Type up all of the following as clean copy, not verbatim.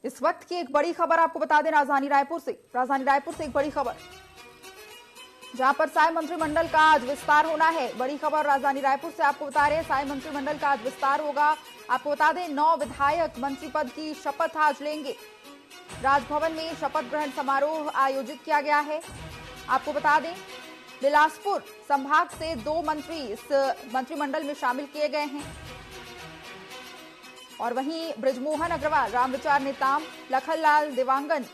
इस वक्त की एक बड़ी खबर आपको बता दें राजधानी रायपुर से एक बड़ी खबर, जहां पर साय मंत्रिमंडल का आज विस्तार होना है। बड़ी खबर राजधानी रायपुर से आपको बता रहे हैं, साय मंत्रिमंडल का आज विस्तार होगा। आपको बता दें 9 विधायक मंत्री पद की शपथ आज लेंगे। राजभवन में शपथ ग्रहण समारोह आयोजित किया गया है। आपको बता दें बिलासपुर संभाग से 2 मंत्री इस मंत्रिमंडल में शामिल किए गए हैं और वहीं बृजमोहन अग्रवाल, रामविचार नेताम, लखनलाल देवांगन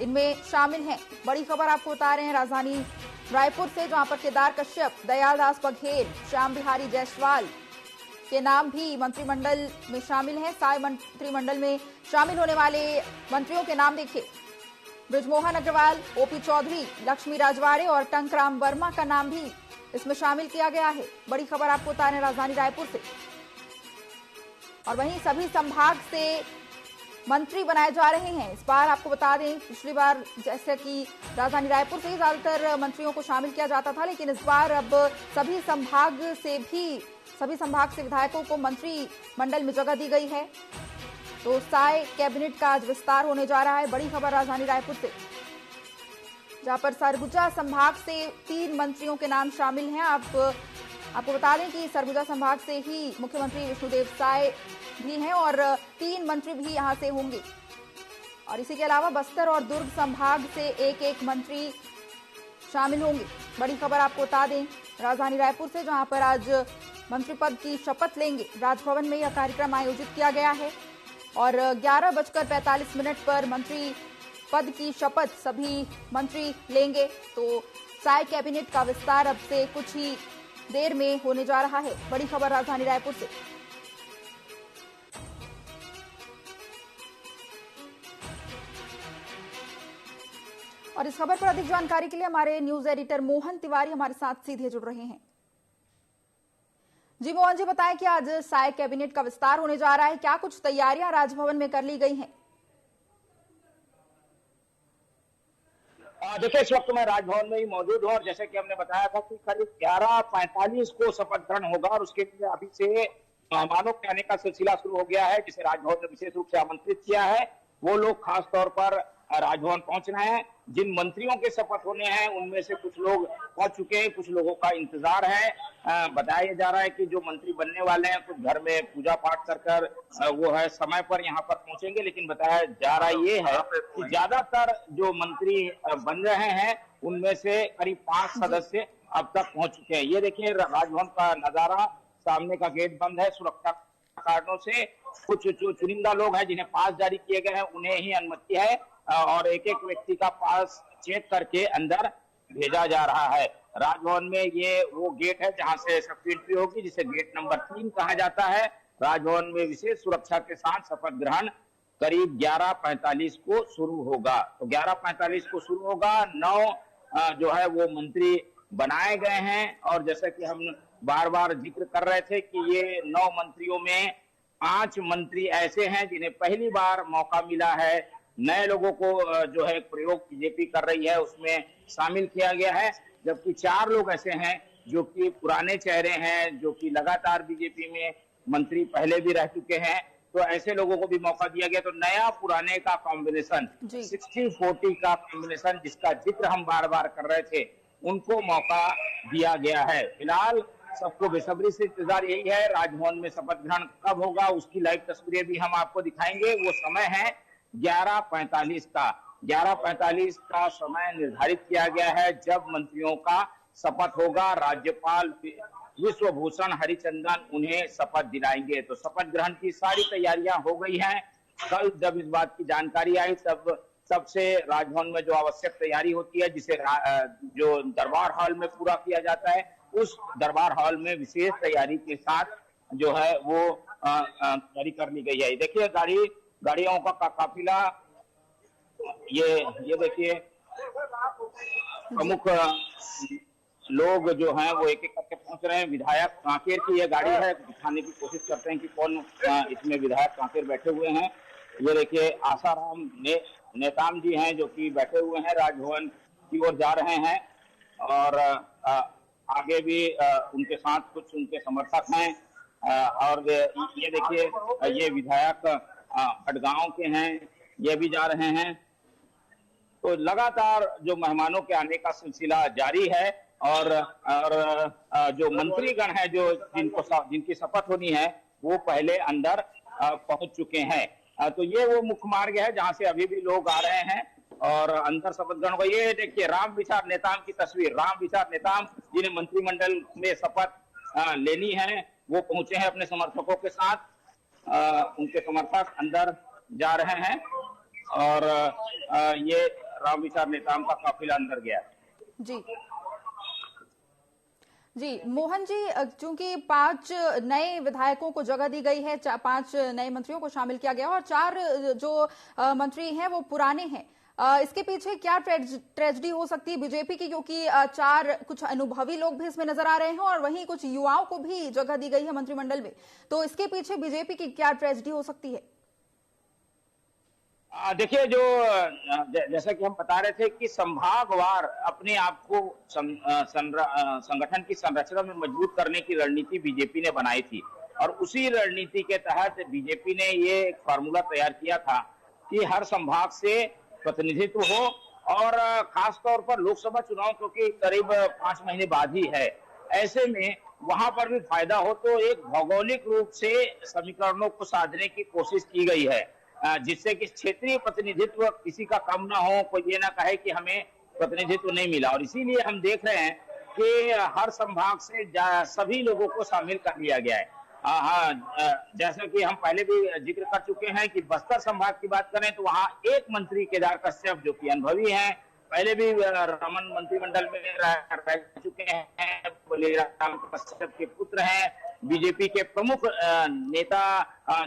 इनमें शामिल हैं। बड़ी खबर आपको बता रहे हैं राजधानी रायपुर से, जहां पर केदार कश्यप, दयालदास बघेल, श्याम बिहारी जायसवाल के नाम भी मंत्रिमंडल में शामिल हैं। साय मंत्रिमंडल में शामिल होने वाले मंत्रियों के नाम देखिए, बृजमोहन अग्रवाल, ओपी चौधरी, लक्ष्मी राजवाड़े और टंकराम वर्मा का नाम भी इसमें शामिल किया गया है। बड़ी खबर आपको बता रहे हैं राजधानी रायपुर से। और वहीं सभी संभाग से मंत्री बनाए जा रहे हैं। इस बार आपको बता दें, पिछली बार जैसे कि राजधानी रायपुर से ही ज्यादातर मंत्रियों को शामिल किया जाता था, लेकिन इस बार अब सभी संभाग से विधायकों को मंत्रिमंडल में जगह दी गई है। तो साय कैबिनेट का आज विस्तार होने जा रहा है। बड़ी खबर राजधानी रायपुर से, जहां पर सरगुजा संभाग से 3 मंत्रियों के नाम शामिल हैं। आपको बता दें कि सरगुजा संभाग से ही मुख्यमंत्री विष्णुदेव साय भी हैं और 3 मंत्री भी यहां से होंगे। और इसी के अलावा बस्तर और दुर्ग संभाग से एक मंत्री शामिल होंगे। बड़ी खबर आपको बता दें राजधानी रायपुर से, जहां पर आज मंत्री पद की शपथ लेंगे। राजभवन में यह कार्यक्रम आयोजित किया गया है और 11:45 पर मंत्री पद की शपथ सभी मंत्री लेंगे। तो साय कैबिनेट का विस्तार अब से कुछ ही देर में होने जा रहा है। बड़ी खबर राजधानी रायपुर से। और इस खबर पर अधिक जानकारी के लिए हमारे न्यूज एडिटर मोहन तिवारी हमारे साथ सीधे जुड़ रहे हैं। जी मोहन जी, बताएं कि आज साय कैबिनेट का विस्तार होने जा रहा है, क्या कुछ तैयारियां राजभवन में कर ली गई हैं? देखिए, इस वक्त मैं राजभवन में ही मौजूद हूँ और जैसे कि हमने बताया था कि करीब 11:45 को शपथ ग्रहण होगा और उसके लिए अभी से मेहमानों के आने का सिलसिला शुरू हो गया है, जिसे राजभवन ने विशेष रूप से आमंत्रित किया है। वो लोग खास तौर पर राजभवन पहुंच रहे हैं। जिन मंत्रियों के शपथ होने हैं उनमें से कुछ लोग पहुंच चुके हैं, कुछ लोगों का इंतजार है। बताया जा रहा है कि जो मंत्री बनने वाले हैं कुछ घर में पूजा पाठ कर वो है समय पर यहाँ पर पहुंचेंगे, लेकिन बताया जा रहा ये है कि ज्यादातर जो मंत्री बन रहे हैं उनमें से करीब 5 सदस्य अब तक पहुंच चुके हैं। ये देखिए राजभवन का नजारा, सामने का गेट बंद है सुरक्षा कारणों से। कुछ जो चुनिंदा लोग हैं जिन्हें पास जारी किए गए हैं उन्हें ही अनुमति है और एक व्यक्ति का पास चेक करके अंदर भेजा जा रहा है। राजभवन में ये वो गेट है जहां से सबकी एंट्री होगी, जिसे गेट नंबर 3 कहा जाता है। राजभवन में विशेष सुरक्षा के साथ शपथ ग्रहण करीब 11:45 को शुरू होगा। तो 11:45 को शुरू होगा। 9 जो है वो मंत्री बनाए गए हैं और जैसा कि हम बार बार जिक्र कर रहे थे कि ये 9 मंत्रियों में 5 मंत्री ऐसे हैं जिन्हें पहली बार मौका मिला है। नए लोगों को जो है प्रयोग बीजेपी कर रही है उसमें शामिल किया गया है, जबकि 4 लोग ऐसे हैं जो कि पुराने चेहरे हैं, जो कि लगातार बीजेपी में मंत्री पहले भी रह चुके हैं। तो ऐसे लोगों को भी मौका दिया गया। तो नया पुराने का कॉम्बिनेशन, 60-40 का कॉम्बिनेशन जिसका जिक्र हम बार बार कर रहे थे, उनको मौका दिया गया है। फिलहाल सबको बेसब्री से इंतजार यही है राजभवन में शपथ ग्रहण कब होगा, उसकी लाइव तस्वीरें भी हम आपको दिखाएंगे। वो समय है 11:45 का। 11:45 का समय निर्धारित किया गया है जब मंत्रियों का शपथ होगा। राज्यपाल विश्वभूषण हरिचंदन उन्हें शपथ दिलाएंगे। तो शपथ ग्रहण की सारी तैयारियां हो गई हैं। कल जब इस बात की जानकारी आई तब से राजभवन में जो आवश्यक तैयारी होती है, जिसे जो दरबार हॉल में पूरा किया जाता है, उस दरबार हॉल में विशेष तैयारी के साथ जो है वो तैयारी कर ली गई है। देखिए गाड़ियों का काफिला, ये देखिए प्रमुख लोग जो हैं वो एक करके पहुंच रहे हैं। विधायक कांकेर की ये गाड़ी है, दिखाने की कोशिश करते हैं कि कौन इसमें विधायक कांकेर बैठे हुए हैं। ये देखिए आसाराम नेताम जी हैं जो कि बैठे हुए हैं, राजभवन की ओर जा रहे हैं और आगे भी उनके साथ कुछ उनके समर्थक हैं। और ये देखिए ये विधायक हडगांव के हैं, ये भी जा रहे हैं। तो लगातार जो मेहमानों के आने का सिलसिला जारी है और जो मंत्रीगण है जो जिनकी शपथ होनी है वो पहले अंदर पहुंच चुके हैं। तो ये वो मुख्य मार्ग है जहां से अभी भी लोग आ रहे हैं और अंदर शपथ ग्रहण को। ये देखिए राम विचार नेताम की तस्वीर, राम विचार नेताम जिन्हें मंत्रिमंडल में शपथ लेनी है वो पहुंचे हैं अपने समर्थकों के साथ। उनके समर्थक अंदर जा रहे हैं और ये राम विचार नेताम का काफिला अंदर गया। जी जी मोहन जी, चूंकि 5 नए विधायकों को जगह दी गई है, 5 नए मंत्रियों को शामिल किया गया और 4 जो मंत्री हैं वो पुराने हैं, इसके पीछे क्या ट्रेजेडी हो सकती है बीजेपी की, क्योंकि 4 कुछ अनुभवी लोग भी इसमें नजर आ रहे हैं और वहीं कुछ युवाओं को भी जगह दी गई है मंत्रिमंडल में, तो इसके पीछे बीजेपी की क्या ट्रेजेडी हो सकती है? देखिए, जो जैसा कि हम बता रहे थे कि संभागवार अपने आप को संगठन की संरचना में मजबूत करने की रणनीति बीजेपी ने बनाई थी और उसी रणनीति के तहत बीजेपी ने ये एक फार्मूला तैयार किया था कि हर संभाग से प्रतिनिधित्व हो और खास तौर पर लोकसभा चुनाव क्योंकि करीब 5 महीने बाद ही है, ऐसे में वहां पर भी फायदा हो। तो एक भौगोलिक रूप से समीकरणों को साधने की कोशिश की गई है जिससे कि क्षेत्रीय प्रतिनिधित्व किसी का कम ना हो, कोई ये ना कहे कि हमें प्रतिनिधित्व नहीं मिला। और इसीलिए हम देख रहे हैं कि हर संभाग से सभी लोगों को शामिल कर लिया गया है। जैसा कि हम पहले भी जिक्र कर चुके हैं कि बस्तर संभाग की बात करें तो वहां एक मंत्री केदार कश्यप जो कि अनुभवी हैं, पहले भी रमन मंत्रिमंडल में रह चुके हैं, बलिराम कश्यप के पुत्र हैं, बीजेपी के प्रमुख नेता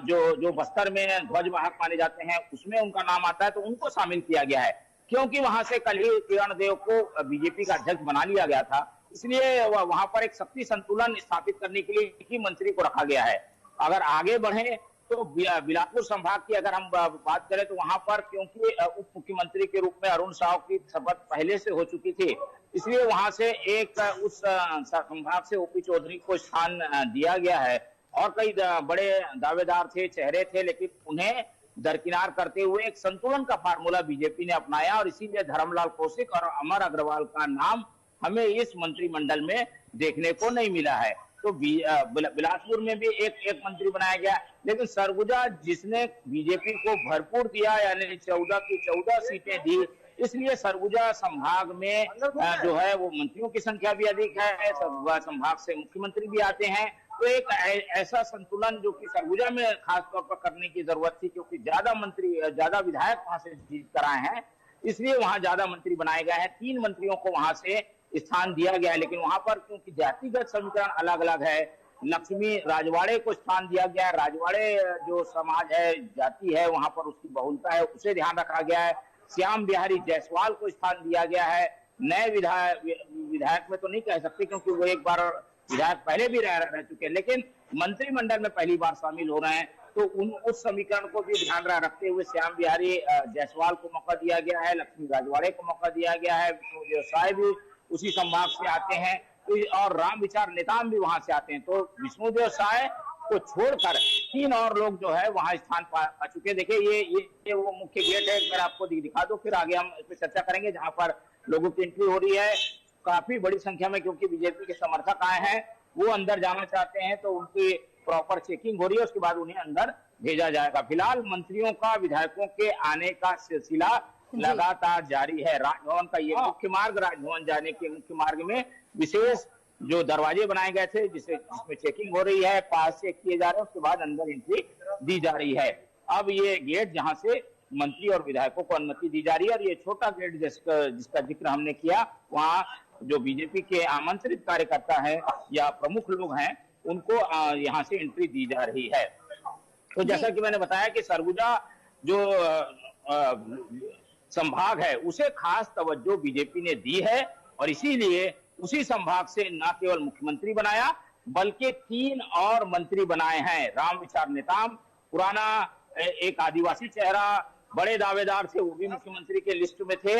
जो बस्तर में ध्वजवाहक माने जाते हैं उसमें उनका नाम आता है, तो उनको शामिल किया गया है क्योंकि वहां से कल ही किरण देव को बीजेपी का अध्यक्ष बना लिया गया था। इसलिए वहां पर एक शक्ति संतुलन स्थापित करने के लिए ही मंत्री को रखा गया है। अगर आगे बढ़े तो बिलासपुर संभाग की अगर हम बात करें तो वहां पर क्योंकि उप मुख्यमंत्री के रूप में अरुण साव की शपथ पहले से हो चुकी थी, इसलिए वहां से एक उस संभाग से ओपी चौधरी को स्थान दिया गया है। और कई बड़े दावेदार थे, चेहरे थे, लेकिन उन्हें दरकिनार करते हुए एक संतुलन का फार्मूला बीजेपी ने अपनाया और इसीलिए धर्मलाल कौशिक और अमर अग्रवाल का नाम हमें इस मंत्रिमंडल में देखने को नहीं मिला है। तो बिलासपुर में भी एक मंत्री बनाया गया, लेकिन सरगुजा जिसने बीजेपी को भरपूर दिया यानी 14 की 14 सीटें दी, इसलिए सरगुजा संभाग में जो है वो मंत्रियों की संख्या भी अधिक है, सरगुजा संभाग से मुख्यमंत्री भी आते हैं। तो एक ऐसा संतुलन जो कि सरगुजा में खास तौर पर करने की जरूरत थी क्योंकि ज्यादा विधायक वहां से जीत कर आए हैं, इसलिए वहां ज्यादा मंत्री बनाए गए हैं। 3 मंत्रियों को वहां से स्थान दिया गया है, लेकिन वहां पर क्योंकि जातिगत समीकरण अलग अलग है, लक्ष्मी राजवाड़े को स्थान दिया गया है। राजवाड़े जो समाज है, जाति है, वहां पर उसकी बहुलता है, उसे ध्यान रखा गया है। श्याम बिहारी जायसवाल को स्थान दिया गया है। नए विधायक में तो नहीं कह सकते क्योंकि वो एक बार विधायक पहले भी रह चुके हैं, लेकिन मंत्रिमंडल में पहली बार शामिल हो रहे हैं, तो उस समीकरण को भी ध्यान रखते हुए श्याम बिहारी जायसवाल को मौका दिया गया है, लक्ष्मी राजवाड़े को मौका दिया गया है, विष्णुदेव साय भी उसी संभाग से आते हैं और राम विचार नेताम भी वहां से आते हैं। तो विष्णुदेव साय को छोड़कर 3 और लोग जो है वहां स्थान पा चुके हैं। देखिए ये वो मुख्य गेट है, मैं आपको दिखा दो, फिर आगे हम इस पर चर्चा करेंगे, जहां पर लोगों की एंट्री हो रही है काफी बड़ी संख्या में क्योंकि बीजेपी के समर्थक आए हैं, वो अंदर जाना चाहते हैं, तो उनकी प्रॉपर चेकिंग हो रही है, उसके बाद उन्हें अंदर भेजा जाएगा। फिलहाल मंत्रियों का विधायकों के आने का सिलसिला लगातार जारी है। राजभवन का ये मुख्य मार्ग, राजभवन जाने के मुख्य मार्ग में विशेष जो दरवाजे बनाए गए थे जिसमें चेकिंग हो रही है, पास चेक किए जा रहे हैं, उसके बाद अंदर एंट्री दी जा रही है। अब ये गेट जहां से मंत्री और विधायकों को अनुमति दी जा रही है और ये छोटा गेट जिसका जिक्र हमने किया, वहां जो बीजेपी के आमंत्रित कार्यकर्ता हैं या प्रमुख लोग हैं उनको यहाँ से एंट्री दी जा रही है। तो जैसा कि मैंने बताया कि सरगुजा जो संभाग है उसे खास तवज्जो बीजेपी ने दी है और इसीलिए उसी संभाग से न केवल मुख्यमंत्री बनाया बल्कि 3 और मंत्री बनाए हैं। राम विचार नेताम पुराना एक आदिवासी चेहरा, बड़े दावेदार थे, वो भी मुख्यमंत्री के लिस्ट में थे,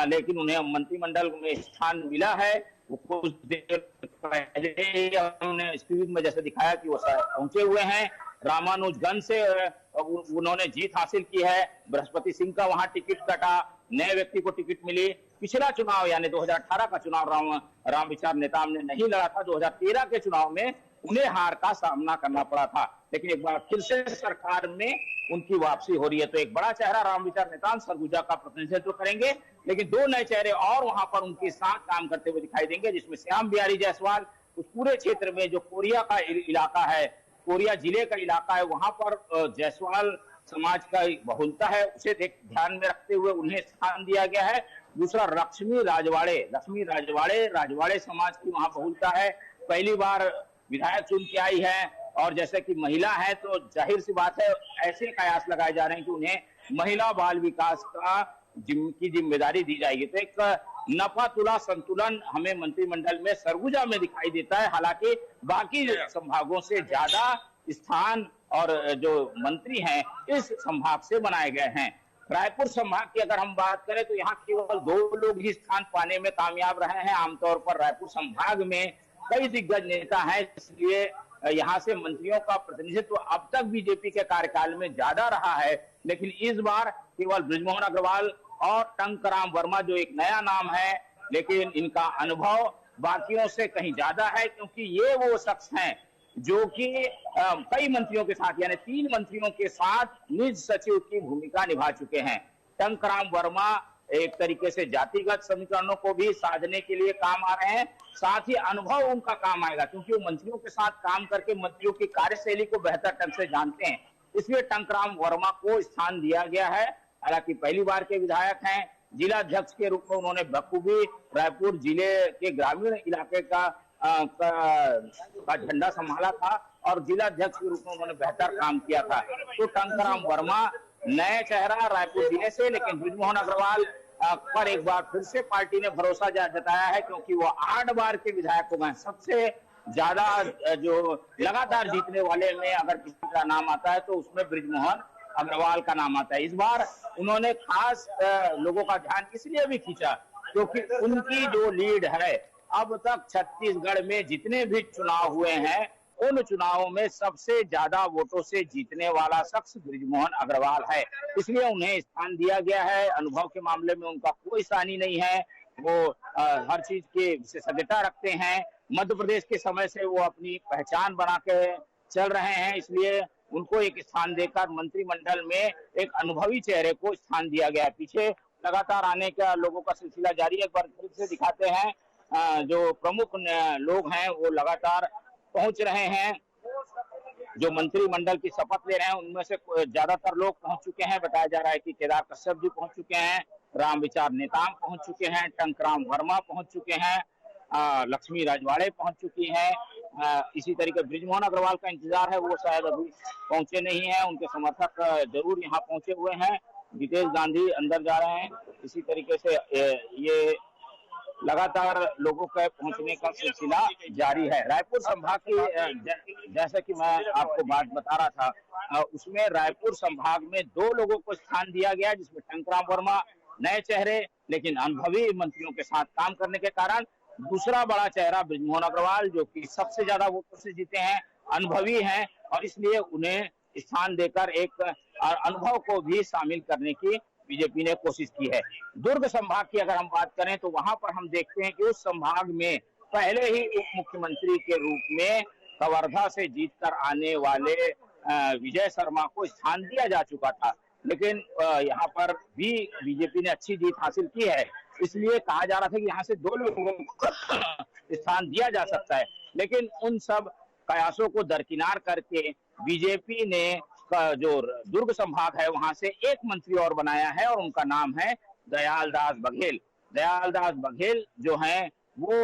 लेकिन उन्हें मंत्रिमंडल में स्थान मिला है। वो कुछ देर पहले हमने स्क्रीन में जैसे दिखाया कि वो पहुंचे हुए हैं। रामानुजगंज से उन्होंने जीत हासिल की है। बृहस्पति सिंह का वहां टिकट कटा, नए व्यक्ति को टिकट मिली। पिछला चुनाव यानी 2018 का चुनाव रामविचार नेताम ने नहीं लड़ा था। 2013 के चुनाव में उन्हें हार का सामना करना पड़ा था, लेकिन एक बार फिर से सरकार में उनकी वापसी हो रही है। तो एक बड़ा चेहरा रामविचार नेताम सरगुजा का प्रतिनिधित्व करेंगे, लेकिन दो नए चेहरे और वहां पर उनके साथ काम करते हुए दिखाई देंगे, जिसमें श्याम बिहारी जायसवाल उस पूरे क्षेत्र में जो कोरिया का इलाका है, कोरिया जिले का इलाका है, वहां पर जायसवाल समाज का बहुलता है, उसे ध्यान में रखते हुए उन्हें स्थान दिया गया है। दूसरा लक्ष्मी राजवाड़े समाज की वहां बहुलता है, पहली बार विधायक चुन के आई है, और जैसे कि महिला है तो जाहिर सी बात है ऐसे कयास लगाए जा रहे हैं कि उन्हें महिला बाल विकास की जिम्मेदारी दी जाएगी। तो एक नफा तुला संतुलन हमें मंत्रिमंडल में सरगुजा में दिखाई देता है। हालांकि बाकी संभागों से ज्यादा स्थान और जो मंत्री हैं इस संभाग से बनाए गए हैं। रायपुर संभाग की अगर हम बात करें तो यहाँ केवल 2 लोग ही स्थान पाने में कामयाब रहे हैं। आमतौर पर रायपुर संभाग में कई दिग्गज नेता हैं, इसलिए यहाँ से मंत्रियों का प्रतिनिधित्व अब तक बीजेपी के कार्यकाल में ज्यादा रहा है, लेकिन इस बार केवल बृजमोहन अग्रवाल और टंकराम वर्मा जो एक नया नाम है, लेकिन इनका अनुभव बाकियों से कहीं ज्यादा है, क्योंकि ये वो शख्स हैं जो कि कई मंत्रियों के साथ यानी 3 मंत्रियों के साथ निज सचिव की भूमिका निभा चुके हैं। टंकराम वर्मा एक तरीके से जातिगत समीकरणों को भी साधने के लिए काम आ रहे हैं, साथ ही अनुभव उनका काम आएगा, क्योंकि वो मंत्रियों के साथ काम करके मंत्रियों की कार्यशैली को बेहतर ढंग से जानते हैं। इसलिए टंकराम वर्मा को स्थान दिया गया है। हालांकि पहली बार के विधायक हैं, जिला अध्यक्ष के रूप में उन्होंने बखूबी रायपुर जिले के ग्रामीण इलाके का झंडा संभाला था और जिला अध्यक्ष के रूप में उन्होंने बेहतर काम किया था। तो टंकराम वर्मा नए चेहरा रायपुर जिले से, लेकिन बृजमोहन अग्रवाल पर एक बार फिर से पार्टी ने भरोसा जताया है, क्योंकि वो 8 बार के विधायक हो गए। सबसे ज्यादा जो लगातार जीतने वाले में अगर किसी का नाम आता है तो उसमें बृजमोहन अग्रवाल का नाम आता है। इस बार उन्होंने खास लोगों का ध्यान इसलिए भी खींचा क्योंकि उनकी जो लीड है, अब तक छत्तीसगढ़ में जितने भी चुनाव हुए हैं उन चुनावों में सबसे ज्यादा वोटों से जीतने वाला शख्स बृजमोहन अग्रवाल है, इसलिए उन्हें स्थान दिया गया है। अनुभव के मामले में उनका कोई सानी नहीं है, वो हर चीज के विशेषज्ञता रखते हैं। मध्य प्रदेश के समय से वो अपनी पहचान बना के चल रहे हैं, इसलिए उनको एक स्थान देकर मंत्रिमंडल में एक अनुभवी चेहरे को स्थान दिया गया है। पीछे लगातार आने का लोगों का सिलसिला जारी है। एक बार फिर से दिखाते हैं, जो प्रमुख लोग हैं वो लगातार पहुंच रहे हैं। जो मंत्रिमंडल की शपथ ले रहे हैं उनमें से ज्यादातर लोग पहुंच चुके हैं। बताया जा रहा है कि केदार कश्यप जी पहुंच चुके हैं, रामविचार नेताम पहुंच चुके हैं, टंकराम वर्मा पहुंच चुके हैं, लक्ष्मी राजवाड़े पहुंच चुकी हैं। इसी तरीके बृजमोहन अग्रवाल का इंतजार है, वो शायद अभी पहुंचे नहीं है, उनके समर्थक जरूर यहाँ पहुंचे हुए हैं। जितेश गांधी अंदर जा रहे हैं। इसी तरीके से ये लगातार लोगों के पहुंचने का सिलसिला जारी है। रायपुर संभाग की जैसा कि मैं आपको बात बता रहा था, उसमें रायपुर संभाग में 2 लोगों को स्थान दिया गया, जिसमें टंकराम वर्मा नए चेहरे लेकिन अनुभवी मंत्रियों के साथ काम करने के कारण, दूसरा बड़ा चेहरा बृजमोहन अग्रवाल जो कि सबसे ज्यादा वोटों से जीते हैं, अनुभवी हैं, और इसलिए उन्हें स्थान देकर एक अनुभव को भी शामिल करने की बीजेपी ने कोशिश की है। दुर्ग संभाग की अगर हम बात करें तो वहां पर हम देखते हैं कि उस संभाग में पहले ही उप मुख्यमंत्री के रूप में कवर्धा से जीतकर आने वाले विजय शर्मा को स्थान दिया जा चुका था, लेकिन यहाँ पर भी बीजेपी ने अच्छी जीत हासिल की है। इसलिए कहा जा रहा था कि यहाँ से 2 लोगों को स्थान दिया जा सकता है, लेकिन उन सब कयासों को दरकिनार करके बीजेपी ने जो दुर्ग संभाग है वहां से एक मंत्री और बनाया है, और उनका नाम है दयाल दास बघेल। दयाल दास बघेल जो हैं वो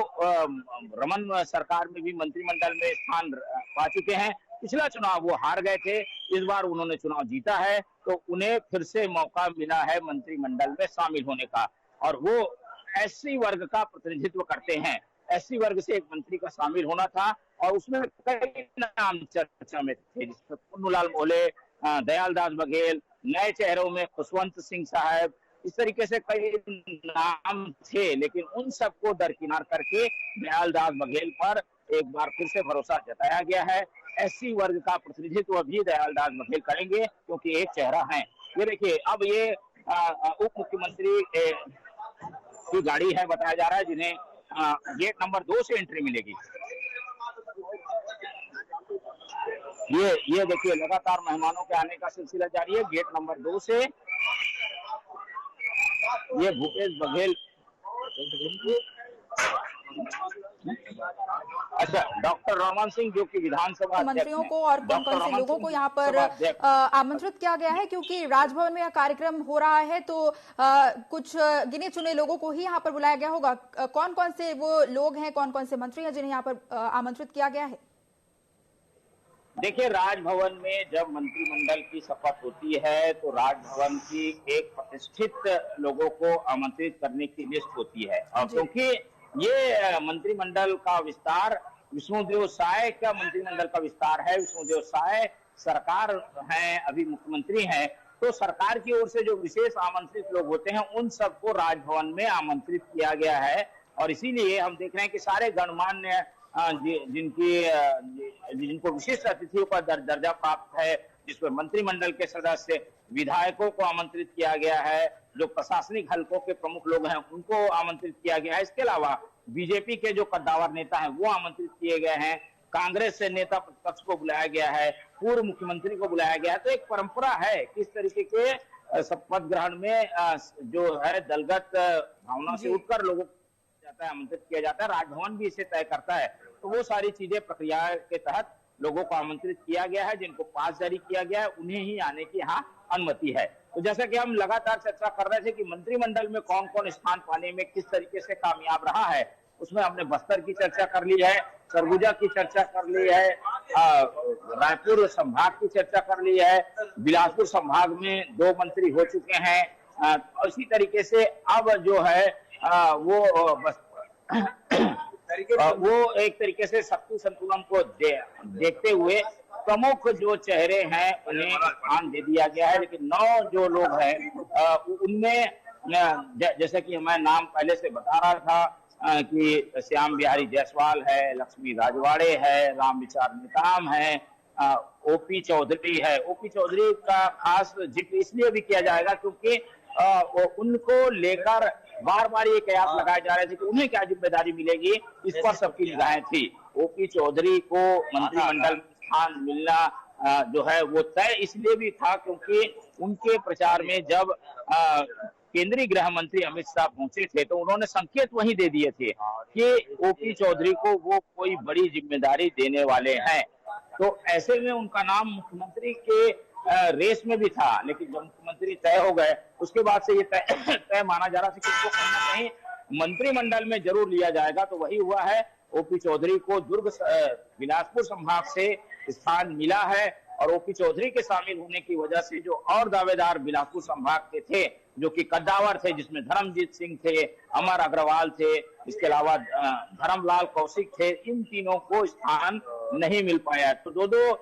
रमन सरकार में भी मंत्रिमंडल में स्थान पा चुके हैं। पिछला चुनाव वो हार गए थे, इस बार उन्होंने चुनाव जीता है, तो उन्हें फिर से मौका मिला है मंत्रिमंडल में शामिल होने का, और वो एससी वर्ग का प्रतिनिधित्व करते हैं। एससी वर्ग से एक मंत्री का शामिल होना था, और उसमें कई नाम चर्चा में थे, जिसमें पुन्नूलाल मोहले, दयाल दास बघेल, नए चेहरों में खुशवंत सिंह साहब, इस तरीके से कई नाम थे, लेकिन उन सबको दरकिनार करके दयाल दास बघेल पर एक बार फिर से भरोसा जताया गया है। एससी वर्ग का प्रतिनिधित्व भी दयालदास बघेल करेंगे, क्योंकि एक चेहरा है। ये देखिए, अब ये उप मुख्यमंत्री की गाड़ी है, बताया जा रहा है, जिन्हें गेट नंबर 2 से एंट्री मिलेगी। ये देखिए, लगातार मेहमानों के आने का सिलसिला जारी है। गेट नंबर 2 से ये भूपेश बघेल, अच्छा, डॉक्टर रमन सिंह जो कि विधानसभा मंत्रियों को और कौन कौन से लोगों को यहाँ पर आमंत्रित किया गया है, क्योंकि राजभवन में यह कार्यक्रम हो रहा है, तो कुछ गिने चुने लोगों को ही यहाँ पर बुलाया गया होगा। कौन कौन से वो लोग हैं, कौन कौन से मंत्री हैं जिन्हें यहाँ पर आमंत्रित किया गया है? देखिए, राजभवन में जब मंत्रिमंडल की शपथ होती है तो राजभवन की एक प्रतिष्ठित लोगों को आमंत्रित करने की लिस्ट होती है, और क्योंकि ये मंत्रिमंडल का विस्तार विष्णुदेव साय का मंत्रिमंडल का विस्तार है, विष्णुदेव साय सरकार हैं, अभी मुख्यमंत्री हैं, तो सरकार की ओर से जो विशेष आमंत्रित लोग होते हैं उन सबको राजभवन में आमंत्रित किया गया है। और इसीलिए हम देख रहे हैं कि सारे गणमान्य जिनको विशिष्ट अतिथियों का दर्जा प्राप्त है, जिसमें मंत्रिमंडल के सदस्य, विधायकों को आमंत्रित किया गया है, जो प्रशासनिक हलकों के प्रमुख लोग हैं उनको आमंत्रित किया गया है। इसके अलावा बीजेपी के जो कद्दावर नेता हैं वो आमंत्रित किए गए हैं, कांग्रेस से नेता प्रतिपक्ष को बुलाया गया है, पूर्व मुख्यमंत्री को बुलाया गया है। तो एक परंपरा है किस तरीके के शपथ ग्रहण में जो है दलगत भावना से उठकर लोगों को आमंत्रित किया जाता है। राजभवन भी इसे तय करता है, तो वो सारी चीजें प्रक्रिया के तहत लोगों को आमंत्रित किया गया है। जिनको पास जारी किया गया है उन्हें ही आने की यहाँ अनुमति है। तो जैसा कि हम लगातार चर्चा कर रहे थे कि मंत्रिमंडल में कौन कौन स्थान पाने में किस तरीके से कामयाब रहा है, उसमें हमने बस्तर की चर्चा कर ली है, सरगुजा की चर्चा कर ली है, रायपुर संभाग की चर्चा कर ली है, बिलासपुर संभाग में 2 मंत्री हो चुके हैं। इसी तरीके से अब जो है वो एक तरीके से शक्ति संतुलन को देखते हुए प्रमुख जो चेहरे हैं उन्हें स्थान दे दिया गया है। लेकिन 9 जो लोग हैं उनमें जैसे कि मैं नाम पहले से बता रहा था कि श्याम बिहारी जायसवाल है, लक्ष्मी राजवाड़े है, रामविचार नेताम है, ओपी चौधरी है। ओपी चौधरी का खास जिक्र इसलिए भी किया जाएगा क्योंकि उनको लेकर बार बार ये कयास लगाए जा रहे थे कि उन्हें क्या जिम्मेदारी मिलेगी, इस पर सबकी निगाहें थी। ओपी चौधरी को मंत्रिमंडल में स्थान मिलना जो है वो तय इसलिए भी था क्योंकि उनके प्रचार में जब केंद्रीय गृह मंत्री अमित शाह पहुंचे थे तो उन्होंने संकेत वही दे दिए थे कि ओपी चौधरी को वो कोई बड़ी जिम्मेदारी देने वाले हैं। तो ऐसे में उनका नाम मुख्यमंत्री के रेस में भी था, लेकिन जब मुख्यमंत्री तय हो गए उसके बाद से ये तय माना जा रहा था कि इसको कहीं ना कहीं मंत्रिमंडल में जरूर लिया जाएगा। तो वही हुआ है, ओपी चौधरी को दुर्ग बिलासपुर संभाग से स्थान मिला है और ओपी चौधरी के शामिल होने की वजह से जो और दावेदार बिलासपुर संभाग के थे जो कि कद्दावर थे, जिसमें धर्मजीत सिंह थे, अमर अग्रवाल थे, इसके अलावा धर्मलाल कौशिक थे, इन तीनों को स्थान नहीं मिल पाया। तो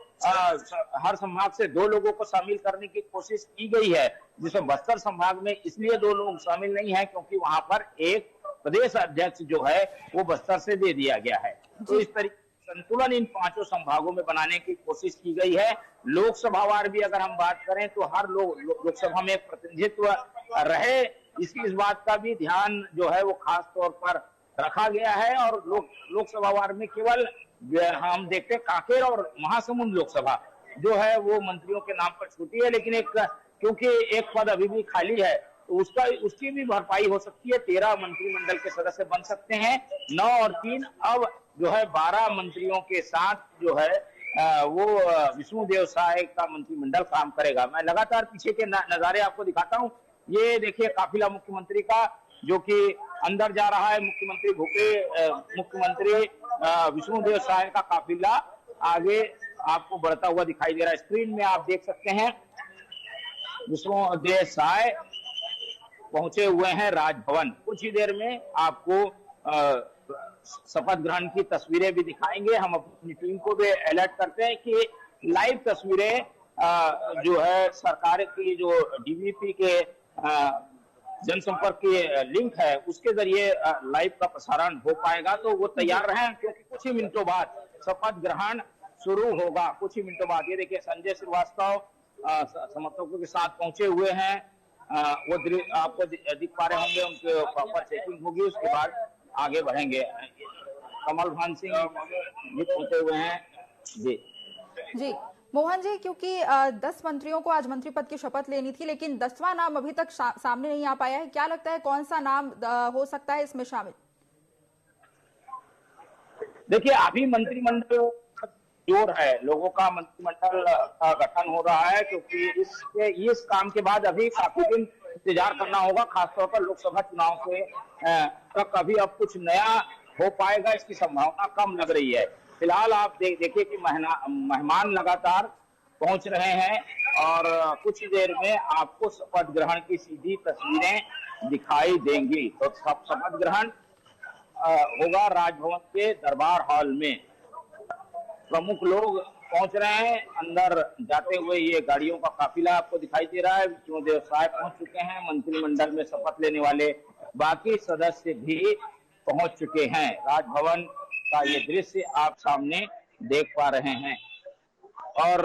हर संभाग से 2 लोगों को शामिल करने की कोशिश की गई है, जिसमें बस्तर संभाग में इसलिए 2 लोग शामिल नहीं है क्योंकि वहां पर एक प्रदेश अध्यक्ष जो है वो बस्तर से दे दिया गया है। तो इस तरीके संतुलन इन 5 संभागों में बनाने की कोशिश की गई है। लोकसभा वार भी अगर हम बात करें तो हर लोकसभा में प्रतिनिधित्व रहे, इस बात का भी ध्यान जो है वो खास तौर पर रखा गया है। और लोकसभा वार में केवल हम देखते हैं कांकेर और महासमुंद लोकसभा जो है वो मंत्रियों के नाम पर छूटी है, लेकिन क्योंकि एक पद अभी भी खाली है तो उसकी भी भरपाई हो सकती है। 13 मंत्रिमंडल के सदस्य बन सकते हैं, 9 और 3 अब जो है 12 मंत्रियों के साथ जो है वो विष्णुदेव साय का मंत्रिमंडल काम करेगा। मैं लगातार पीछे के नजारे आपको दिखाता हूँ। ये देखिए काफिला मुख्यमंत्री का जो कि अंदर जा रहा है, मुख्यमंत्री विष्णुदेव साय का काफिला आगे आपको बढ़ता हुआ दिखाई दे रहा है। स्क्रीन में आप देख सकते हैं विष्णुदेव साय पहुंचे हुए हैं राजभवन। कुछ ही देर में आपको शपथ ग्रहण की तस्वीरें भी दिखाएंगे। हम अपनी टीम को भी अलर्ट करते हैं कि लाइव तस्वीरें जो है सरकार की जो डीवीपी के जनसंपर्क की लिंक है उसके जरिए लाइव का प्रसारण हो पाएगा। तो वो तैयार रहें क्योंकि कुछ ही मिनटों बाद शपथ ग्रहण शुरू होगा कुछ ही मिनटों बाद। ये देखिए संजय श्रीवास्तव समर्थकों के साथ पहुंचे हुए हैं। वो आपको दिख पा रहे होंगे, उनके प्रॉपर चेकिंग होगी, उसके बाद आगे बढ़ेंगे। कमल भान सिंह भी पहुंचे हुए हैं जी। जी मोहन जी, क्योंकि 10 मंत्रियों को आज मंत्री पद की शपथ लेनी थी, लेकिन 10वां नाम अभी तक सामने नहीं आ पाया है। क्या लगता है कौन सा नाम हो सकता है इसमें शामिल? देखिए अभी मंत्रिमंडल जोर है, लोगों का मंत्रिमंडल का गठन हो रहा है, क्योंकि इस काम के बाद अभी काफी दिन इंतजार करना होगा, खासतौर पर लोकसभा चुनाव से तक अभी अब कुछ नया हो पाएगा इसकी संभावना कम लग रही है। फिलहाल आप देखिए कि मेहमान लगातार पहुंच रहे हैं और कुछ देर में आपको शपथ ग्रहण की सीधी तस्वीरें दिखाई देंगी। तो शपथ ग्रहण होगा राजभवन के दरबार हॉल में। प्रमुख लोग पहुंच रहे हैं, अंदर जाते हुए ये गाड़ियों का काफिला आपको दिखाई दे रहा है। विष्णुदेव साय पहुंच चुके हैं, मंत्रिमंडल में शपथ लेने वाले बाकी सदस्य भी पहुंच चुके हैं। राजभवन का ये दृश्य आप सामने देख पा रहे हैं। और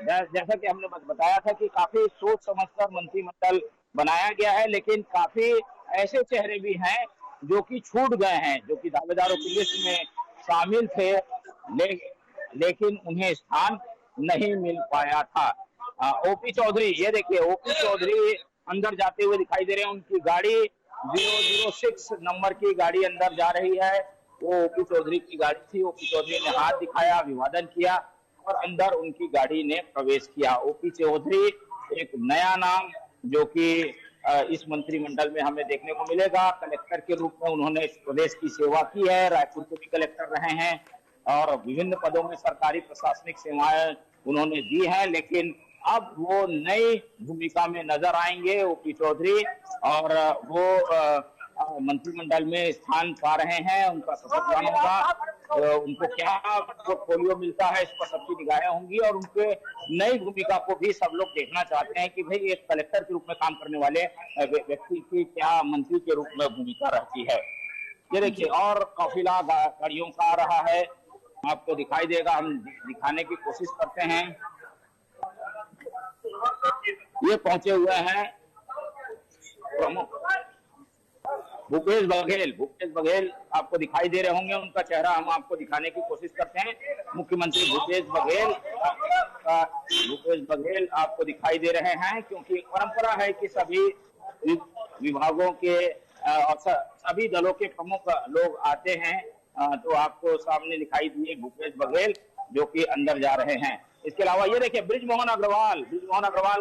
जैसा कि हमने बताया था कि काफी सोच समझकर मंत्रिमंडल बनाया गया है, लेकिन काफी ऐसे चेहरे भी हैं जो कि छूट गए हैं, जो कि दावेदारों की लिस्ट में शामिल थे, लेकिन उन्हें स्थान नहीं मिल पाया था। ओपी चौधरी, ये देखिए ओपी चौधरी अंदर जाते हुए दिखाई दे रहे हैं। उनकी गाड़ी 006 नंबर की गाड़ी अंदर जा रही है, वो ओपी चौधरी की गाड़ी थी। ओपी चौधरी ने हाथ दिखाया, अभिवादन किया और अंदर उनकी गाड़ी ने प्रवेश किया। ओपी चौधरी एक नया नाम जो कि इस मंत्रिमंडल में हमें देखने को मिलेगा। कलेक्टर के रूप में उन्होंने प्रदेश की सेवा की है, रायपुर के भी कलेक्टर रहे हैं और विभिन्न पदों में सरकारी प्रशासनिक सेवाएं उन्होंने दी हैं, लेकिन अब वो नई भूमिका में नजर आएंगे ओपी चौधरी और वो मंत्रिमंडल में स्थान पा रहे हैं। उनका शपथ ग्रहण होगा, उनको क्या पोर्टफोलियो मिलता है इस पर सबकी निगाहें होंगी और उनके नई भूमिका को भी सब लोग देखना चाहते हैं कि भाई एक कलेक्टर के रूप में काम करने वाले व्यक्ति की क्या मंत्री के रूप में भूमिका रहती है। ये देखिए और काफिला गाड़ियों का आ रहा है, आपको दिखाई देगा, हम दिखाने की कोशिश करते हैं। ये पहुंचे हुए हैं प्रमुख भूपेश बघेल आपको दिखाई दे रहे होंगे, उनका चेहरा हम आपको दिखाने की कोशिश करते हैं। मुख्यमंत्री भूपेश बघेल आपको दिखाई दे रहे हैं, क्योंकि परंपरा है कि सभी विभागों के और सभी दलों के प्रमुख लोग आते हैं, तो आपको सामने दिखाई दिए भूपेश बघेल जो कि अंदर जा रहे हैं। इसके अलावा ये देखिए बृजमोहन अग्रवाल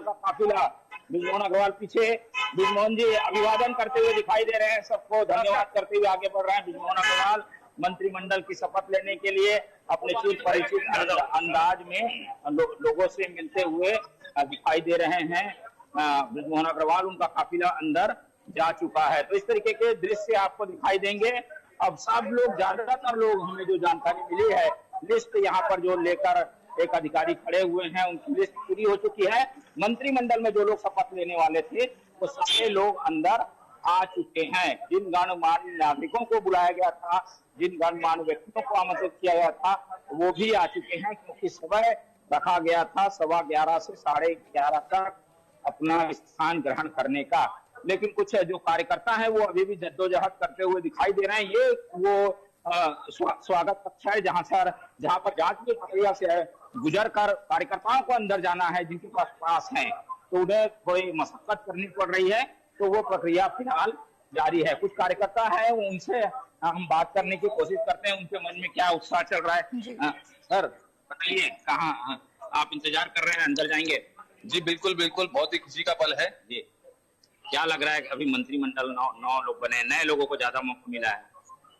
का काफिला, बृजमोहन अग्रवाल पीछे, बृजमोहन जी अभिवादन करते हुए दिखाई दे रहे हैं, सबको धन्यवाद करते हुए आगे बढ़ रहे हैं। बृजमोहन अग्रवाल मंत्रिमंडल की शपथ लेने के लिए अपने चिर परिचित अंदाज में लोगों से मिलते हुए दिखाई दे रहे हैं। बृजमोहन अग्रवाल, उनका काफिला अंदर जा चुका है। तो इस तरीके के दृश्य आपको दिखाई देंगे। अब सब लोग, ज्यादातर लोग, हमें जो जानकारी मिली है, लिस्ट यहाँ पर जो लेकर एक अधिकारी खड़े हुए हैं, उनकी लिस्ट पूरी हो चुकी है। मंत्रिमंडल में जो लोग शपथ लेने वाले थे वो सारे लोग अंदर आ चुके हैं। जिन गणमान्य नागरिकों को बुलाया गया था, जिन गणमान्य व्यक्तियों को आमंत्रित किया गया था, वो भी आ चुके हैं, क्योंकि समय रखा गया था 11:15 से 11:30 तक अपना स्थान ग्रहण करने का। लेकिन कुछ जो कार्यकर्ता हैं वो अभी भी जद्दोजहद करते हुए दिखाई दे रहे हैं। ये वो स्वागत कक्ष है जहां पर जांच की प्रक्रिया से गुजर कर कार्यकर्ताओं को अंदर जाना है, जिनके पास है, तो उन्हें थोड़ी मशक्कत करनी पड़ रही है। तो वो प्रक्रिया फिलहाल जारी है। कुछ कार्यकर्ता है, उनसे हम बात करने की कोशिश करते हैं, उनके मन में क्या उत्साह चल रहा है। सर बताइए, कहाँ आप इंतजार कर रहे हैं, अंदर जाएंगे? जी बिल्कुल, बहुत ही खुशी का पल है जी। क्या लग रहा है कि अभी मंत्रिमंडल 9 लोग बने, नए लोगों को ज्यादा मौका मिला है?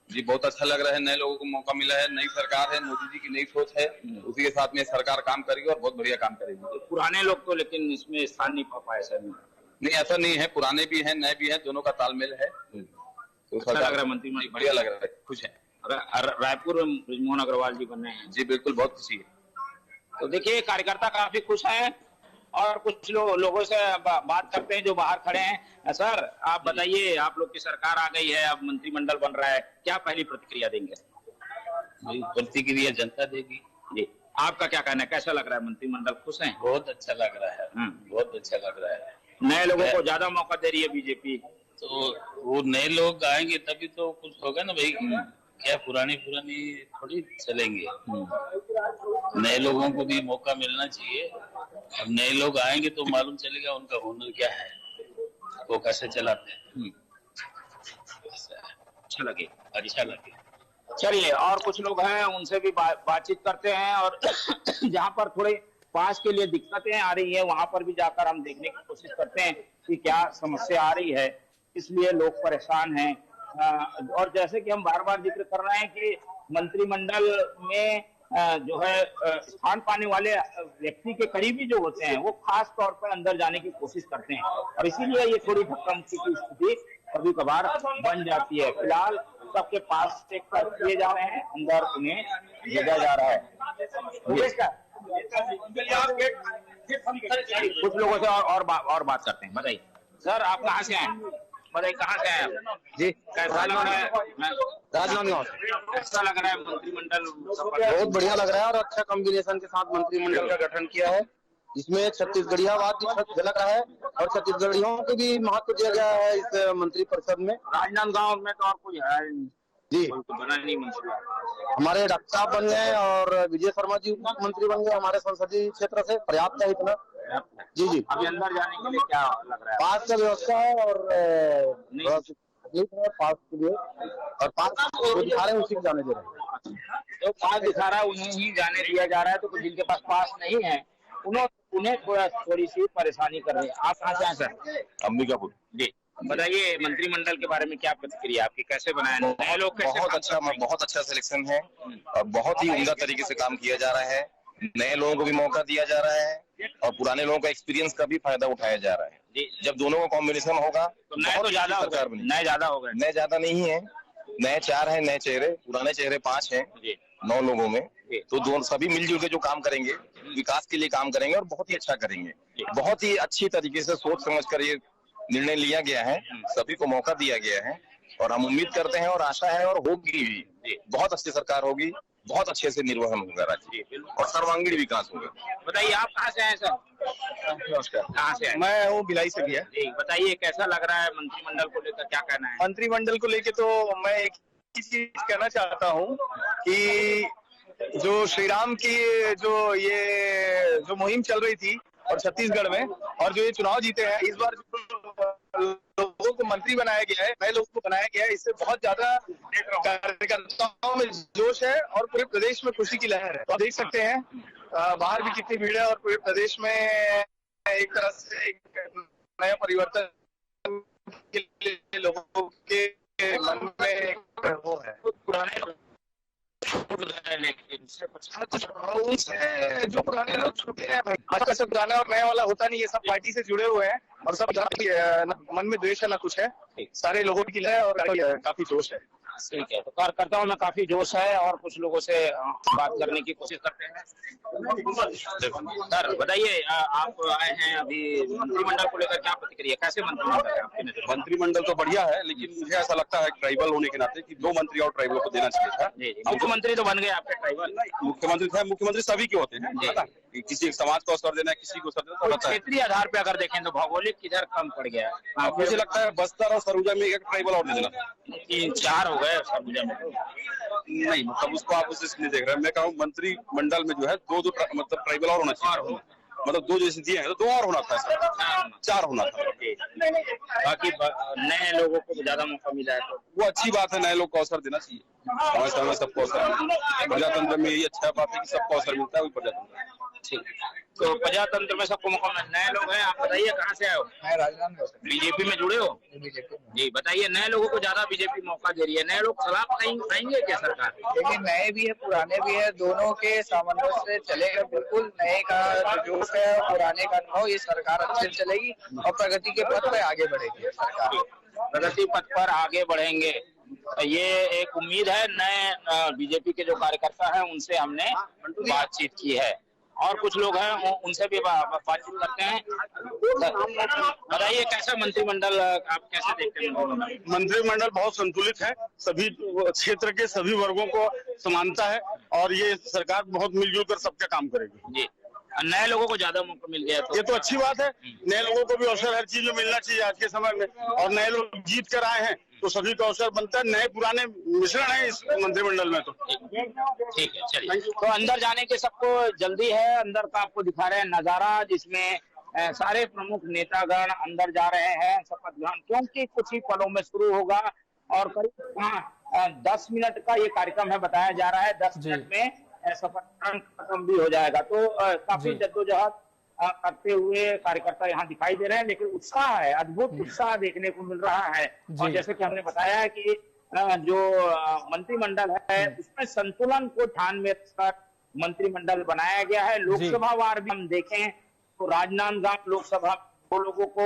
जी बहुत अच्छा लग रहा है, नए लोगों को मौका मिला है, नई सरकार है, मोदी जी की नई सोच है, उसी के साथ में सरकार काम करेगी और बहुत बढ़िया काम करेगी। तो पुराने लोग तो लेकिन इसमें स्थान नहीं पा पाए सर? नहीं, ऐसा नहीं है, पुराने भी हैं, नए भी हैं, दोनों का तालमेल है। तो अच्छा लग रहा है मंत्रिमंडल? बढ़िया लग रहा है, खुश है। रायपुर में बृजमोहन अग्रवाल जी बन रहे हैं? जी बिल्कुल, बहुत खुशी है। तो देखिए कार्यकर्ता काफी खुश हैं और कुछ लोगों से बात करते हैं जो बाहर खड़े हैं। सर आप बताइए, आप लोग की सरकार आ गई है, अब मंत्रिमंडल बन रहा है, क्या पहली प्रतिक्रिया देंगे? प्रतिक्रिया जनता देगी। जी आपका क्या कहना है, कैसा लग रहा है मंत्रिमंडल, खुश हैं? बहुत अच्छा लग रहा है, बहुत अच्छा लग रहा है। नए लोगों को ज्यादा मौका दे रही है बीजेपी, तो वो नए लोग आएंगे तभी तो कुछ होगा ना भाई। क्या पुरानी थोड़ी चलेंगे, नए लोगों को भी मौका मिलना चाहिए। अब नए लोग आएंगे तो मालूम चलेगा उनका हुनर क्या है, वो कैसे चलाते हैं। अच्छा लगे। चलिए, और कुछ लोग हैं उनसे भी बातचीत करते हैं, और जहाँ पर थोड़े पास के लिए दिक्कतें आ रही है वहां पर भी जाकर हम देखने की कोशिश करते हैं कि क्या समस्या आ रही है, इसलिए लोग परेशान हैं। और जैसे कि हम बार बार जिक्र कर रहे हैं कि मंत्रिमंडल में जो है स्थान पाने वाले व्यक्ति के करीबी जो होते हैं वो खास तौर पर अंदर जाने की कोशिश करते हैं, और इसीलिए ये थोड़ी धक्का मुक्की की स्थिति कभी कभार बन जाती है। फिलहाल सबके पास चेक किए जा रहे हैं, अंदर उन्हें भेजा जा रहा है। कुछ लोगों से और बात करते हैं। बताइए सर, आप कहाँ से आए? बताइए कहाँ से आए जी? कैसा लग रहा है? राजनांदगांव। कैसा लग रहा है मंत्रिमंडल? बहुत बढ़िया लग रहा है और अच्छा कॉम्बिनेशन के साथ मंत्रिमंडल का गठन किया है। इसमें छत्तीसगढ़ियावाद भी झलक रहा है और छत्तीसगढ़ियों को भी महत्व दिया गया है इस मंत्रिपरिषद में। राजनांदगांव में तो और कोई है जी, तो बना नहीं मंत्री। हमारे डॉक्टर साहब बन गए और विजय शर्मा जी उप मंत्री बन गए हमारे संसदीय क्षेत्र से। पर्याप्त है इतना। जी। अभी अंदर जाने के लिए क्या लग रहा है? पास का व्यवस्था है और तकलीफ है पास के लिए, और पास जो दिखा रहे हैं उसी को जाने दे रहे हैं। जो पास दिखा रहा है उन्हें ही जाने दिया जा रहा है, तो जिनके पास पास नहीं है उन्हें थोड़ी सी परेशानी कर रही है। आप कहाँ से हैं सर? अंबिकापुर। जी, बताइए मंत्रिमंडल के बारे में क्या प्रतिक्रिया आपकी, कैसे बनाया नए लोग? बहुत अच्छा सिलेक्शन है और बहुत ही उम्दा तरीके से काम किया जा रहा है। नए लोगों को भी मौका दिया जा रहा है और पुराने लोगों का एक्सपीरियंस का भी फायदा उठाया जा रहा है। जब दोनों का कॉम्बिनेशन होगा तो नए तो ज्यादा सरकार बनी। नए ज्यादा हो गए? नए ज्यादा नहीं है, नए 4 हैं नए चेहरे, पुराने चेहरे 5 हैं 9 लोगों में। तो दोनों सभी मिलजुल के जो काम करेंगे, विकास के लिए काम करेंगे और बहुत ही अच्छा करेंगे। बहुत ही अच्छी तरीके से सोच समझ कर ये निर्णय लिया गया है, सभी को मौका दिया गया है और हम उम्मीद करते हैं और आशा है और होगी भी, बहुत अच्छी सरकार होगी, बहुत अच्छे से निर्वहन होगा राज्य और सर्वांगीण विकास होगा। बताइए आप कहाँ से आए सर? नमस्कार। कहाँ से आए? मैं हूँ भिलाई से भैया। बताइए कैसा लग रहा है मंत्रिमंडल को लेकर, क्या कहना है? मंत्रिमंडल को लेकर तो मैं एक ही चीज कहना चाहता हूँ कि जो श्री राम की जो मुहिम चल रही थी और छत्तीसगढ़ में और जो ये चुनाव जीते हैं, इस बार लोगों को मंत्री बनाया गया है, नए लोगों को बनाया गया है, इससे बहुत ज्यादा कार्यकर्ताओं में जोश है और पूरे प्रदेश में खुशी की लहर है। तो आप देख सकते हैं बाहर भी कितनी भीड़ है और पूरे प्रदेश में एक तरह से एक नया परिवर्तन के लिए लोगों के मन में वो है। पुराने जो पुराने लोग छूटे हैं भाई, आज का सब पुराना और नया वाला होता नहीं, ये सब पार्टी से जुड़े हुए हैं और सब मन में द्वेष है ना कुछ है, सारे लोगों की है और काफी जोश है। ठीक है, तो कार्यकर्ताओं में काफी जोश है और कुछ लोगों से बात करने की कोशिश करते हैं। सर बताइए, आप आए हैं अभी, मंत्रिमंडल को लेकर क्या प्रतिक्रिया, कैसे मंत्रिमंडल है आपके नजर? मंत्रिमंडल तो बढ़िया है, लेकिन मुझे ऐसा लगता है ट्राइबल होने के नाते कि 2 मंत्री और ट्राइबल को देना चाहिए था। मुख्यमंत्री तो बन गए आपके ट्राइबल? मुख्यमंत्री सभी के होते हैं, किसी समाज को अवसर देना है, किसी को अवसर देना। क्षेत्रीय आधार पे अगर देखें तो भौगोलिक किधर कम पड़ गया है? मुझे लगता है बस्तर और सरगुजा में एक ट्राइबल और दे देना। 3-4 हो गए सरगुजा में तो नहीं, मतलब उसको आप उसे नहीं देख रहे हैं। मैं कहूँ मंत्रिमंडल में जो है 2 मतलब ट्राइबल और होना चाहिए, मतलब 2 जैसे दिए हैं तो 2 और होना था, 4 होना था। बाकी नए लोगों को ज्यादा मौका मिला है तो वो अच्छी बात है, नए लोग को अवसर देना चाहिए। हमारे समय सबको अवसर, प्रजातंत्र में यही अच्छा बात है कि सबको अवसर मिलता है, वही प्रजातंत्र। ठीक, तो प्रजातंत्र में सबको मौका मिला। नए लोग हैं, आप बताइए कहाँ से आए हो? मैं राजनांदगांव से। बीजेपी में जुड़े हो? जी, बताइए नए लोगों को ज्यादा बीजेपी मौका दे रही है, नए लोग सलाह खाएंगे क्या सरकार? देखिए, नए भी है पुराने भी है, दोनों के सामंजस्य से चलेगा। बिल्कुल नए का जो जोश है, पुराने का अनुभव, ये सरकार अच्छे से चलेगी और प्रगति के पथ पर आगे बढ़ेगी सरकार। प्रगति पथ पर आगे बढ़ेंगे, ये एक उम्मीद है। नए बीजेपी के जो कार्यकर्ता हैं उनसे हमने बातचीत की है और कुछ लोग हैं उनसे भी बातचीत करते हैं। बताइए कैसा मंत्रिमंडल आप कैसे देखते हैं? मंत्रिमंडल बहुत संतुलित है, सभी क्षेत्र के सभी वर्गों को समानता है और ये सरकार बहुत मिलजुल कर सबका काम करेगी। जी, नए लोगों को ज्यादा मौका मिल गया तो ये तो अच्छी बात है। नए लोगों को भी अवसर हर चीज में मिलना चाहिए आज के समय में, और नए लोग जीत कर आए हैं तो सभी का अवसर बनता है। नए पुराने मिश्रण है इस मंत्रिमंडल में। तो ठीक है, चलिए। तो अंदर जाने के सबको जल्दी है। अंदर का आपको दिखा रहे हैं नजारा, जिसमें सारे प्रमुख नेतागण अंदर जा रहे हैं शपथ ग्रहण, क्योंकि कुछ ही पलों में शुरू होगा और करीब 10 मिनट का ये कार्यक्रम है बताया जा रहा है। 10 मिनट में शपथ ग्रहण खत्म भी हो जाएगा। तो काफी जद्दोजहद करते हुए कार्यकर्ता यहाँ दिखाई दे रहे हैं, लेकिन उत्साह है, अद्भुत उत्साह देखने को मिल रहा है। और जैसे कि हमने बताया है कि जो मंत्रिमंडल है उसमें संतुलन को ध्यान में रखकर मंत्रिमंडल बनाया गया है। लोकसभा वार भी हम देखें तो राजनांदगांव लोकसभा दो लोगों को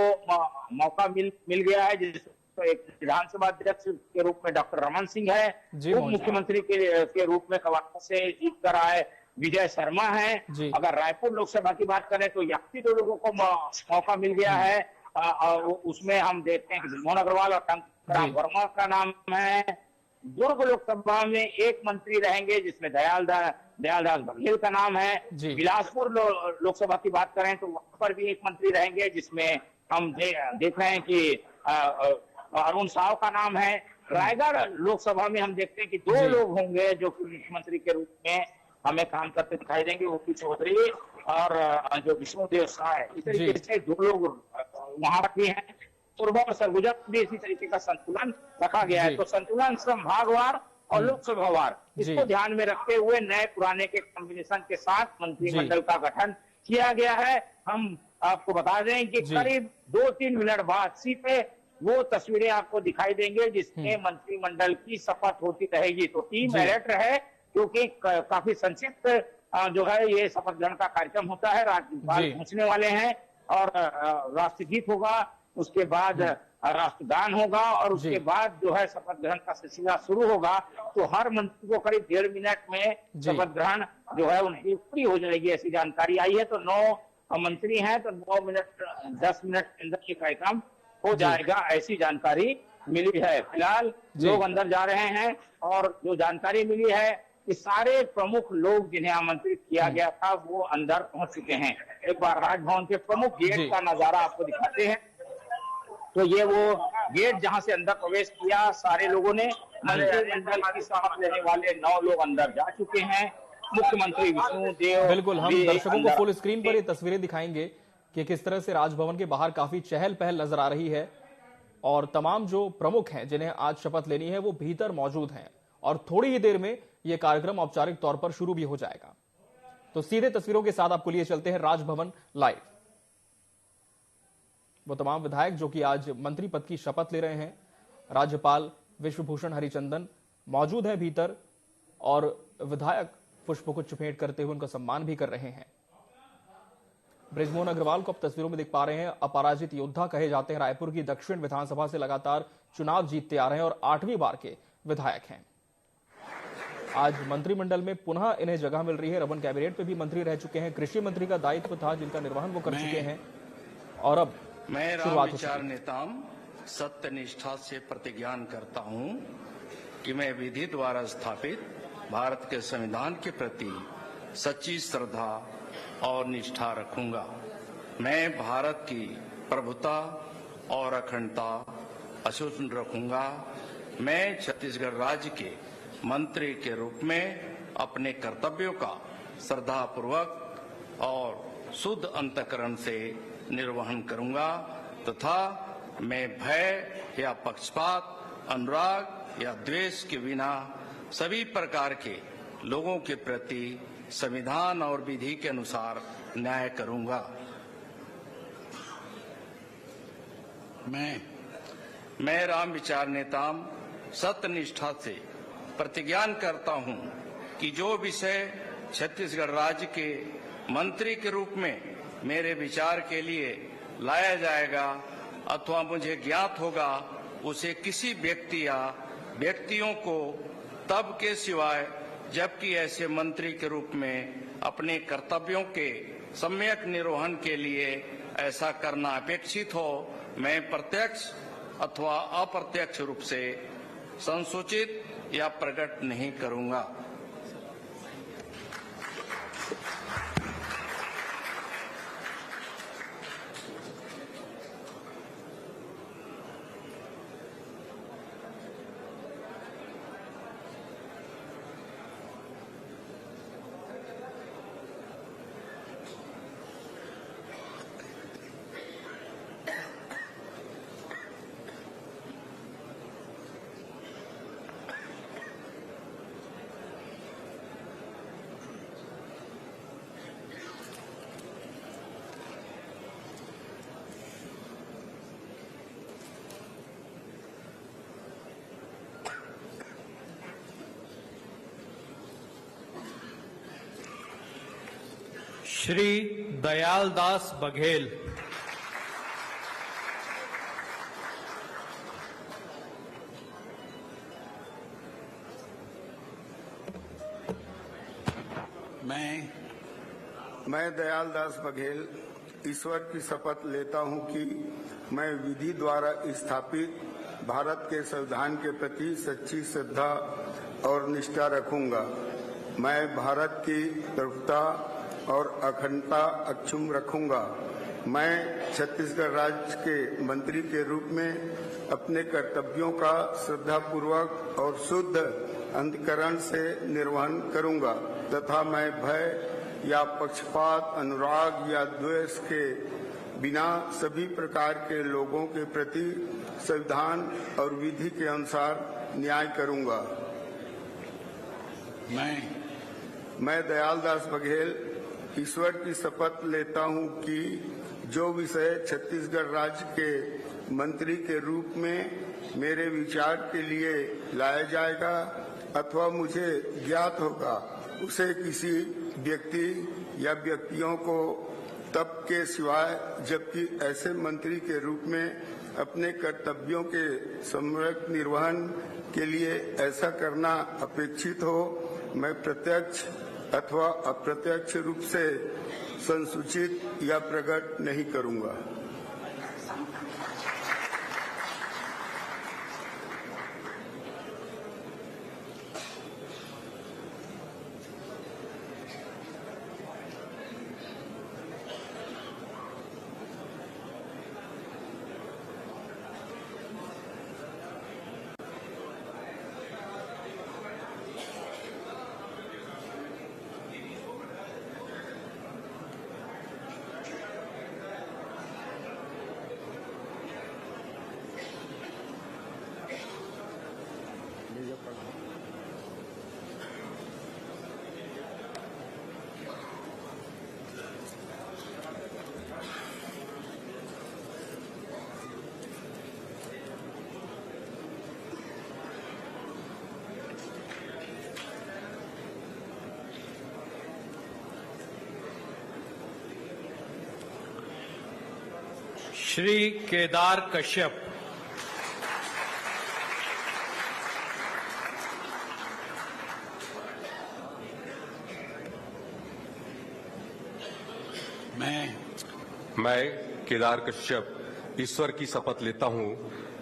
मौका मिल गया है, जिसमें तो एक विधानसभा अध्यक्ष के रूप में डॉक्टर रमन सिंह है, उप मुख्यमंत्री के रूप में कवाटा से जीत कर आए विजय शर्मा है। अगर रायपुर लोकसभा की बात करें तो यहाँ दो लोगों को मौका मिल गया है। उसमें हम देखते हैं कि मोहन अग्रवाल और टंकराम वर्मा का नाम है। दुर्ग लोकसभा में एक मंत्री रहेंगे जिसमें दयालदास बघेल का नाम है। बिलासपुर लोकसभा की बात करें तो वहां पर भी एक मंत्री रहेंगे जिसमें हम देख रहे हैं कि अरुण साव का नाम है। रायगढ़ लोकसभा में हम देखते हैं कि दो लोग होंगे जो मुख्यमंत्री के रूप में हमें काम करते दिखाई देंगे, ओपी चौधरी और जो विष्णुदेव शाह है। इस तरीके से दो लोग वहां भी हैं। पूर्व और सरगुजा भी इसी तरीके का संतुलन रखा गया है। तो संतुलन संभागवार और लोकसभा वार इसको ध्यान में रखते हुए नए पुराने के कॉम्बिनेशन के साथ मंत्रिमंडल का गठन किया गया है। हम आपको बता दें कि करीब 2-3 मिनट बाद सीधे वो तस्वीरें आपको दिखाई देंगे जिसमें मंत्रिमंडल की शपथ होती रहेगी। तो टीम अलर्ट है क्योंकि काफी संक्षिप्त जो है ये शपथ ग्रहण का कार्यक्रम होता है। राज्यपाल पहुंचने वाले हैं और राष्ट्रगीत होगा, उसके बाद राष्ट्रगान होगा और उसके बाद जो है शपथ ग्रहण का सिलसिला शुरू होगा। तो हर मंत्री को करीब 1.5 मिनट में शपथ ग्रहण जो है उनकी पूरी हो जाएगी, ऐसी जानकारी आई है। तो 9 मंत्री हैं तो 9 मिनट 10 मिनट के अंदर ये कार्यक्रम हो जाएगा, ऐसी जानकारी मिली है। फिलहाल लोग अंदर जा रहे हैं और जो जानकारी मिली है कि सारे प्रमुख लोग जिन्हें आमंत्रित किया गया था वो अंदर पहुंच चुके हैं। एक बार राजभवन के प्रमुख गेट का नजारा आपको दिखाते हैं। तो ये वो गेट जहां से अंदर प्रवेश किया सारे लोगों ने। मंत्रिमंडल की शपथ लेने वाले 9 लोग अंदर जा चुके हैं। मुख्यमंत्री विष्णुदेव, बिल्कुल हम दर्शकों को फुल स्क्रीन पर ये तस्वीरें दिखाएंगे कि किस तरह से राजभवन के बाहर काफी चहल पहल नजर आ रही है और तमाम जो प्रमुख हैं जिन्हें आज शपथ लेनी है वो भीतर मौजूद हैं और थोड़ी ही देर में यह कार्यक्रम औपचारिक तौर पर शुरू भी हो जाएगा। तो सीधे तस्वीरों के साथ आपको लिए चलते हैं राजभवन लाइव। वो तमाम विधायक जो कि आज मंत्री पद की शपथ ले रहे हैं, राज्यपाल विश्वभूषण हरिचंदन मौजूद हैं भीतर और विधायक पुष्पगुच्छ भेंट करते हुए उनका सम्मान भी कर रहे हैं। बृजमोहन अग्रवाल को आप तस्वीरों में देख पा रहे हैं, अपराजित योद्धा कहे जाते हैं। रायपुर की दक्षिण विधानसभा से लगातार चुनाव जीतते आ रहे हैं और 8वीं बार के विधायक हैं। आज मंत्रिमंडल में पुनः इन्हें जगह मिल रही है। रमन कैबिनेट में भी मंत्री रह चुके हैं, कृषि मंत्री का दायित्व था जिनका निर्वहन वो कर चुके हैं और अब मैं राम विचार नेताम सत्य निष्ठा से प्रतिज्ञान करता हूं कि मैं विधि द्वारा स्थापित भारत के संविधान के प्रति सच्ची श्रद्धा और निष्ठा रखूंगा। मैं भारत की प्रभुता और अखंडता अक्षुण्ण रखूंगा। मैं छत्तीसगढ़ राज्य के मंत्री के रूप में अपने कर्तव्यों का श्रद्धापूर्वक और शुद्ध अंतःकरण से निर्वहन करूंगा तथा मैं भय या पक्षपात, अनुराग या द्वेष के बिना सभी प्रकार के लोगों के प्रति संविधान और विधि के अनुसार न्याय करूंगा। मैं राम विचार नेताम सत्यनिष्ठा से प्रतिज्ञान करता हूं कि जो विषय छत्तीसगढ़ राज्य के मंत्री के रूप में मेरे विचार के लिए लाया जाएगा अथवा मुझे ज्ञात होगा उसे किसी व्यक्ति या व्यक्तियों को तब के सिवाय जबकि ऐसे मंत्री के रूप में अपने कर्तव्यों के सम्यक निर्वहन के लिए ऐसा करना अपेक्षित हो, मैं प्रत्यक्ष अथवा अप्रत्यक्ष रूप से संसूचित या प्रकट नहीं करूंगा। श्री दयालदास बघेल। मैं दयालदास बघेल ईश्वर की शपथ लेता हूं कि मैं विधि द्वारा स्थापित भारत के संविधान के प्रति सच्ची श्रद्धा और निष्ठा रखूंगा। मैं भारत की प्रभुता और अखंडता अक्षुण्ण रखूंगा। मैं छत्तीसगढ़ राज्य के मंत्री के रूप में अपने कर्तव्यों का श्रद्धापूर्वक और शुद्ध अंतःकरण से निर्वहन करूंगा तथा मैं भय या पक्षपात, अनुराग या द्वेष के बिना सभी प्रकार के लोगों के प्रति संविधान और विधि के अनुसार न्याय करूंगा। मैं दयालदास बघेल ईश्वर की शपथ लेता हूं कि जो विषय छत्तीसगढ़ राज्य के मंत्री के रूप में मेरे विचार के लिए लाया जाएगा अथवा मुझे ज्ञात होगा, उसे किसी व्यक्ति या व्यक्तियों को तब के सिवाय जबकि ऐसे मंत्री के रूप में अपने कर्तव्यों के सम्यक निर्वहन के लिए ऐसा करना अपेक्षित हो, मैं प्रत्यक्ष अथवा अप्रत्यक्ष रूप से संसूचित या प्रकट नहीं करूंगा। श्री केदार कश्यप। मैं केदार कश्यप ईश्वर की शपथ लेता हूं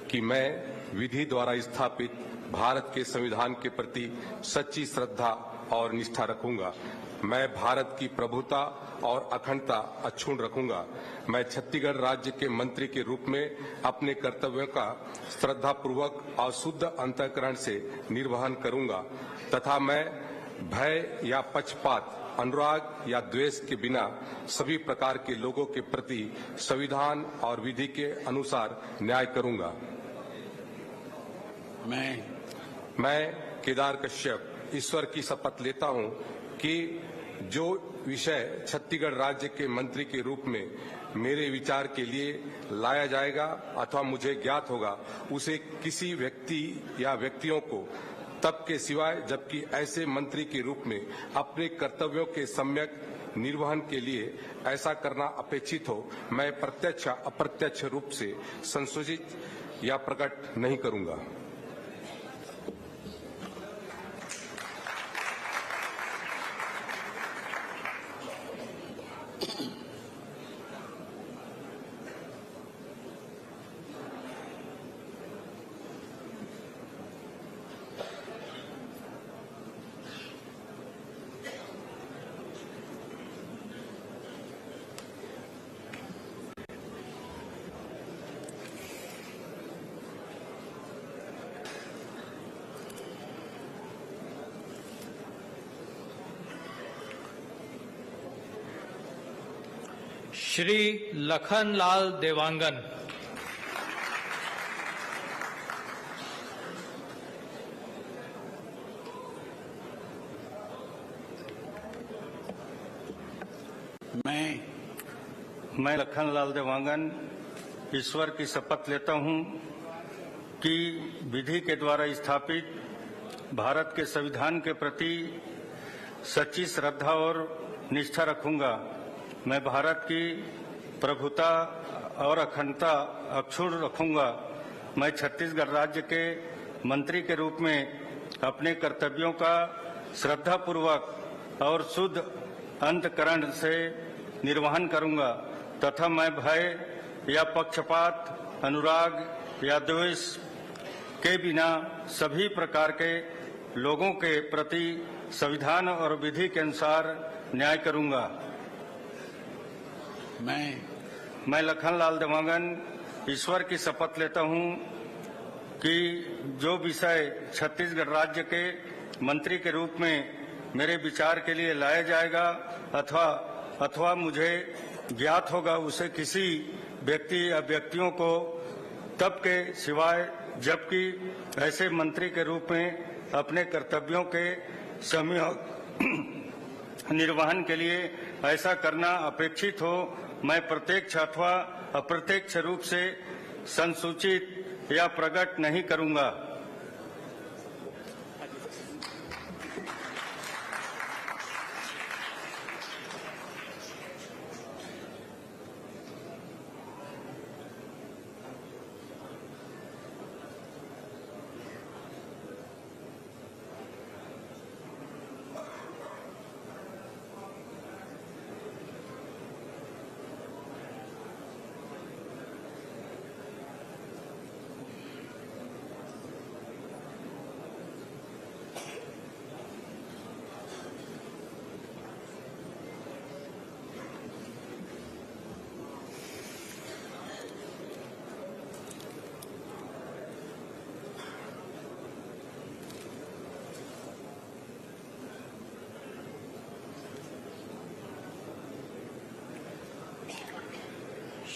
कि मैं विधि द्वारा स्थापित भारत के संविधान के प्रति सच्ची श्रद्धा और निष्ठा रखूंगा। मैं भारत की प्रभुता और अखंडता अक्षुण्ण रखूंगा। मैं छत्तीसगढ़ राज्य के मंत्री के रूप में अपने कर्तव्यों का श्रद्धापूर्वक और शुद्ध अंतःकरण से निर्वहन करूंगा तथा मैं भय या पक्षपात, अनुराग या द्वेष के बिना सभी प्रकार के लोगों के प्रति संविधान और विधि के अनुसार न्याय करूंगा। मैं केदार कश्यप ईश्वर की शपथ लेता हूं कि जो विषय छत्तीसगढ़ राज्य के मंत्री के रूप में मेरे विचार के लिए लाया जाएगा अथवा मुझे ज्ञात होगा, उसे किसी व्यक्ति या व्यक्तियों को तब के सिवाय जबकि ऐसे मंत्री के रूप में अपने कर्तव्यों के सम्यक निर्वहन के लिए ऐसा करना अपेक्षित हो, मैं प्रत्यक्ष अप्रत्यक्ष रूप से संसूचित या प्रकट नहीं करूंगा। श्री लखनलाल देवांगन। मैं लखनलाल देवांगन ईश्वर की शपथ लेता हूं कि विधि के द्वारा स्थापित भारत के संविधान के प्रति सच्ची श्रद्धा और निष्ठा रखूंगा। मैं भारत की प्रभुता और अखंडता अक्षुण्ण रखूंगा। मैं छत्तीसगढ़ राज्य के मंत्री के रूप में अपने कर्तव्यों का श्रद्धापूर्वक और शुद्ध अंतःकरण से निर्वहन करूंगा तथा मैं भय या पक्षपात, अनुराग या द्वेष के बिना सभी प्रकार के लोगों के प्रति संविधान और विधि के अनुसार न्याय करूंगा। मैं लखनलाल देवांगन ईश्वर की शपथ लेता हूं कि जो विषय छत्तीसगढ़ राज्य के मंत्री के रूप में मेरे विचार के लिए लाया जाएगा अथवा मुझे ज्ञात होगा उसे किसी व्यक्ति या व्यक्तियों को तब के सिवाय जबकि ऐसे मंत्री के रूप में अपने कर्तव्यों के सम्यक निर्वहन के लिए ऐसा करना अपेक्षित हो, मैं प्रत्यक्ष अथवा अप्रत्यक्ष रूप से संसूचित या प्रकट नहीं करूंगा।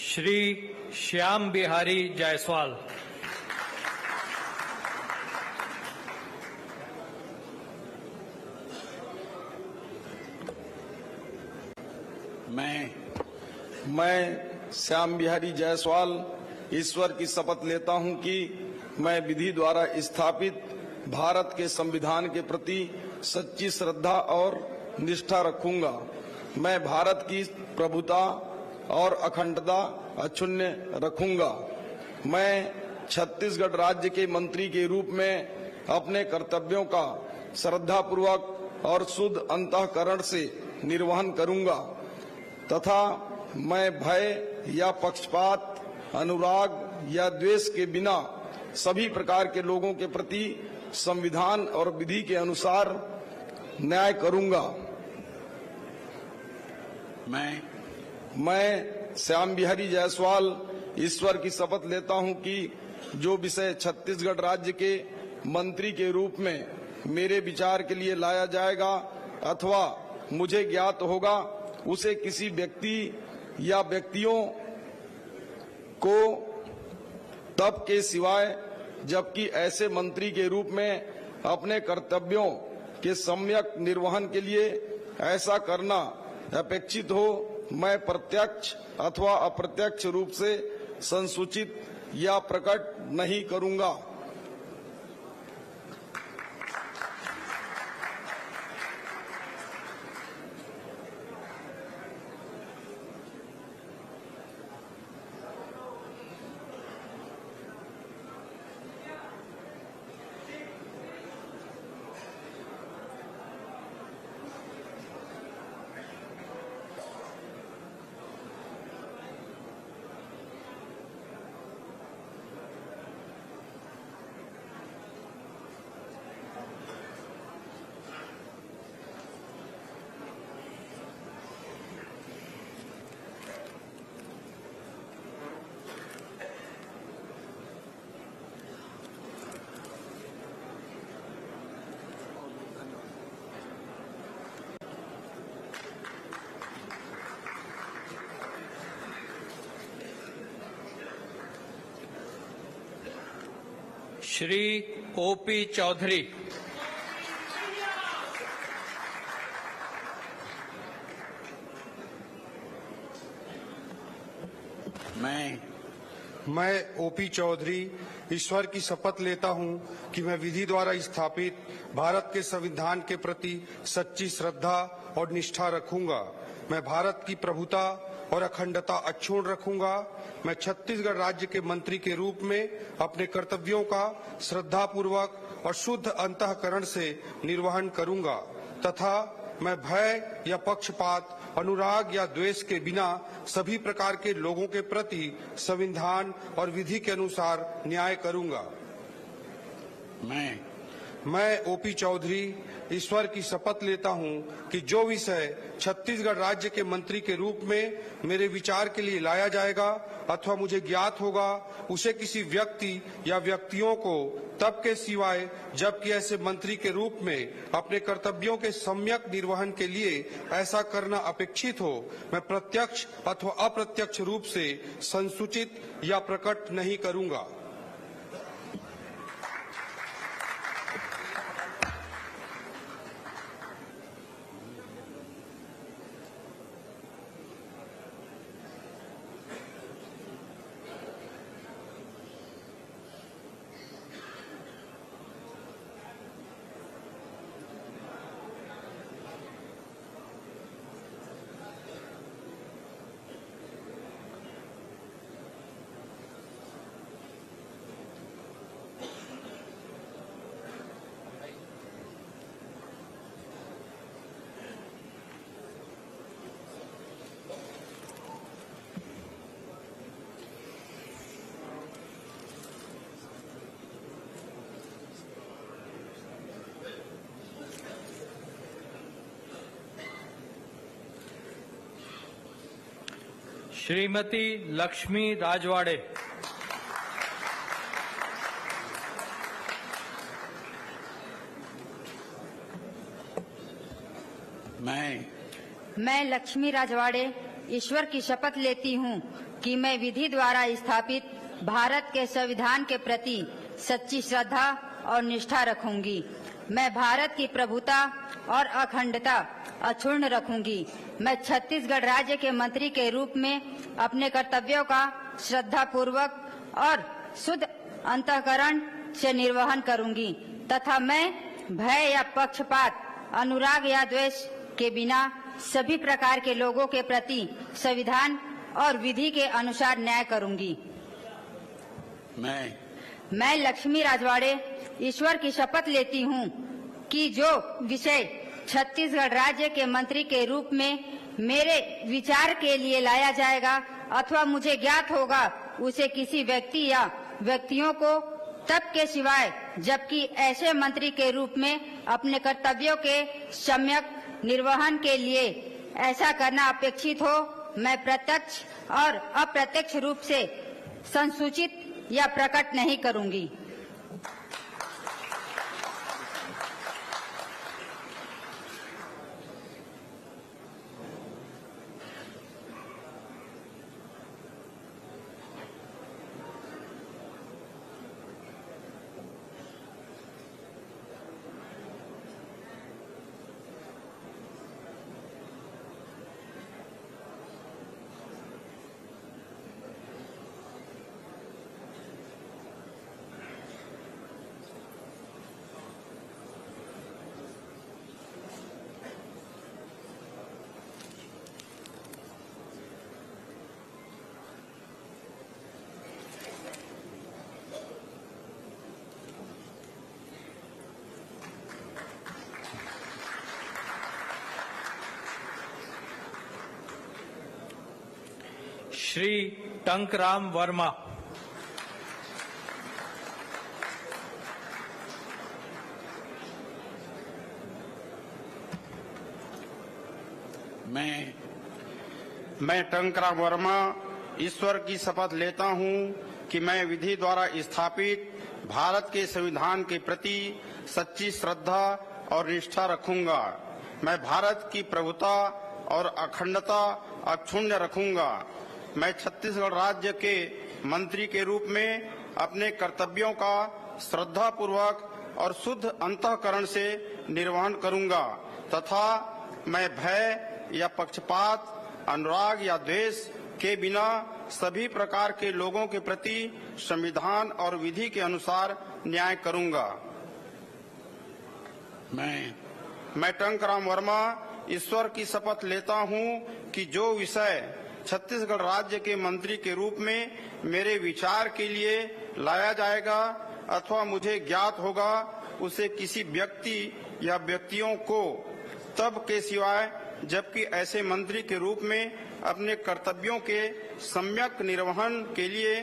श्री श्याम बिहारी जायसवाल। मैं श्याम बिहारी जायसवाल ईश्वर की शपथ लेता हूं कि मैं विधि द्वारा स्थापित भारत के संविधान के प्रति सच्ची श्रद्धा और निष्ठा रखूंगा। मैं भारत की प्रभुता और अखंडता अक्षुण्ण रखूंगा। मैं छत्तीसगढ़ राज्य के मंत्री के रूप में अपने कर्तव्यों का श्रद्धापूर्वक और शुद्ध अंतःकरण से निर्वहन करूंगा तथा मैं भय या पक्षपात, अनुराग या द्वेष के बिना सभी प्रकार के लोगों के प्रति संविधान और विधि के अनुसार न्याय करूंगा। मैं श्याम बिहारी जायसवाल ईश्वर की शपथ लेता हूं कि जो विषय छत्तीसगढ़ राज्य के मंत्री के रूप में मेरे विचार के लिए लाया जाएगा अथवा मुझे ज्ञात होगा उसे किसी व्यक्ति या व्यक्तियों को तब के सिवाय जबकि ऐसे मंत्री के रूप में अपने कर्तव्यों के सम्यक निर्वहन के लिए ऐसा करना अपेक्षित हो, मैं प्रत्यक्ष अथवा अप्रत्यक्ष रूप से संसूचित या प्रकट नहीं करूंगा। श्री ओपी चौधरी। मैं ओपी चौधरी ईश्वर की शपथ लेता हूं कि मैं विधि द्वारा स्थापित भारत के संविधान के प्रति सच्ची श्रद्धा और निष्ठा रखूंगा। मैं भारत की प्रभुता और अखंडता अक्षुण्ण रखूंगा। मैं छत्तीसगढ़ राज्य के मंत्री के रूप में अपने कर्तव्यों का श्रद्धापूर्वक और शुद्ध अंतःकरण से निर्वहन करूंगा तथा मैं भय या पक्षपात, अनुराग या द्वेष के बिना सभी प्रकार के लोगों के प्रति संविधान और विधि के अनुसार न्याय करूंगा। मैं ओपी चौधरी ईश्वर की शपथ लेता हूं कि जो विषय छत्तीसगढ़ राज्य के मंत्री के रूप में मेरे विचार के लिए लाया जाएगा अथवा मुझे ज्ञात होगा, उसे किसी व्यक्ति या व्यक्तियों को तब के सिवाय जबकि ऐसे मंत्री के रूप में अपने कर्तव्यों के सम्यक निर्वहन के लिए ऐसा करना अपेक्षित हो, मैं प्रत्यक्ष अथवा अप्रत्यक्ष रूप से संसूचित या प्रकट नहीं करूंगा। श्रीमती लक्ष्मी राजवाड़े। मैं लक्ष्मी राजवाड़े ईश्वर की शपथ लेती हूँ कि मैं विधि द्वारा स्थापित भारत के संविधान के प्रति सच्ची श्रद्धा और निष्ठा रखूंगी। मैं भारत की प्रभुता और अखंडता अक्षुण्ण रखूंगी। मैं छत्तीसगढ़ राज्य के मंत्री के रूप में अपने कर्तव्यों का श्रद्धा पूर्वक और शुद्ध अंतःकरण से निर्वहन करूंगी तथा मैं भय या पक्षपात, अनुराग या द्वेष के बिना सभी प्रकार के लोगों के प्रति संविधान और विधि के अनुसार न्याय करूंगी। मैं लक्ष्मी राजवाड़े ईश्वर की शपथ लेती हूँ कि जो विषय छत्तीसगढ़ राज्य के मंत्री के रूप में मेरे विचार के लिए लाया जाएगा अथवा मुझे ज्ञात होगा, उसे किसी व्यक्ति या व्यक्तियों को तब के सिवाय जबकि ऐसे मंत्री के रूप में अपने कर्तव्यों के सम्यक निर्वहन के लिए ऐसा करना अपेक्षित हो, मैं प्रत्यक्ष और अप्रत्यक्ष रूप से संसूचित या प्रकट नहीं करूंगी। श्री टंकराम वर्मा। मैं टंकराम वर्मा ईश्वर की शपथ लेता हूं कि मैं विधि द्वारा स्थापित भारत के संविधान के प्रति सच्ची श्रद्धा और निष्ठा रखूंगा। मैं भारत की प्रभुता और अखंडता अक्षुण्ण रखूंगा। मैं छत्तीसगढ़ राज्य के मंत्री के रूप में अपने कर्तव्यों का श्रद्धापूर्वक और शुद्ध अंतःकरण से निर्वहन करूंगा तथा मैं भय या पक्षपात, अनुराग या द्वेष के बिना सभी प्रकार के लोगों के प्रति संविधान और विधि के अनुसार न्याय करूंगा। मैं टंकराम वर्मा ईश्वर की शपथ लेता हूं कि जो विषय छत्तीसगढ़ राज्य के मंत्री के रूप में मेरे विचार के लिए लाया जाएगा अथवा मुझे ज्ञात होगा, उसे किसी व्यक्ति या व्यक्तियों को तब के सिवाय जबकि ऐसे मंत्री के रूप में अपने कर्तव्यों के सम्यक निर्वहन के लिए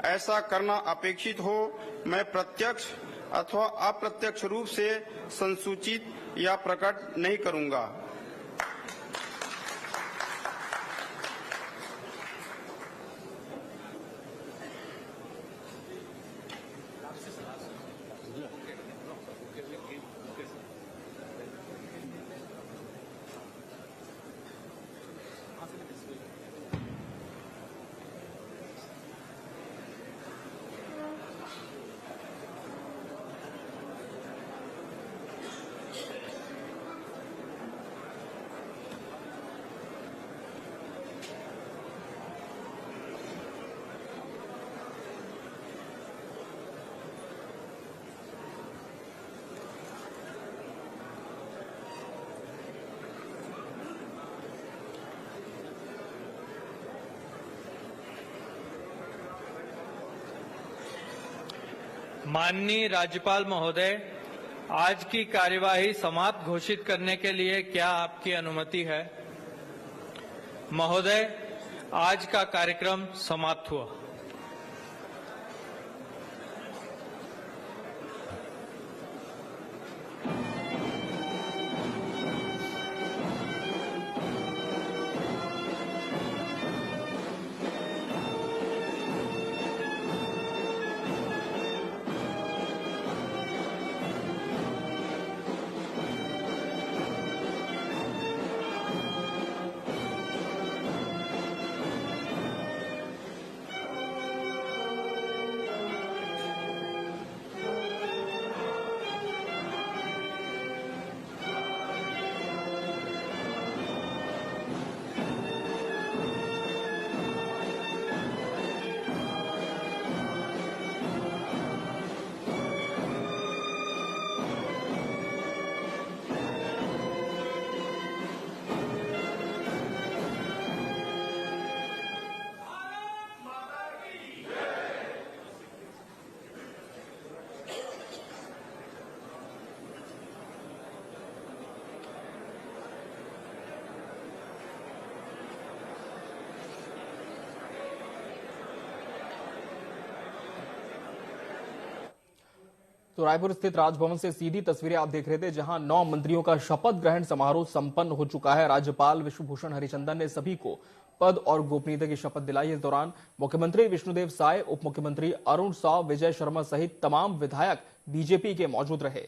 ऐसा करना अपेक्षित हो, मैं प्रत्यक्ष अथवा अप्रत्यक्ष रूप से संसूचित या प्रकट नहीं करूंगा। माननीय राज्यपाल महोदय, आज की कार्यवाही समाप्त घोषित करने के लिए क्या आपकी अनुमति है? महोदय, आज का कार्यक्रम समाप्त हुआ। तो रायपुर स्थित राजभवन से सीधी तस्वीरें आप देख रहे थे, जहां 9 मंत्रियों का शपथ ग्रहण समारोह संपन्न हो चुका है। राज्यपाल विश्वभूषण हरिचंदन ने सभी को पद और गोपनीयता की शपथ दिलाई। इस दौरान मुख्यमंत्री विष्णुदेव साय, उप मुख्यमंत्री अरुण साव, विजय शर्मा सहित तमाम विधायक बीजेपी के मौजूद रहे।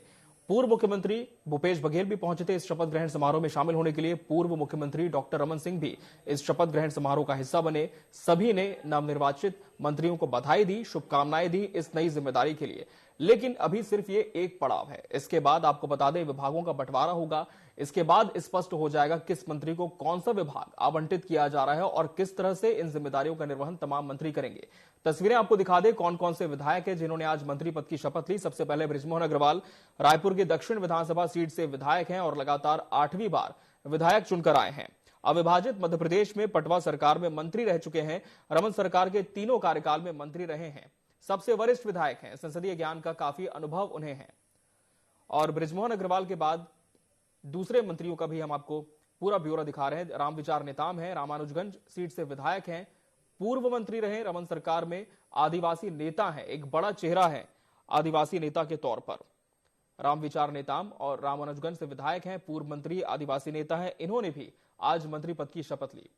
पूर्व मुख्यमंत्री भूपेश बघेल भी पहुंचे थे इस शपथ ग्रहण समारोह में शामिल होने के लिए। पूर्व मुख्यमंत्री डॉक्टर रमन सिंह भी इस शपथ ग्रहण समारोह का हिस्सा बने। सभी ने नवनिर्वाचित मंत्रियों को बधाई दी, शुभकामनाएं दी इस नई जिम्मेदारी के लिए। लेकिन अभी सिर्फ ये एक पड़ाव है। इसके बाद आपको बता दें, विभागों का बंटवारा होगा। इसके बाद स्पष्ट हो जाएगा किस मंत्री को कौन सा विभाग आवंटित किया जा रहा है और किस तरह से इन जिम्मेदारियों का निर्वहन तमाम मंत्री करेंगे। तस्वीरें आपको दिखा दें कौन कौन से विधायक हैं जिन्होंने आज मंत्री पद की शपथ ली। सबसे पहले बृजमोहन अग्रवाल रायपुर के दक्षिण विधानसभा सीट से विधायक हैं और लगातार 8वीं बार विधायक चुनकर आए हैं। अविभाजित मध्य प्रदेश में पटवा सरकार में मंत्री रह चुके हैं। रमन सरकार के तीनों कार्यकाल में मंत्री रहे हैं। सबसे वरिष्ठ विधायक हैं। संसदीय ज्ञान का काफी अनुभव उन्हें है। और बृजमोहन अग्रवाल के बाद दूसरे मंत्रियों का भी हम आपको पूरा ब्यौरा दिखा रहे हैं। रामविचार नेताम है, रामानुजगंज सीट से विधायक हैं, पूर्व मंत्री रहे रमन सरकार में, आदिवासी नेता है, एक बड़ा चेहरा है आदिवासी नेता के तौर पर। रामविचार नेताम और रामानुजगंज से विधायक हैं, पूर्व मंत्री, आदिवासी नेता है। इन्होंने भी आज मंत्री पद की शपथ ली।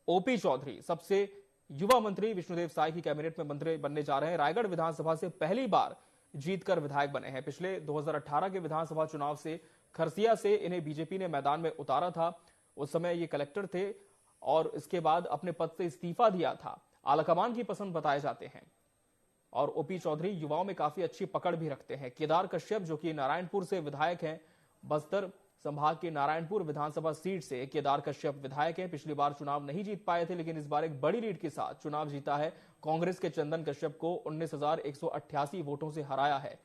ओपी चौधरी सबसे युवा मंत्री, विष्णुदेव साय की कैबिनेट में मंत्री बनने जा रहे हैं। रायगढ़ विधानसभा से पहली बार जीतकर विधायक बने हैं। पिछले 2018 के विधानसभा चुनाव से खरसिया से इन्हें बीजेपी ने मैदान में उतारा था। उस समय ये कलेक्टर थे और इसके बाद अपने पद से इस्तीफा दिया था। आलाकमान की पसंद बताए जाते हैं और ओपी चौधरी युवाओं में काफी अच्छी पकड़ भी रखते हैं। केदार कश्यप जो कि नारायणपुर से विधायक हैं, बस्तर संभाग के नारायणपुर विधानसभा सीट से केदार कश्यप विधायक हैं। पिछली बार चुनाव नहीं जीत पाए थे, लेकिन इस बार एक बड़ी लीड के साथ चुनाव जीता है। कांग्रेस के चंदन कश्यप को 19,188 वोटों से हराया है।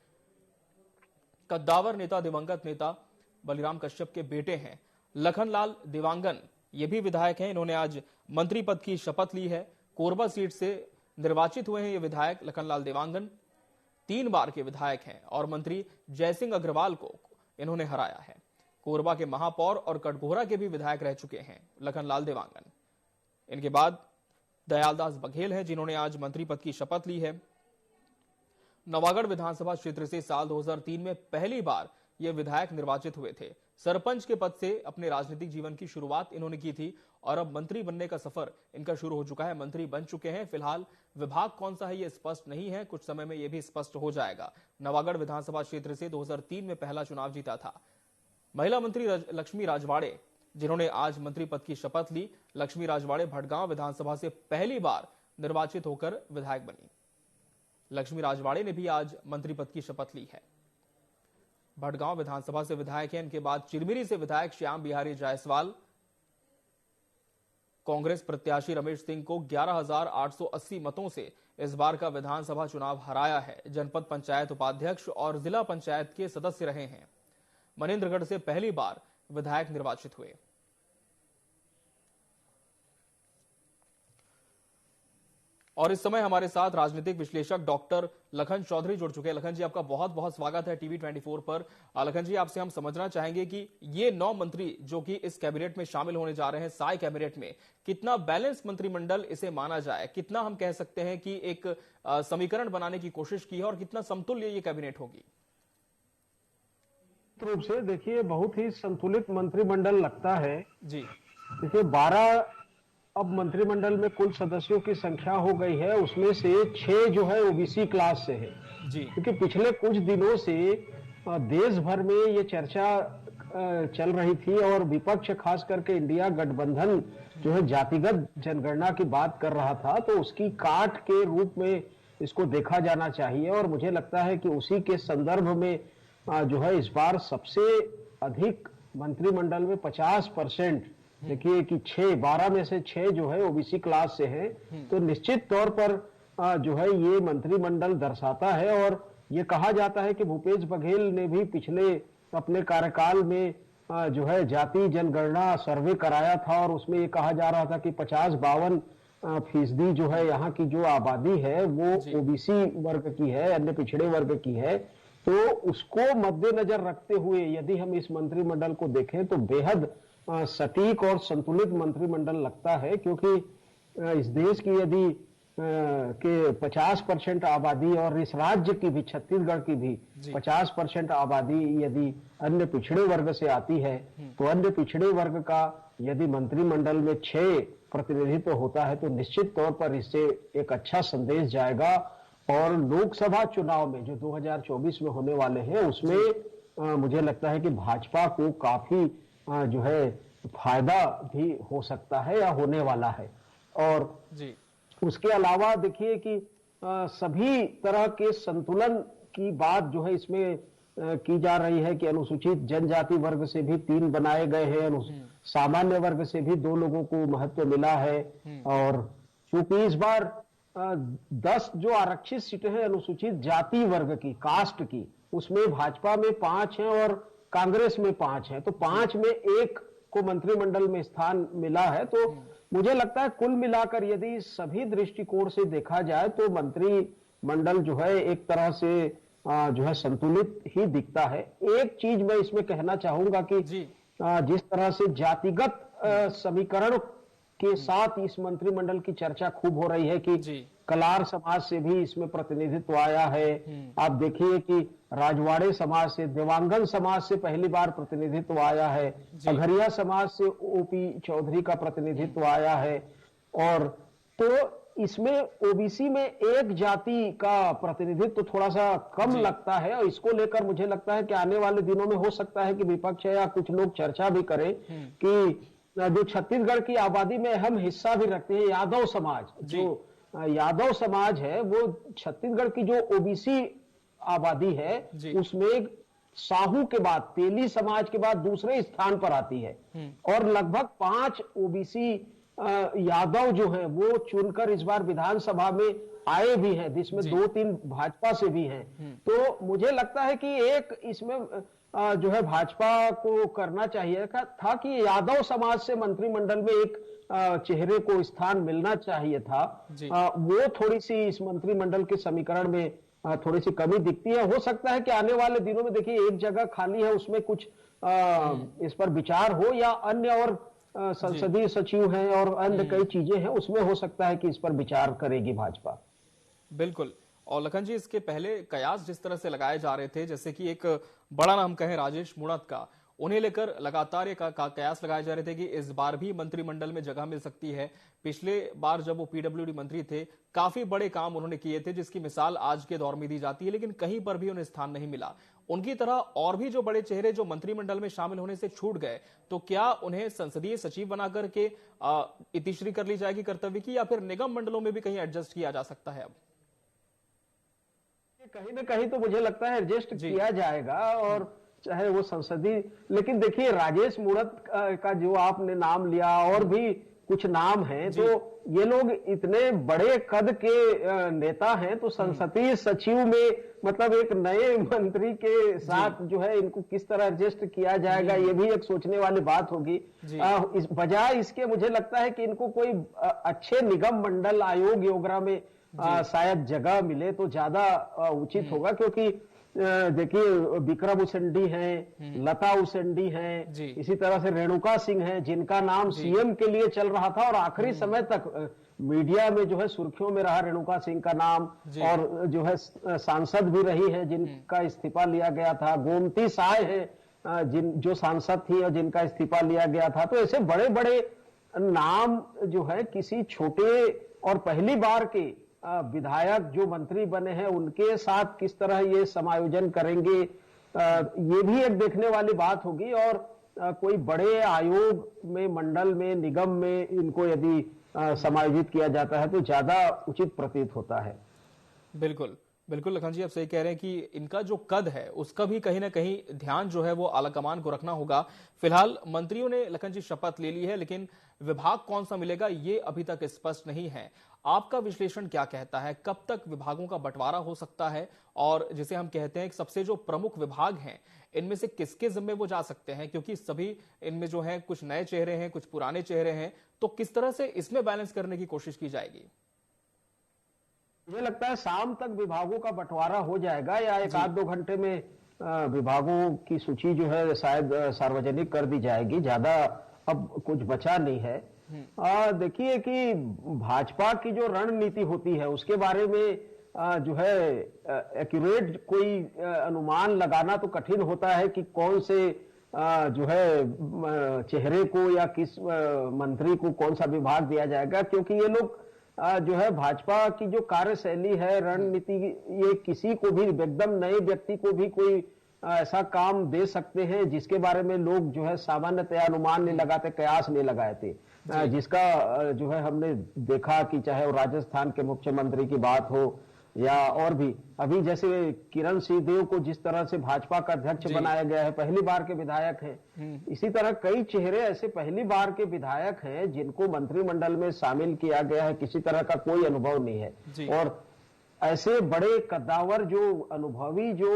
कद्दावर नेता दिवंगत नेता बलिराम कश्यप के बेटे हैं लखनलाल देवांगन, ये भी विधायक हैं। इन्होंने आज मंत्री पद की शपथ ली है। कोरबा सीट से निर्वाचित हुए हैं ये विधायक लखनलाल देवांगन, 3 बार के विधायक हैं और मंत्री जयसिंह अग्रवाल को इन्होंने हराया है। कोरबा के महापौर और कटघोरा के भी विधायक रह चुके हैं लखनलाल देवांगन। इनके बाद दयालदास बघेल हैं जिन्होंने आज मंत्री पद की शपथ ली है। नवागढ़ विधानसभा क्षेत्र से साल 2003 में पहली बार ये विधायक निर्वाचित हुए थे। सरपंच के पद से अपने राजनीतिक जीवन की शुरुआत इन्होंने की थी और अब मंत्री बनने का सफर इनका शुरू हो चुका है। मंत्री बन चुके हैं। फिलहाल विभाग कौन सा है ये स्पष्ट नहीं है, कुछ समय में ये भी स्पष्ट हो जाएगा। नवागढ़ विधानसभा क्षेत्र से 2003 में पहला चुनाव जीता था। महिला मंत्री लक्ष्मी राजवाड़े जिन्होंने आज मंत्री पद की शपथ ली। लक्ष्मी राजवाड़े भटगांव विधानसभा से पहली बार निर्वाचित होकर विधायक बनी। लक्ष्मी राजवाड़े ने भी आज मंत्री पद की शपथ ली है। भटगांव विधानसभा से विधायक हैं। इनके बाद चिरमिरी से विधायक श्याम बिहारी जायसवाल। कांग्रेस प्रत्याशी रमेश सिंह को 11,880 मतों से इस बार का विधानसभा चुनाव हराया है। जनपद पंचायत उपाध्यक्ष और जिला पंचायत के सदस्य रहे हैं। मनेन्द्रगढ़ से पहली बार विधायक निर्वाचित हुए। और इस समय हमारे साथ राजनीतिक विश्लेषक डॉक्टर लखन चौधरी जुड़ चुके हैं। लखन जी, आपका बहुत बहुत स्वागत है टीवी 24 पर। लखन जी, आपसे हम समझना चाहेंगे कि ये 9 मंत्री जो कि इस कैबिनेट में शामिल होने जा रहे हैं, साय कैबिनेट में, कितना बैलेंस मंत्रिमंडल इसे माना जाए? कितना हम कह सकते हैं कि एक समीकरण बनाने की कोशिश की है और कितना समतुल्य ये कैबिनेट होगी? रूप से देखिए, बहुत ही संतुलित मंत्रिमंडल लगता है जी। देखिए 12 अब मंत्रिमंडल में कुल सदस्यों की संख्या हो गई है, उसमें से 6 जो है ओबीसी क्लास से है जी। क्योंकि पिछले कुछ दिनों से देश भर में ये चर्चा चल रही थी और विपक्ष खास करके इंडिया गठबंधन जो है जातिगत जनगणना की बात कर रहा था, तो उसकी काट के रूप में इसको देखा जाना चाहिए। और मुझे लगता है कि उसी के संदर्भ में जो है इस बार सबसे अधिक मंत्रिमंडल में 50% देखिए कि 12 में से 6 जो है ओबीसी क्लास से है, तो निश्चित तौर पर जो है ये मंत्रिमंडल दर्शाता है। और ये कहा जाता है कि भूपेश बघेल ने भी पिछले अपने कार्यकाल में जो है जाति जनगणना सर्वे कराया था और उसमें ये कहा जा रहा था कि 50-52% जो है यहाँ की जो आबादी है वो ओबीसी वर्ग की है, अन्य पिछड़े वर्ग की है। तो उसको मद्देनजर रखते हुए यदि हम इस मंत्रिमंडल को देखें तो बेहद सटीक और संतुलित मंत्रिमंडल लगता है, क्योंकि इस देश की यदि के 50% आबादी और इस राज्य की भी, छत्तीसगढ़ की भी 50% आबादी यदि अन्य पिछड़े वर्ग से आती है, तो अन्य पिछड़े वर्ग का यदि मंत्रिमंडल में 6 प्रतिनिधित्व होता है तो निश्चित तौर पर इससे एक अच्छा संदेश जाएगा। और लोकसभा चुनाव में जो 2024 में होने वाले हैं उसमें मुझे लगता है कि भाजपा को काफी जो है फायदा भी हो सकता है या होने वाला है। और जी। उसके अलावा देखिए कि सभी तरह के संतुलन की बात जो है इसमें की जा रही है कि अनुसूचित जनजाति वर्ग से भी 3 बनाए गए हैं, सामान्य वर्ग से भी 2 लोगों को महत्व मिला है। और चूंकि इस बार 10 जो आरक्षित सीटें हैं अनुसूचित जाति वर्ग की, कास्ट की, उसमें भाजपा में 5 हैं और कांग्रेस में 5 हैं, तो 5 में 1 को मंत्रिमंडल में स्थान मिला है। तो मुझे लगता है कुल मिलाकर यदि सभी दृष्टिकोण से देखा जाए तो मंत्रिमंडल जो है एक तरह से जो है संतुलित ही दिखता है। एक चीज मैं इसमें कहना चाहूंगा कि जिस तरह से जातिगत समीकरण के साथ इस मंत्रिमंडल की चर्चा खूब हो रही है कि कलार समाज से भी इसमें प्रतिनिधित्व आया है। आप देखिए कि राजवाड़े समाज से, देवांगन समाज से पहली बार प्रतिनिधित्व आया है, अघरिया समाज से ओपी चौधरी का प्रतिनिधित्व आया है। और तो इसमें ओबीसी में एक जाति का प्रतिनिधित्व थोड़ा सा कम लगता है और इसको लेकर मुझे लगता है कि आने वाले दिनों में हो सकता है कि विपक्ष या कुछ लोग चर्चा भी करें कि जो छत्तीसगढ़ की आबादी में अहम हिस्सा भी रखते हैं यादव समाज, जो यादव समाज है वो छत्तीसगढ़ की जो ओबीसी आबादी है उसमें साहू के बाद, तेली समाज के बाद दूसरे स्थान पर आती है। और लगभग 5 ओबीसी यादव जो हैं वो चुनकर इस बार विधानसभा में आए भी हैं, जिसमें 2-3 भाजपा से भी हैं। तो मुझे लगता है कि एक इसमें जो है भाजपा को करना चाहिए था कि यादव समाज से मंत्रिमंडल में एक चेहरे को स्थान मिलना चाहिए था। वो थोड़ी सी इस मंत्रिमंडल के समीकरण में थोड़ी सी कमी दिखती है। हो सकता है कि आने वाले दिनों में देखिए एक जगह खाली है, उसमें कुछ इस पर विचार हो, या अन्य और संसदीय सचिव हैं और अन्य कई चीजें हैं, उसमें हो सकता है कि इस पर विचार करेगी भाजपा। बिल्कुल। और लखन जी, इसके पहले कयास जिस तरह से लगाए जा रहे थे, जैसे कि एक बड़ा नाम कहें राजेश मूणत का, उन्हें लेकर लगातार ये कयास लगाए जा रहे थे कि इस बार भी मंत्रिमंडल में जगह मिल सकती है। पिछले बार जब वो पीडब्ल्यूडी मंत्री थे, काफी बड़े काम उन्होंने किए थे, जिसकी मिसाल आज के दौर में दी जाती है, लेकिन कहीं पर भी उन्हें स्थान नहीं मिला। उनकी तरह और भी जो बड़े चेहरे जो मंत्रिमंडल में शामिल होने से छूट गए, तो क्या उन्हें संसदीय सचिव बनाकर के इतिश्री कर ली जाएगी कर्तव्य की, या फिर निगम मंडलों में भी कहीं एडजस्ट किया जा सकता है? अब कहीं ना कहीं तो मुझे लगता है एडजस्ट किया जाएगा, और चाहे वो संसदीय, लेकिन देखिए राजेश मूणत का जो आपने नाम लिया, और भी कुछ नाम हैं, तो ये लोग इतने बड़े कद के नेता हैं, तो संसदीय सचिव में मतलब एक नए मंत्री के साथ जो है इनको किस तरह एडजस्ट किया जाएगा, ये भी एक सोचने वाली बात होगी। बजाय इसके मुझे लगता है कि इनको कोई अच्छे निगम मंडल आयोग योजना में शायद जगह मिले तो ज्यादा उचित होगा, क्योंकि देखिए विक्रम उसेंडी हैं, लता उसेंडी हैं, इसी तरह से रेणुका सिंह हैं, जिनका नाम सीएम के लिए चल रहा था और आखिरी समय तक मीडिया में जो है सुर्खियों में रहा रेणुका सिंह का नाम, और जो है सांसद भी रही है जिनका इस्तीफा लिया गया था। गोमती साय है जो सांसद थी और जिनका इस्तीफा लिया गया था। तो ऐसे बड़े बड़े नाम जो है किसी छोटे और पहली बार के विधायक जो मंत्री बने हैं उनके साथ किस तरह ये समायोजन करेंगे, ये भी एक देखने वाली बात होगी। और कोई बड़े आयोग में, मंडल में, निगम में इनको यदि समायोजित किया जाता है तो ज्यादा उचित प्रतीत होता है। बिल्कुल बिल्कुल लखन जी, आप सही कह रहे हैं कि इनका जो कद है उसका भी कहीं ना कहीं ध्यान जो है वो आलाकमान को रखना होगा। फिलहाल मंत्रियों ने लखन जी शपथ ले ली है, लेकिन विभाग कौन सा मिलेगा ये अभी तक स्पष्ट नहीं है। आपका विश्लेषण क्या कहता है, कब तक विभागों का बंटवारा हो सकता है, और जिसे हम कहते हैं सबसे जो प्रमुख विभाग हैं इनमें से किसके जिम्मे वो जा सकते हैं, क्योंकि सभी इनमें जो है कुछ नए चेहरे हैं, कुछ पुराने चेहरे हैं, तो किस तरह से इसमें बैलेंस करने की कोशिश की जाएगी? मुझे लगता है शाम तक विभागों का बंटवारा हो जाएगा, या 1-2 घंटे में विभागों की सूची जो है शायद सार्वजनिक कर दी जाएगी। ज्यादा अब कुछ बचा नहीं है। देखिए कि भाजपा की जो रणनीति होती है उसके बारे में जो है एक्यूरेट कोई अनुमान लगाना तो कठिन होता है कि कौन से जो है चेहरे को या किस मंत्री को कौन सा विभाग दिया जाएगा, क्योंकि ये लोग जो है भाजपा की जो कार्यशैली है, रणनीति, ये किसी को भी, एकदम नए व्यक्ति को भी कोई ऐसा काम दे सकते हैं जिसके बारे में लोग जो है सामान्यतया अनुमान नहीं लगाते, कयास नहीं लगाए थे, जिसका जो है हमने देखा कि चाहे वो राजस्थान के मुख्यमंत्री की बात हो या और भी, अभी जैसे किरण सिंहदेव को जिस तरह से भाजपा का अध्यक्ष बनाया गया है, पहली बार के विधायक हैं, इसी तरह कई चेहरे ऐसे पहली बार के विधायक हैं जिनको मंत्रिमंडल में शामिल किया गया है, किसी तरह का कोई अनुभव नहीं है। और ऐसे बड़े कद्दावर जो अनुभवी जो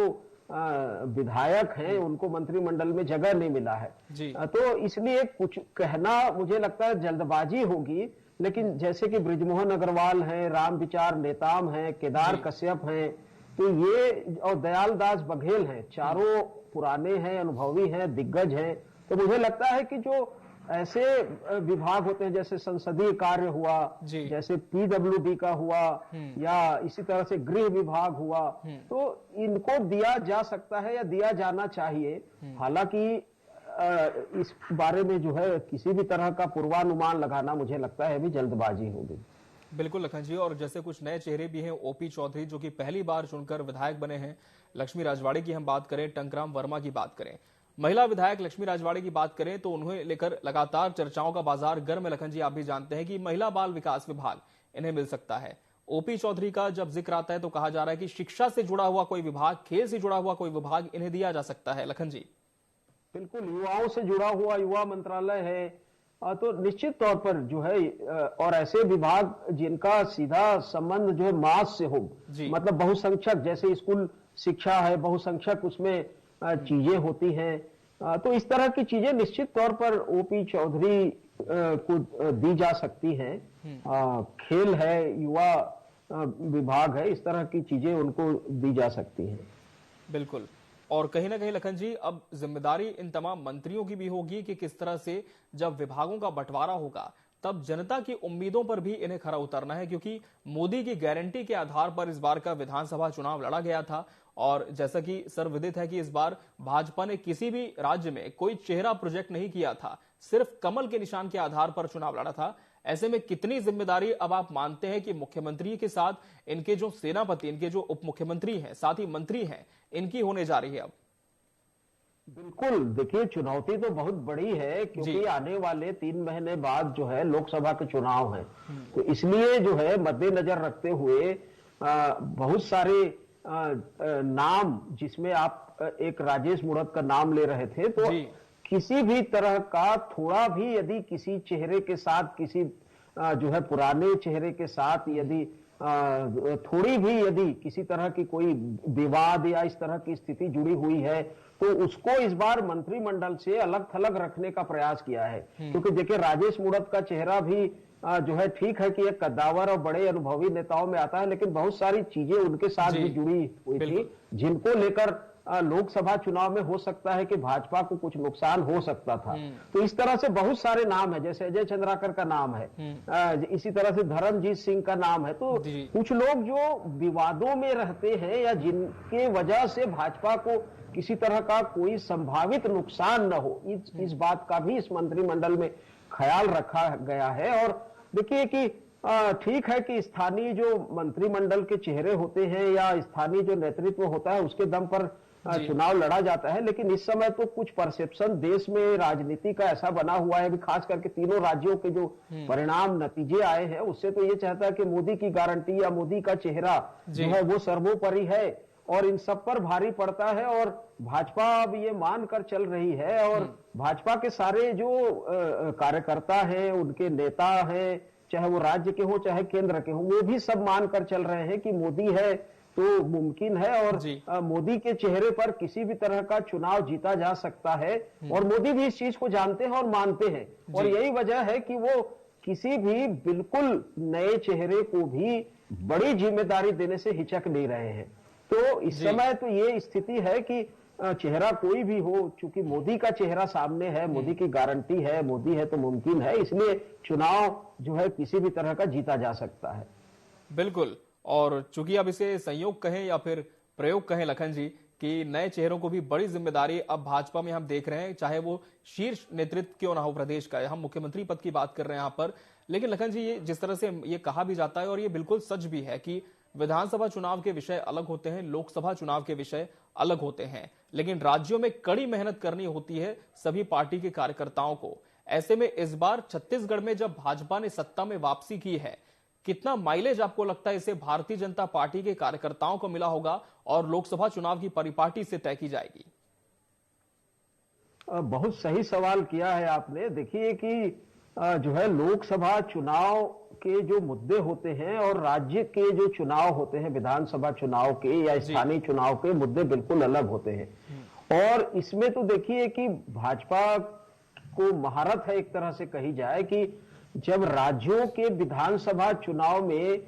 विधायक हैं उनको मंत्रिमंडल में जगह नहीं मिला है, तो इसलिए कुछ कहना मुझे लगता है जल्दबाजी होगी। लेकिन जैसे कि बृजमोहन अग्रवाल हैं, रामविचार नेताम हैं, केदार कश्यप हैं, तो ये और दयाल दास बघेल हैं, चारों पुराने हैं, अनुभवी हैं, दिग्गज हैं। तो मुझे लगता है कि जो ऐसे विभाग होते हैं जैसे संसदीय कार्य हुआ, जैसे पीडब्ल्यूडी का हुआ, या इसी तरह से गृह विभाग हुआ, तो इनको दिया जा सकता है या दिया जाना चाहिए। हालांकि इस बारे में जो है किसी भी तरह का पूर्वानुमान लगाना मुझे लगता है भी जल्दबाजी होगी। बिल्कुल लखन जी, और जैसे कुछ नए चेहरे भी हैं, ओपी चौधरी जो कि पहली बार चुनकर विधायक बने हैं, लक्ष्मी राजवाड़े की हम बात करें, टंकराम वर्मा की बात करें, महिला विधायक लक्ष्मी राजवाड़े की बात करें, तो उन्हें लेकर लगातार चर्चाओं का बाजार गर्म है। लखन जी, आप भी जानते हैं कि महिला बाल विकास विभाग इन्हें मिल सकता है। ओपी चौधरी का जब जिक्र आता है तो कहा जा रहा है कि शिक्षा से जुड़ा हुआ कोई विभाग, खेल से जुड़ा हुआ कोई विभाग इन्हें दिया जा सकता है। लखन जी, बिल्कुल, युवाओं से जुड़ा हुआ युवा मंत्रालय है तो निश्चित तौर पर जो है, और ऐसे विभाग जिनका सीधा संबंध जो है मास से हो, मतलब बहुसंख्यक, जैसे स्कूल शिक्षा है, बहुसंख्यक उसमें चीजें होती हैं, तो इस तरह की चीजें निश्चित तौर पर ओपी चौधरी को दी जा सकती हैं। खेल है, युवा विभाग है, इस तरह की चीजें उनको दी जा सकती हैं। बिल्कुल, और कहीं ना कहीं लखन जी अब जिम्मेदारी इन तमाम मंत्रियों की भी होगी कि किस तरह से जब विभागों का बंटवारा होगा तब जनता की उम्मीदों पर भी इन्हें खरा उतरना है, क्योंकि मोदी की गारंटी के आधार पर इस बार का विधानसभा चुनाव लड़ा गया था। और जैसा कि सर्वविदित है कि इस बार भाजपा ने किसी भी राज्य में कोई चेहरा प्रोजेक्ट नहीं किया था, सिर्फ कमल के निशान के आधार पर चुनाव लड़ा था। ऐसे में कितनी जिम्मेदारी अब आप मानते हैं कि मुख्यमंत्री के साथ इनके जो सेनापति, इनके जो उप मुख्यमंत्री हैं, साथ ही मंत्री हैं, इनकी होने जा रही है अब? बिल्कुल, देखिए चुनौती तो बहुत बड़ी है, क्योंकि आने वाले 3 महीने बाद जो है लोकसभा के चुनाव हैं, तो इसलिए जो है मद्देनजर रखते हुए बहुत सारे नाम, जिसमें आप एक राजेश मूणत का नाम ले रहे थे, तो किसी भी तरह का थोड़ा भी यदि किसी चेहरे के साथ, किसी जो है पुराने चेहरे के साथ यदि थोड़ी भी यदि किसी तरह की कोई विवाद या इस तरह की स्थिति जुड़ी हुई है, तो उसको इस बार मंत्रिमंडल से अलग थलग रखने का प्रयास किया है। क्योंकि देखिए राजेश मूणत का चेहरा भी जो है ठीक है कि एक कद्दावर और बड़े अनुभवी नेताओं में आता है, लेकिन बहुत सारी चीजें उनके साथ भी जुड़ी हुई थी, जिनको लेकर लोकसभा चुनाव में हो सकता है कि भाजपा को कुछ नुकसान हो सकता था। तो इस तरह से बहुत सारे नाम है, जैसे अजय चंद्राकर का नाम है, इसी तरह से धर्मजीत सिंह का नाम है। तो कुछ लोग जो विवादों में रहते हैं या जिनके वजह से भाजपा को किसी तरह का कोई संभावित नुकसान न हो, इस बात का भी इस मंत्रिमंडल में ख्याल रखा गया है। और देखिए कि ठीक है कि स्थानीय जो मंत्रिमंडल के चेहरे होते हैं या स्थानीय जो नेतृत्व होता है उसके दम पर चुनाव लड़ा जाता है, लेकिन इस समय तो कुछ परसेप्शन देश में राजनीति का ऐसा बना हुआ है, खास करके तीनों राज्यों के जो परिणाम नतीजे आए हैं, उससे तो ये चाहता है कि मोदी की गारंटी या मोदी का चेहरा जो है वो सर्वोपरि है और इन सब पर भारी पड़ता है। और भाजपा अब ये मानकर चल रही है, और भाजपा के सारे जो कार्यकर्ता हैं, उनके नेता हैं, चाहे वो राज्य के हो चाहे केंद्र के हो, वो भी सब मानकर चल रहे हैं कि मोदी है तो मुमकिन है और मोदी के चेहरे पर किसी भी तरह का चुनाव जीता जा सकता है। और मोदी भी इस चीज को जानते हैं और मानते हैं, और यही वजह है कि वो किसी भी बिल्कुल नए चेहरे को भी बड़ी जिम्मेदारी देने से हिचक नहीं रहे हैं। तो इस समय तो ये स्थिति है कि चेहरा कोई भी हो, चूंकि मोदी का चेहरा सामने है, मोदी की गारंटी है, मोदी है तो मुमकिन है, इसलिए चुनाव जो है किसी भी तरह का जीता जा सकता है। बिल्कुल, और चूंकि अब इसे संयोग कहें या फिर प्रयोग कहें लखन जी, कि नए चेहरों को भी बड़ी जिम्मेदारी अब भाजपा में हम देख रहे हैं, चाहे वो शीर्ष नेतृत्व क्यों ना हो प्रदेश का, हम मुख्यमंत्री पद की बात कर रहे हैं यहाँ पर। लेकिन लखन जी, ये जिस तरह से ये कहा भी जाता है और ये बिल्कुल सच भी है कि विधानसभा चुनाव के विषय अलग होते हैं, लोकसभा चुनाव के विषय अलग होते हैं, लेकिन राज्यों में कड़ी मेहनत करनी होती है सभी पार्टी के कार्यकर्ताओं को। ऐसे में इस बार छत्तीसगढ़ में जब भाजपा ने सत्ता में वापसी की है, कितना माइलेज आपको लगता है इसे भारतीय जनता पार्टी के कार्यकर्ताओं को मिला होगा और लोकसभा चुनाव की परिपाटी से तय की जाएगी? बहुत सही सवाल किया है आपने। देखिए कि जो है लोकसभा चुनाव के जो मुद्दे होते हैं और राज्य के जो चुनाव होते हैं, विधानसभा चुनाव के या स्थानीय चुनाव के मुद्दे बिल्कुल अलग होते हैं। और इसमें तो देखिए कि भाजपा को महारत है एक तरह से कही जाए कि जब राज्यों के विधानसभा चुनाव में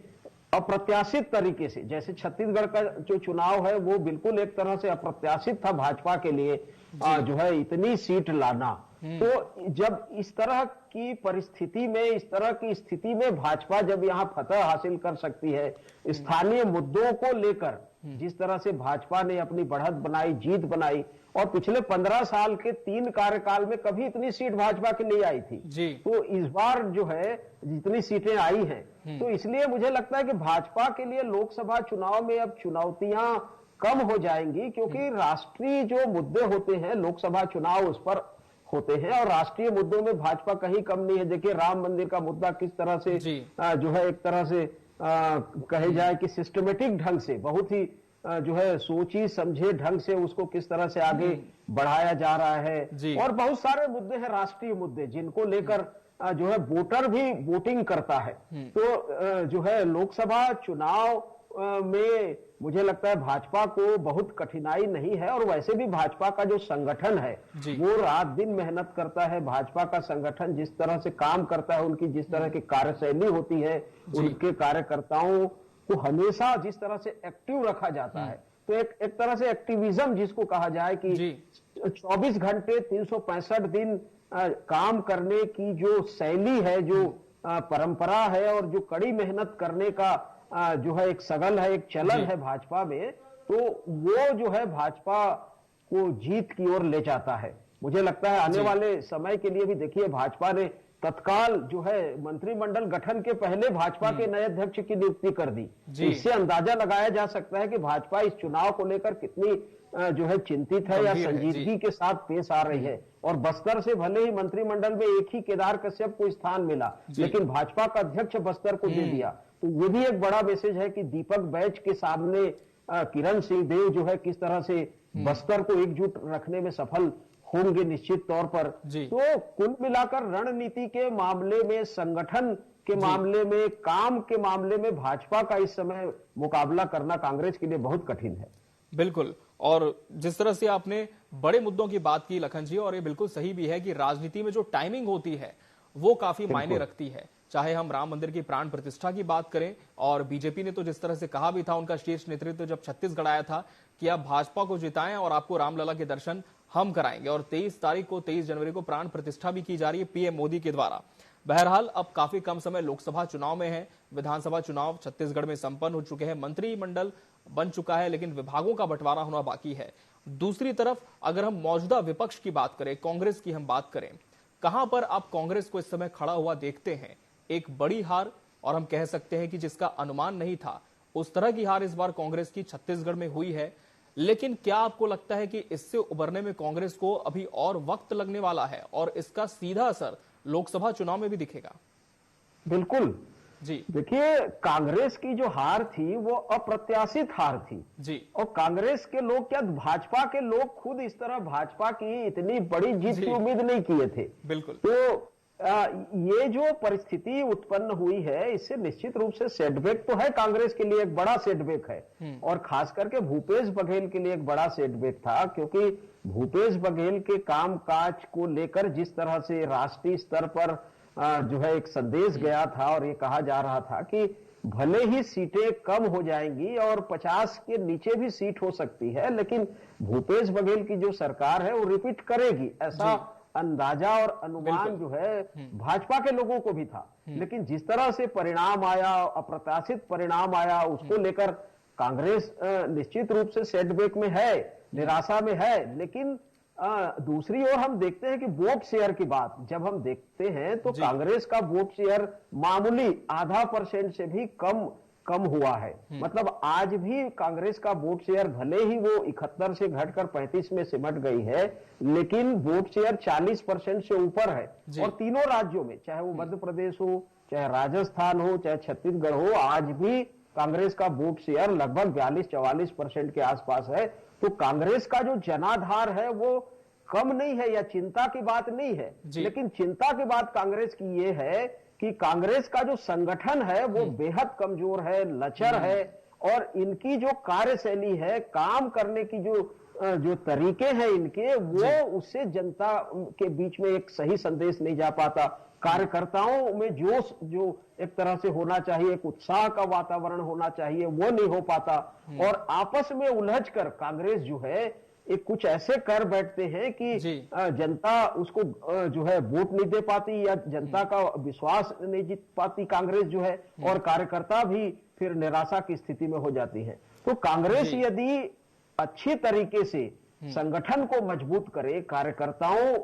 अप्रत्याशित तरीके से, जैसे छत्तीसगढ़ का जो चुनाव है वो बिल्कुल एक तरह से अप्रत्याशित था भाजपा के लिए, जो है इतनी सीट लाना, तो जब इस तरह की परिस्थिति में, इस तरह की स्थिति में भाजपा जब यहां फतह हासिल कर सकती है, स्थानीय मुद्दों को लेकर जिस तरह से भाजपा ने अपनी बढ़त बनाई, जीत बनाई, और पिछले 15 साल के 3 कार्यकाल में कभी इतनी सीट भाजपा के लिए आई थी, तो इस बार जो है जितनी सीटें आई हैं, तो इसलिए मुझे लगता है कि भाजपा के लिए लोकसभा चुनाव में अब चुनौतियां कम हो जाएंगी, क्योंकि राष्ट्रीय जो मुद्दे होते हैं लोकसभा चुनाव उस पर होते हैं और राष्ट्रीय मुद्दों में भाजपा कहीं कम नहीं है। देखिए राम मंदिर का मुद्दा किस तरह से जो है एक तरह से कहे जाए कि सिस्टमेटिक ढंग से, बहुत ही जो है सोची समझे ढंग से उसको किस तरह से आगे बढ़ाया जा रहा है। और बहुत सारे मुद्दे हैं राष्ट्रीय मुद्दे जिनको लेकर जो है वोटर भी वोटिंग करता है। तो जो है लोकसभा चुनाव में मुझे लगता है भाजपा को बहुत कठिनाई नहीं है। और वैसे भी भाजपा का जो संगठन है वो रात दिन मेहनत करता है। भाजपा का संगठन जिस तरह से काम करता है, उनकी जिस तरह की कार्यशैली होती है, उनके कार्यकर्ताओं को हमेशा जिस तरह से एक्टिव रखा जाता है, तो एक तरह से एक्टिविज्म जिसको कहा जाए कि 24 घंटे 365 दिन काम करने की जो शैली है, जो परंपरा है और जो कड़ी मेहनत करने का जो है एक सगल है, एक चलन है भाजपा में, तो वो जो है भाजपा को जीत की ओर ले जाता है। मुझे लगता है आने वाले समय के लिए भी देखिए भाजपा ने तत्काल जो है मंत्रिमंडल गठन के पहले भाजपा के नए अध्यक्ष की नियुक्ति कर दी। इससे अंदाजा लगाया जा सकता है कि भाजपा इस चुनाव को लेकर कितनी जो है चिंतित है या संजीदगी के साथ पेश आ रही है। और बस्तर से भले ही मंत्रिमंडल में एक ही केदार कश्यप को स्थान मिला, लेकिन भाजपा का अध्यक्ष बस्तर को दे दिया, तो ये भी एक बड़ा मैसेज है कि दीपक बैच के सामने किरण सिंह देव जो है किस तरह से बस्तर को एकजुट रखने में सफल होंगे निश्चित तौर पर। तो कुल मिलाकर रणनीति के मामले में, संगठन के मामले में, काम के मामले में भाजपा का इस समय मुकाबला करना कांग्रेस के लिए बहुत कठिन है। बिल्कुल। और जिस तरह से आपने बड़े मुद्दों की बात की लखन जी, और ये बिल्कुल सही भी है कि राजनीति में जो टाइमिंग होती है वो काफी मायने रखती है। चाहे हम राम मंदिर की प्राण प्रतिष्ठा की बात करें, और बीजेपी ने तो जिस तरह से कहा भी था, उनका शीर्ष नेतृत्व जब छत्तीसगढ़ आया था कि आप भाजपा को जिताएं और आपको रामलला के दर्शन हम कराएंगे। और 23 जनवरी को प्राण प्रतिष्ठा भी की जा रही है पीएम मोदी के द्वारा। बहरहाल अब काफी कम समय लोकसभा चुनाव में है, विधानसभा चुनाव छत्तीसगढ़ में संपन्न हो चुके हैं, मंत्रिमंडल बन चुका है, लेकिन विभागों का बंटवारा होना बाकी है। दूसरी तरफ अगर हम मौजूदा विपक्ष की बात करें, कांग्रेस की हम बात करें, कहां पर आप कांग्रेस को इस समय खड़ा हुआ देखते हैं? एक बड़ी हार, और हम कह सकते हैं कि जिसका अनुमान नहीं था, उस तरह की हार इस बार कांग्रेस की छत्तीसगढ़ में हुई है। लेकिन क्या आपको लगता है कि इससे उबरने में कांग्रेस को अभी और वक्त लगने वाला है और इसका सीधा असर लोकसभा चुनाव में भी दिखेगा? बिल्कुल जी। देखिए कांग्रेस की जो हार थी वो अप्रत्याशित हार थी जी। और कांग्रेस के लोग, क्या भाजपा के लोग खुद इस तरह भाजपा की इतनी बड़ी जीत की उम्मीद नहीं किए थे। बिल्कुल। तो ये जो परिस्थिति उत्पन्न हुई है, इससे निश्चित रूप से सेटबैक तो है, कांग्रेस के लिए एक बड़ा सेटबैक है। और खास करके भूपेश बघेल के लिए एक बड़ा सेटबैक था, क्योंकि भूपेश बघेल के कामकाज को लेकर जिस तरह से राष्ट्रीय स्तर पर जो है एक संदेश गया था, और ये कहा जा रहा था कि भले ही सीटें कम हो जाएंगी और 50 के नीचे भी सीट हो सकती है, लेकिन भूपेश बघेल की जो सरकार है वो रिपीट करेगी, ऐसा अंदाजा और अनुमान जो है भाजपा के लोगों को भी था। लेकिन जिस तरह से परिणाम आया, अप्रत्याशित परिणाम आया, उसको लेकर कांग्रेस निश्चित रूप से सेटबैक में है, निराशा में है। लेकिन दूसरी ओर हम देखते हैं कि वोट शेयर की बात जब हम देखते हैं तो कांग्रेस का वोट शेयर मामूली 0.5% से भी कम हुआ है। मतलब आज भी कांग्रेस का वोट शेयर भले ही वो 71 से घटकर 35 में सिमट गई है, लेकिन वोट शेयर 40% से ऊपर है। और तीनों राज्यों में, चाहे वो मध्य प्रदेश हो, चाहे राजस्थान हो, चाहे छत्तीसगढ़ हो, आज भी कांग्रेस का वोट शेयर लगभग 42-44% के आसपास है। तो कांग्रेस का जो जनाधार है वो कम नहीं है, या चिंता की बात नहीं है। लेकिन चिंता की बात कांग्रेस की ये है कि कांग्रेस का जो संगठन है वो बेहद कमजोर है, लचर है, और इनकी जो कार्यशैली है, काम करने की जो तरीके हैं इनके, वो उससे जनता के बीच में एक सही संदेश नहीं जा पाता। कार्यकर्ताओं में जोश जो एक तरह से होना चाहिए, एक उत्साह का वातावरण होना चाहिए, वो नहीं हो पाता। और आपस में उलझकर कांग्रेस जो है एक कुछ ऐसे कर बैठते हैं कि जनता उसको जो है वोट नहीं दे पाती, या जनता का विश्वास नहीं जीत पाती कांग्रेस जो है, और कार्यकर्ता भी फिर निराशा की स्थिति में हो जाती है। तो कांग्रेस यदि अच्छी तरीके से संगठन को मजबूत करे, कार्यकर्ताओं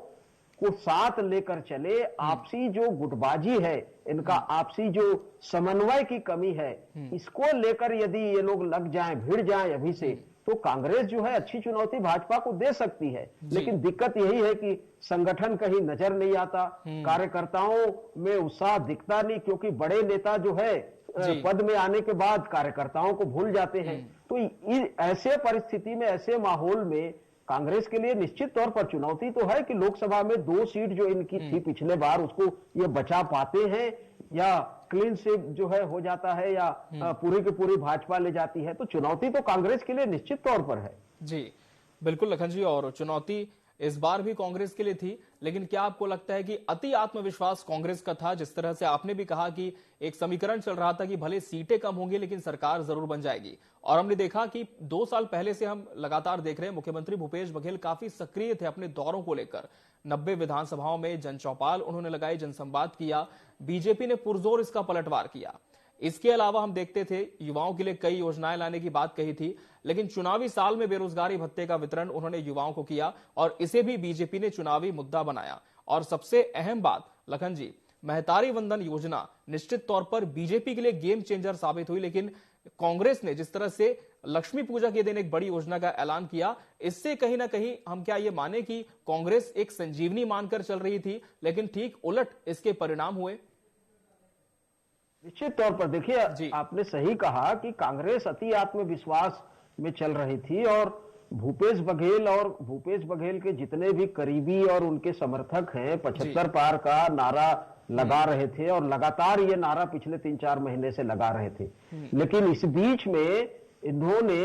को साथ लेकर चले, आपसी जो गुटबाजी है, इनका आपसी जो समन्वय की कमी है, इसको लेकर यदि ये लोग लग जाएं, भिड़ जाएं अभी से, तो कांग्रेस जो है अच्छी चुनौती भाजपा को दे सकती है। लेकिन दिक्कत यही है कि संगठन कहीं नजर नहीं आता, कार्यकर्ताओं में उत्साह दिखता नहीं, क्योंकि बड़े नेता जो है पद में आने के बाद कार्यकर्ताओं को भूल जाते हैं। तो ऐसे परिस्थिति में, ऐसे माहौल में कांग्रेस के लिए निश्चित तौर पर चुनौती तो है कि लोकसभा में 2 सीट जो इनकी थी पिछले बार, उसको ये बचा पाते हैं या क्लीन स्वीप जो है हो जाता है, या पूरी की पूरी भाजपा ले जाती है। तो चुनौती तो कांग्रेस के लिए निश्चित तौर पर है। जी बिल्कुल लखन जी, और चुनौती इस बार भी कांग्रेस के लिए थी। लेकिन क्या आपको लगता है कि अति आत्मविश्वास कांग्रेस का था? जिस तरह से आपने भी कहा कि एक समीकरण चल रहा था कि भले सीटें कम होंगी लेकिन सरकार जरूर बन जाएगी, और हमने देखा कि 2 साल पहले से हम लगातार देख रहे हैं मुख्यमंत्री भूपेश बघेल काफी सक्रिय थे अपने दौरों को लेकर। 90 विधानसभाओं में जनचौपाल उन्होंने लगाई, जनसंवाद किया। बीजेपी ने पुरजोर इसका पलटवार किया। इसके अलावा हम देखते थे युवाओं के लिए कई योजनाएं लाने की बात कही थी, लेकिन चुनावी साल में बेरोजगारी भत्ते का वितरण उन्होंने युवाओं को किया और इसे भी बीजेपी ने चुनावी मुद्दा बनाया। और सबसे अहम बात लखन जी, महतारी वंदन योजना निश्चित तौर पर बीजेपी के लिए गेम चेंजर साबित हुई। लेकिन कांग्रेस ने जिस तरह से लक्ष्मी पूजा के दिन एक बड़ी योजना का ऐलान किया, इससे कहीं ना कहीं हम क्या ये माने कि कांग्रेस एक संजीवनी मानकर चल रही थी, लेकिन ठीक उलट इसके परिणाम हुए? निश्चित तौर पर देखिए, आपने सही कहा कि कांग्रेस अति आत्मविश्वास में चल रही थी और भूपेश बघेल के जितने भी करीबी और उनके समर्थक हैं 75 पार का नारा लगा रहे थे, और लगातार ये नारा पिछले 3-4 महीने से लगा रहे थे। लेकिन इस बीच में इन्होंने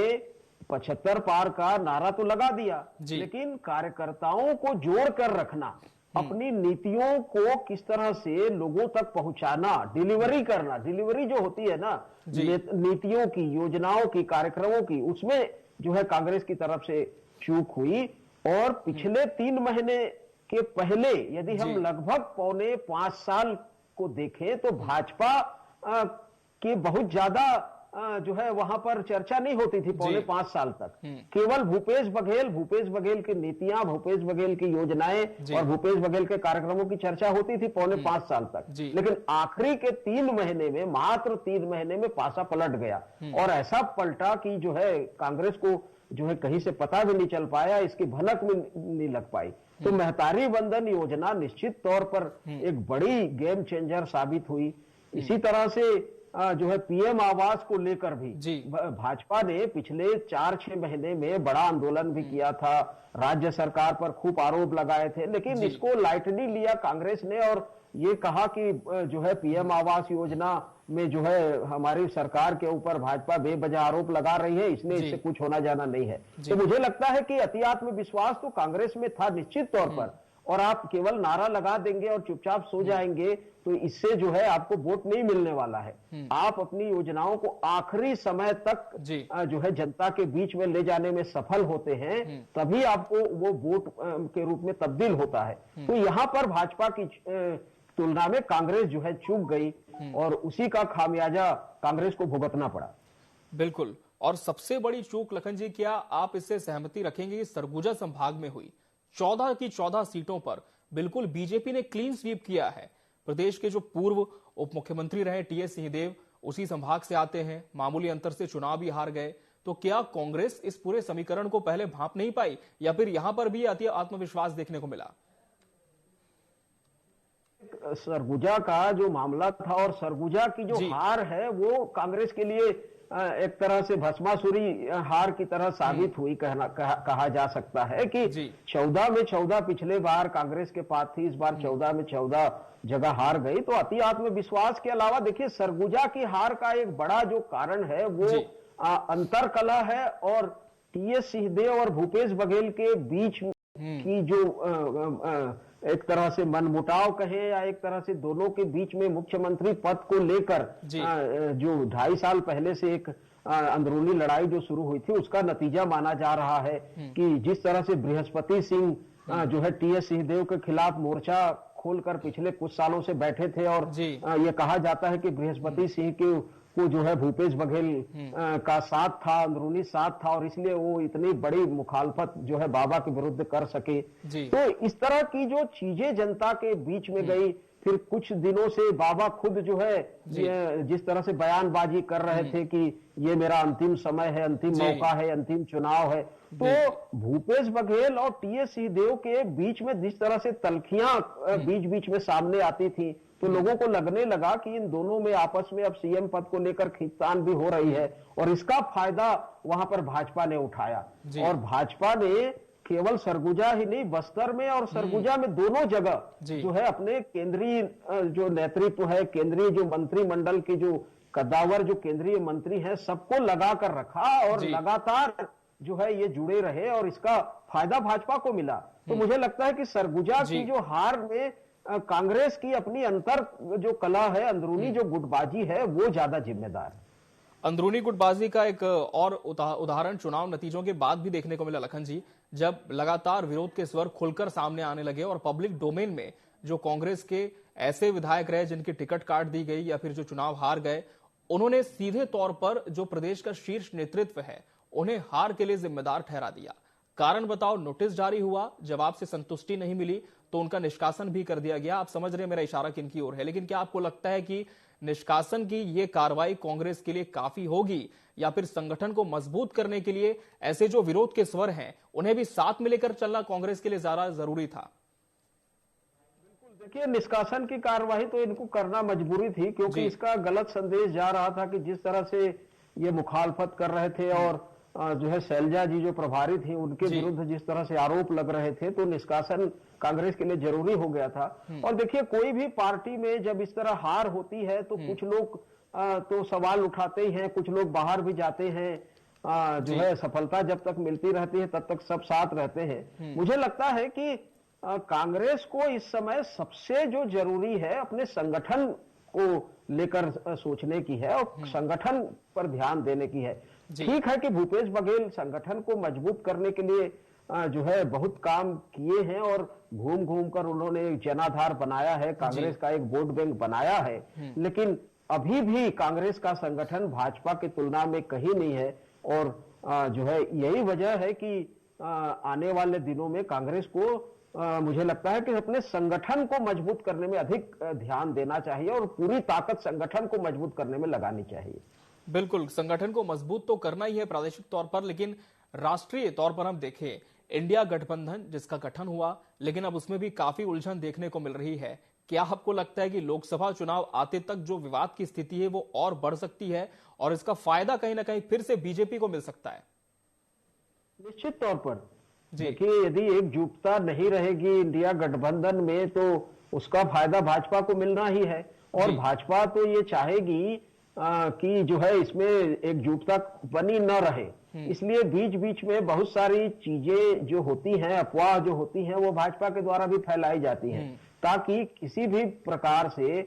75 पार का नारा तो लगा दिया, लेकिन कार्यकर्ताओं को जोड़ कर रखना, अपनी नीतियों को किस तरह से लोगों तक पहुंचाना, डिलीवरी करना, डिलीवरी जो होती है ना नीतियों की, योजनाओं की, कार्यक्रमों की, उसमें जो है कांग्रेस की तरफ से चूक हुई। और पिछले 3 महीने के पहले यदि हम लगभग 4.25 साल को देखें तो भाजपा के बहुत ज्यादा जो है वहां पर चर्चा नहीं होती थी 4.25 साल तक। केवल भूपेश बघेल की नीतियां, भूपेश बघेल की योजनाएं और भूपेश बघेल के कार्यक्रमों की चर्चा होती थी 4.25 साल तक। लेकिन आखिरी के 3 महीने में, मात्र 3 महीने में पासा पलट गया, और ऐसा पलटा कि जो है कांग्रेस को जो है कहीं से पता भी नहीं चल पाया, इसकी भनक भी नहीं लग पाई। तो महतारी वंदन योजना निश्चित तौर पर एक बड़ी गेम चेंजर साबित हुई। इसी तरह से जो है पीएम आवास को लेकर भी भाजपा ने पिछले 4-6 महीने में बड़ा आंदोलन भी किया था, राज्य सरकार पर खूब आरोप लगाए थे, लेकिन इसको लाइटली लिया कांग्रेस ने और ये कहा कि जो है पीएम आवास योजना में जो है हमारी सरकार के ऊपर भाजपा बेवजह आरोप लगा रही है, इसने इससे कुछ होना जाना नहीं है। तो मुझे लगता है कि अति आत्मविश्वास तो कांग्रेस में था निश्चित तौर पर, और आप केवल नारा लगा देंगे और चुपचाप सो जाएंगे तो इससे जो है आपको वोट नहीं मिलने वाला है। आप अपनी योजनाओं को आखिरी समय तक जो है जनता के बीच में ले जाने में सफल होते हैं, तभी आपको वो वोट के रूप में तब्दील होता है। तो यहाँ पर भाजपा की तुलना में कांग्रेस जो है चूक गई और उसी का खामियाजा कांग्रेस को भुगतना पड़ा। बिल्कुल, और सबसे बड़ी चूक लखन जी, क्या आप इससे सहमति रखेंगे कि सरगुजा संभाग में हुई 14 की 14 सीटों पर बिल्कुल बीजेपी ने क्लीन स्वीप किया है। प्रदेश के जो पूर्व उप मुख्यमंत्री रहे टीएस सिंहदेव उसी संभाग से आते हैं, मामूली अंतर से चुनाव भी हार गए। तो क्या कांग्रेस इस पूरे समीकरण को पहले भांप नहीं पाई, या फिर यहां पर भी अति आत्मविश्वास देखने को मिला? सरगुजा का जो मामला था और सरगुजा की जो हार है वो कांग्रेस के लिए एक तरह से भस्मासुरी हार की तरह साबित हुई कहा जा सकता है कि 14 में 14 पिछले बार कांग्रेस के पास थी, इस बार 14 में 14 जगह हार गई। तो अति आत्मविश्वास के अलावा देखिए सरगुजा की हार का एक बड़ा जो कारण है वो अंतर कलह है, और टीएस सिंहदेव और भूपेश बघेल के बीच की जो एक तरह से मनमुटाव कहे या एक तरह से दोनों के बीच में मुख्यमंत्री पद को लेकर जो 2.5 साल पहले से एक अंदरूनी लड़ाई जो शुरू हुई थी, उसका नतीजा माना जा रहा है कि जिस तरह से बृहस्पति सिंह जो है टीएस सिंहदेव के खिलाफ मोर्चा खोलकर पिछले कुछ सालों से बैठे थे, और ये कहा जाता है कि बृहस्पति सिंह को जो है भूपेश बघेल का साथ था, अंदरूनी साथ था, और इसलिए वो इतनी बड़ी मुखालफत जो है बाबा के विरुद्ध कर सके। तो इस तरह की जो चीजें जनता के बीच में गई, फिर कुछ दिनों से बाबा खुद जो है जिस तरह से बयानबाजी कर रहे थे कि ये मेरा अंतिम समय है, अंतिम मौका है, अंतिम चुनाव है, तो भूपेश बघेल और टीएस सिंहदेव के बीच में जिस तरह से तल्खियां बीच बीच में सामने आती थी, तो लोगों को लगने लगा कि इन दोनों में आपस में अब सीएम पद को लेकर खींचतान भी हो रही है, और इसका फायदा वहां पर भाजपा ने उठाया। और भाजपा ने केवल सरगुजा ही नहीं, बस्तर में और सरगुजा में दोनों जगह जो है अपने केंद्रीय जो नेतृत्व है, केंद्रीय जो मंत्रिमंडल के जो कद्दावर जो केंद्रीय मंत्री हैं, सबको लगा कर रखा और लगातार जो है ये जुड़े रहे, और इसका फायदा भाजपा को मिला। तो मुझे लगता है कि सरगुजा की जो हार में कांग्रेस की अपनी अंतर जो कला है, अंदरूनी जो गुटबाजी है, वो ज्यादा जिम्मेदार है। अंदरूनी गुटबाजी का एक और उदाहरण चुनाव नतीजों के बाद भी देखने को मिला लखन जी, जब लगातार विरोध के स्वर खुलकर सामने आने लगे और पब्लिक डोमेन में जो कांग्रेस के ऐसे विधायक रहे जिनकी टिकट काट दी गई या फिर जो चुनाव हार गए, उन्होंने सीधे तौर पर जो प्रदेश का शीर्ष नेतृत्व है उन्हें हार के लिए जिम्मेदार ठहरा दिया। कारण बताओ, नोटिस जारी हुआ, जवाब से संतुष्टि नहीं मिली तो उनका निष्कासन भी कर दिया गया। आप समझ रहे हैं मेरा इशारा किनकी ओर है, लेकिन क्या आपको लगता है कि निष्कासन की ये कार्रवाई कांग्रेस के लिए काफी होगी, या फिर संगठन को मजबूत करने के लिए ऐसे जो विरोध के स्वर हैं उन्हें भी साथ में लेकर चलना कांग्रेस के लिए ज्यादा जरूरी था? देखिए, निष्कासन की कार्रवाई तो इनको करना मजबूरी थी, क्योंकि इसका गलत संदेश जा रहा था कि जिस तरह से ये मुखालफत कर रहे थे और जो है शैलजा जी जो प्रभारी थी उनके विरुद्ध जिस तरह से आरोप लग रहे थे, तो निष्कासन कांग्रेस के लिए जरूरी हो गया था। और देखिए, कोई भी पार्टी में जब इस तरह हार होती है तो कुछ लोग तो सवाल उठाते ही हैं, कुछ लोग बाहर भी जाते हैं, जो है सफलता जब तक मिलती रहती है तब तक सब साथ रहते हैं। मुझे लगता है कि कांग्रेस को इस समय सबसे जो जरूरी है अपने संगठन को लेकर सोचने की है और संगठन पर ध्यान देने की है। ठीक है कि भूपेश बघेल संगठन को मजबूत करने के लिए जो है बहुत काम किए हैं और घूम घूम कर उन्होंने एक जनाधार बनाया है, कांग्रेस का एक वोट बैंक बनाया है, लेकिन अभी भी कांग्रेस का संगठन भाजपा की तुलना में कहीं नहीं है। और जो है यही वजह है कि आने वाले दिनों में कांग्रेस को मुझे लगता है कि अपने संगठन को मजबूत करने में अधिक ध्यान देना चाहिए और पूरी ताकत संगठन को मजबूत करने में लगानी चाहिए। बिल्कुल, संगठन को मजबूत तो करना ही है प्रादेशिक तौर पर, लेकिन राष्ट्रीय तौर पर हम देखें, इंडिया गठबंधन जिसका गठन हुआ, लेकिन अब उसमें भी काफी उलझन देखने को मिल रही है। क्या आपको लगता है कि लोकसभा चुनाव आते तक जो विवाद की स्थिति है वो और बढ़ सकती है और इसका फायदा कहीं ना कहीं फिर से बीजेपी को मिल सकता है? निश्चित तौर पर देखिए, यदि एकजुटता नहीं रहेगी इंडिया गठबंधन में तो उसका फायदा भाजपा को मिलना ही है। और भाजपा तो ये चाहेगी कि जो है इसमें एकजुटता बनी न रहे, इसलिए बीच बीच में बहुत सारी चीजें जो होती हैं, अफवाह जो होती हैं, वो भाजपा के द्वारा भी फैलाई जाती हैं, ताकि किसी भी प्रकार से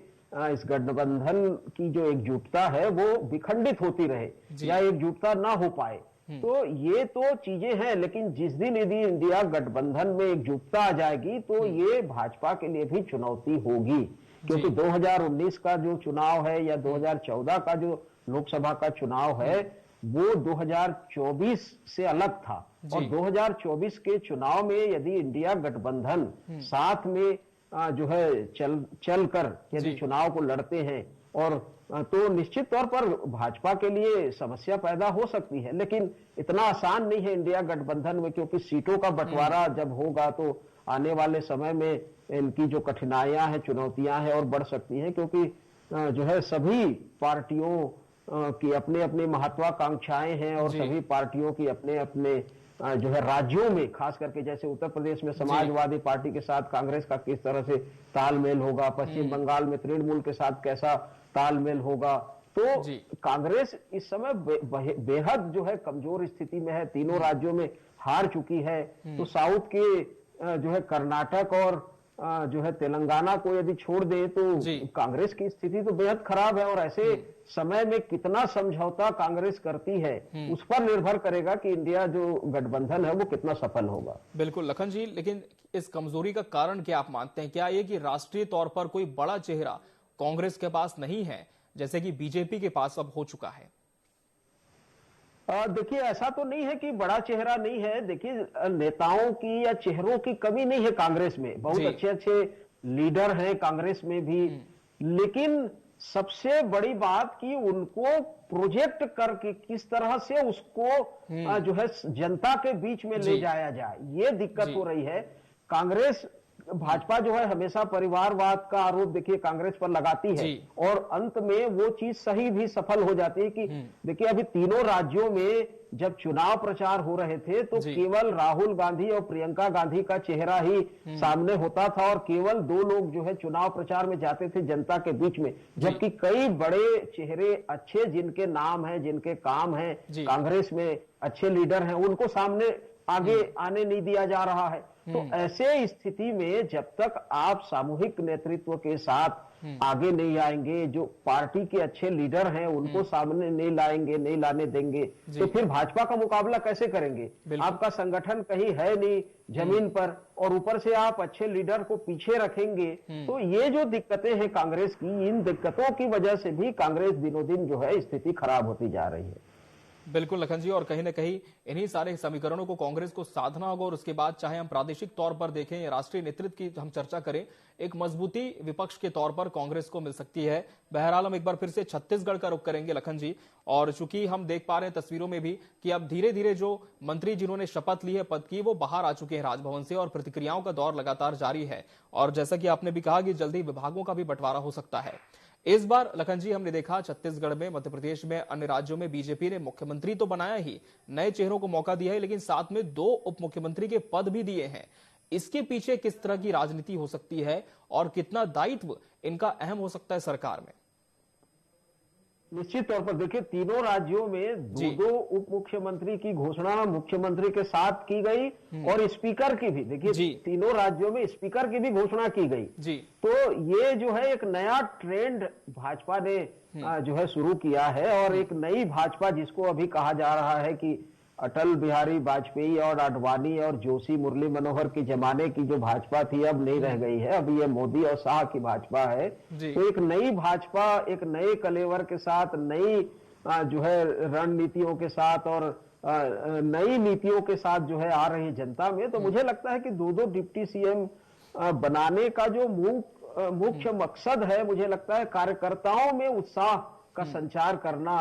इस गठबंधन की जो एकजुटता है वो विखंडित होती रहे या एकजुटता ना हो पाए। तो ये तो चीजें हैं, लेकिन जिस दिन यदि इंडिया गठबंधन में एकजुटता आ जाएगी तो ये भाजपा के लिए भी चुनौती होगी, क्योंकि 2019 का जो चुनाव है या 2014 का जो लोकसभा का चुनाव है वो 2024 से अलग था। और 2024 के चुनाव में यदि इंडिया गठबंधन साथ में जो है चलकर यदि चुनाव को लड़ते हैं और तो निश्चित तौर पर भाजपा के लिए समस्या पैदा हो सकती है, लेकिन इतना आसान नहीं है इंडिया गठबंधन में, क्योंकि सीटों का बंटवारा जब होगा तो आने वाले समय में इनकी जो कठिनाइयां हैं, चुनौतियां हैं और बढ़ सकती हैं, क्योंकि जो है सभी पार्टियों की अपने अपने महत्वाकांक्षाएं हैं और सभी पार्टियों की अपने अपने जो है राज्यों में, खास करके जैसे उत्तर प्रदेश में समाजवादी पार्टी के साथ कांग्रेस का किस तरह से तालमेल होगा, पश्चिम बंगाल में तृणमूल के साथ कैसा तालमेल होगा, तो कांग्रेस इस समय बेहद जो है कमजोर स्थिति में है, तीनों राज्यों में हार चुकी है। तो साउथ के जो है कर्नाटक और जो है तेलंगाना को यदि छोड़ दे तो कांग्रेस की स्थिति तो बेहद खराब है, और ऐसे समय में कितना समझौता कांग्रेस करती है उस पर निर्भर करेगा कि इंडिया जो गठबंधन है वो कितना सफल होगा। बिल्कुल लखन जी, लेकिन इस कमजोरी का कारण क्या आप मानते हैं? क्या ये कि राष्ट्रीय तौर पर कोई बड़ा चेहरा कांग्रेस के पास नहीं है, जैसे कि बीजेपी के पास अब हो चुका है? देखिए, ऐसा तो नहीं है कि बड़ा चेहरा नहीं है। देखिए, नेताओं की या चेहरों की कमी नहीं है कांग्रेस में, बहुत अच्छे अच्छे लीडर हैं कांग्रेस में भी, लेकिन सबसे बड़ी बात कि उनको प्रोजेक्ट करके किस तरह से उसको जो है जनता के बीच में ले जाया जाए, ये दिक्कत हो रही है। कांग्रेस भाजपा जो है हमेशा परिवारवाद का आरोप देखिए कांग्रेस पर लगाती है और अंत में वो चीज सही भी सफल हो जाती है कि देखिए अभी तीनों राज्यों में जब चुनाव प्रचार हो रहे थे तो केवल राहुल गांधी और प्रियंका गांधी का चेहरा ही सामने होता था और केवल दो लोग जो है चुनाव प्रचार में जाते थे जनता के बीच में, जबकि कई बड़े चेहरे अच्छे जिनके नाम हैं, जिनके काम हैं, कांग्रेस में अच्छे लीडर हैं, उनको सामने आगे आने नहीं दिया जा रहा है। तो ऐसे स्थिति में जब तक आप सामूहिक नेतृत्व के साथ आगे नहीं आएंगे, जो पार्टी के अच्छे लीडर हैं उनको सामने नहीं लाएंगे, नहीं लाने देंगे, तो फिर भाजपा का मुकाबला कैसे करेंगे? आपका संगठन कहीं है नहीं जमीन पर और ऊपर से आप अच्छे लीडर को पीछे रखेंगे, तो ये जो दिक्कतें हैं कांग्रेस की, इन दिक्कतों की वजह से भी कांग्रेस दिनों दिन जो है स्थिति खराब होती जा रही है। बिल्कुल लखन जी, और कहीं ना कहीं इन्हीं सारे समीकरणों को कांग्रेस को साधना होगा और उसके बाद चाहे हम प्रादेशिक तौर पर देखें या राष्ट्रीय नेतृत्व की हम चर्चा करें, एक मजबूती विपक्ष के तौर पर कांग्रेस को मिल सकती है। बहरहाल हम एक बार फिर से छत्तीसगढ़ का रुख करेंगे लखन जी, और चूंकि हम देख पा रहे हैं तस्वीरों में भी कि अब धीरे धीरे जो मंत्री जिन्होंने शपथ ली है पद की वो बाहर आ चुके हैं राजभवन से और प्रतिक्रियाओं का दौर लगातार जारी है। और जैसा कि आपने भी कहा कि जल्दी विभागों का भी बंटवारा हो सकता है। इस बार लखन जी हमने देखा छत्तीसगढ़ में, मध्य प्रदेश में, अन्य राज्यों में बीजेपी ने मुख्यमंत्री तो बनाया ही, नए चेहरों को मौका दिया है, लेकिन साथ में 2 उप मुख्यमंत्री के पद भी दिए हैं। इसके पीछे किस तरह की राजनीति हो सकती है और कितना दायित्व इनका अहम हो सकता है सरकार में? निश्चित तौर पर देखिए तीनों राज्यों में 2 उप मुख्यमंत्री की घोषणा मुख्यमंत्री के साथ की गई और स्पीकर की भी, देखिए तीनों राज्यों में स्पीकर की भी घोषणा की गई जी। तो ये जो है एक नया ट्रेंड भाजपा ने जो है शुरू किया है और एक नई भाजपा जिसको अभी कहा जा रहा है कि अटल बिहारी वाजपेयी और आडवाणी और जोशी मुरली मनोहर के जमाने की जो भाजपा थी अब नहीं रह गई है, अभी ये मोदी और शाह की भाजपा है। तो एक नई भाजपा एक नए कलेवर के साथ, नई जो है रणनीतियों के साथ और नई नीतियों के साथ जो है आ रही है जनता में। तो मुझे लगता है कि 2 डिप्टी सीएम बनाने का जो मुख्य मकसद है, मुझे लगता है कार्यकर्ताओं में उत्साह का संचार करना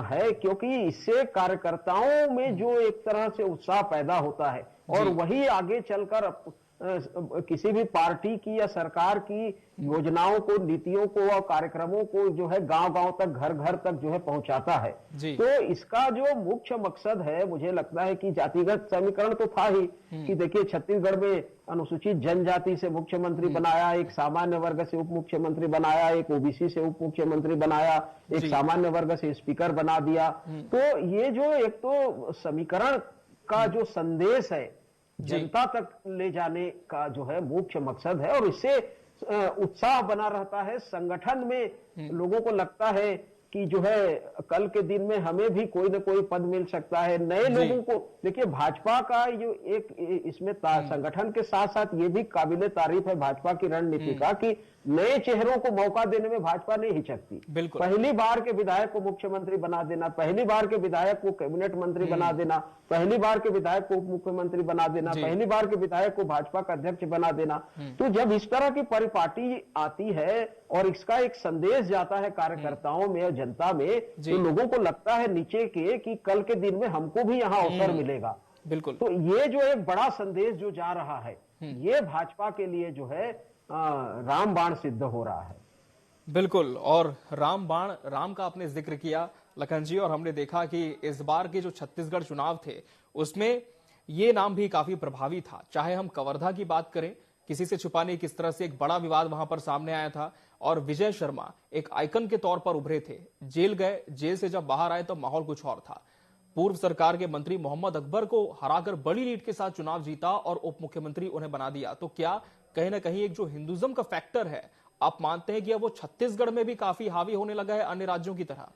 है, क्योंकि इससे कार्यकर्ताओं में जो एक तरह से उत्साह पैदा होता है और वही आगे चलकर किसी भी पार्टी की या सरकार की योजनाओं को, नीतियों को और कार्यक्रमों को जो है गांव-गांव तक, घर-घर तक जो है पहुंचाता है। तो इसका जो मुख्य मकसद है, मुझे लगता है कि जातिगत समीकरण तो था ही कि देखिए छत्तीसगढ़ में अनुसूचित जनजाति से मुख्यमंत्री बनाया, एक सामान्य वर्ग से उप मुख्यमंत्री बनाया, एक ओबीसी से उप मुख्यमंत्री बनाया, एक सामान्य वर्ग से स्पीकर बना दिया। तो ये जो एक तो समीकरण का जो संदेश है जनता तक ले जाने का जो है मुख्य मकसद है और इससे उत्साह बना रहता है संगठन में। लोगों को लगता है कि जो है कल के दिन में हमें भी कोई न कोई पद मिल सकता है। नए लोगों को देखिए भाजपा का जो एक इसमें संगठन के साथ साथ ये भी काबिले तारीफ है भाजपा की रणनीति का कि नए चेहरों को मौका देने में भाजपा नहीं हिचकती। पहली बार के विधायक को मुख्यमंत्री बना देना, पहली बार के विधायक को कैबिनेट मंत्री बना देना, पहली बार के विधायक को उप मुख्यमंत्री बना देना, पहली बार के विधायक को भाजपा का अध्यक्ष बना देना। तो जब इस तरह की परिपाटी आती है और इसका एक संदेश जाता है कार्यकर्ताओं में और जनता में, तो लोगों को लगता है नीचे के कि कल के दिन में हमको भी यहाँ अवसर मिलेगा। बिल्कुल। तो ये जो एक बड़ा संदेश जो जा रहा है, ये भाजपा के लिए जो है रामबाण सिद्ध हो रहा है। बिल्कुल, और रामबाण, राम का आपने जिक्र किया लखन जी, और हमने देखा कि इस बार के जो छत्तीसगढ़ चुनाव थे उसमें ये नाम भी काफी प्रभावी था। चाहे हम कवर्धा की बात करें, किसी से छुपाने किस तरह से एक बड़ा विवाद वहां पर सामने आया था, और विजय शर्मा एक आइकन के तौर पर उभरे थे। जेल गए, जेल से जब बाहर आए तो माहौल कुछ और था। पूर्व सरकार के मंत्री मोहम्मद अकबर को हराकर बड़ी लीड के साथ चुनाव जीता और उप मुख्यमंत्री उन्हें बना दिया। तो क्या कहीं ना कहीं एक जो हिंदुइज्म का फैक्टर है, आप मानते हैं कि अब वो छत्तीसगढ़ में भी काफी हावी होने लगा है अन्य राज्यों की तरह?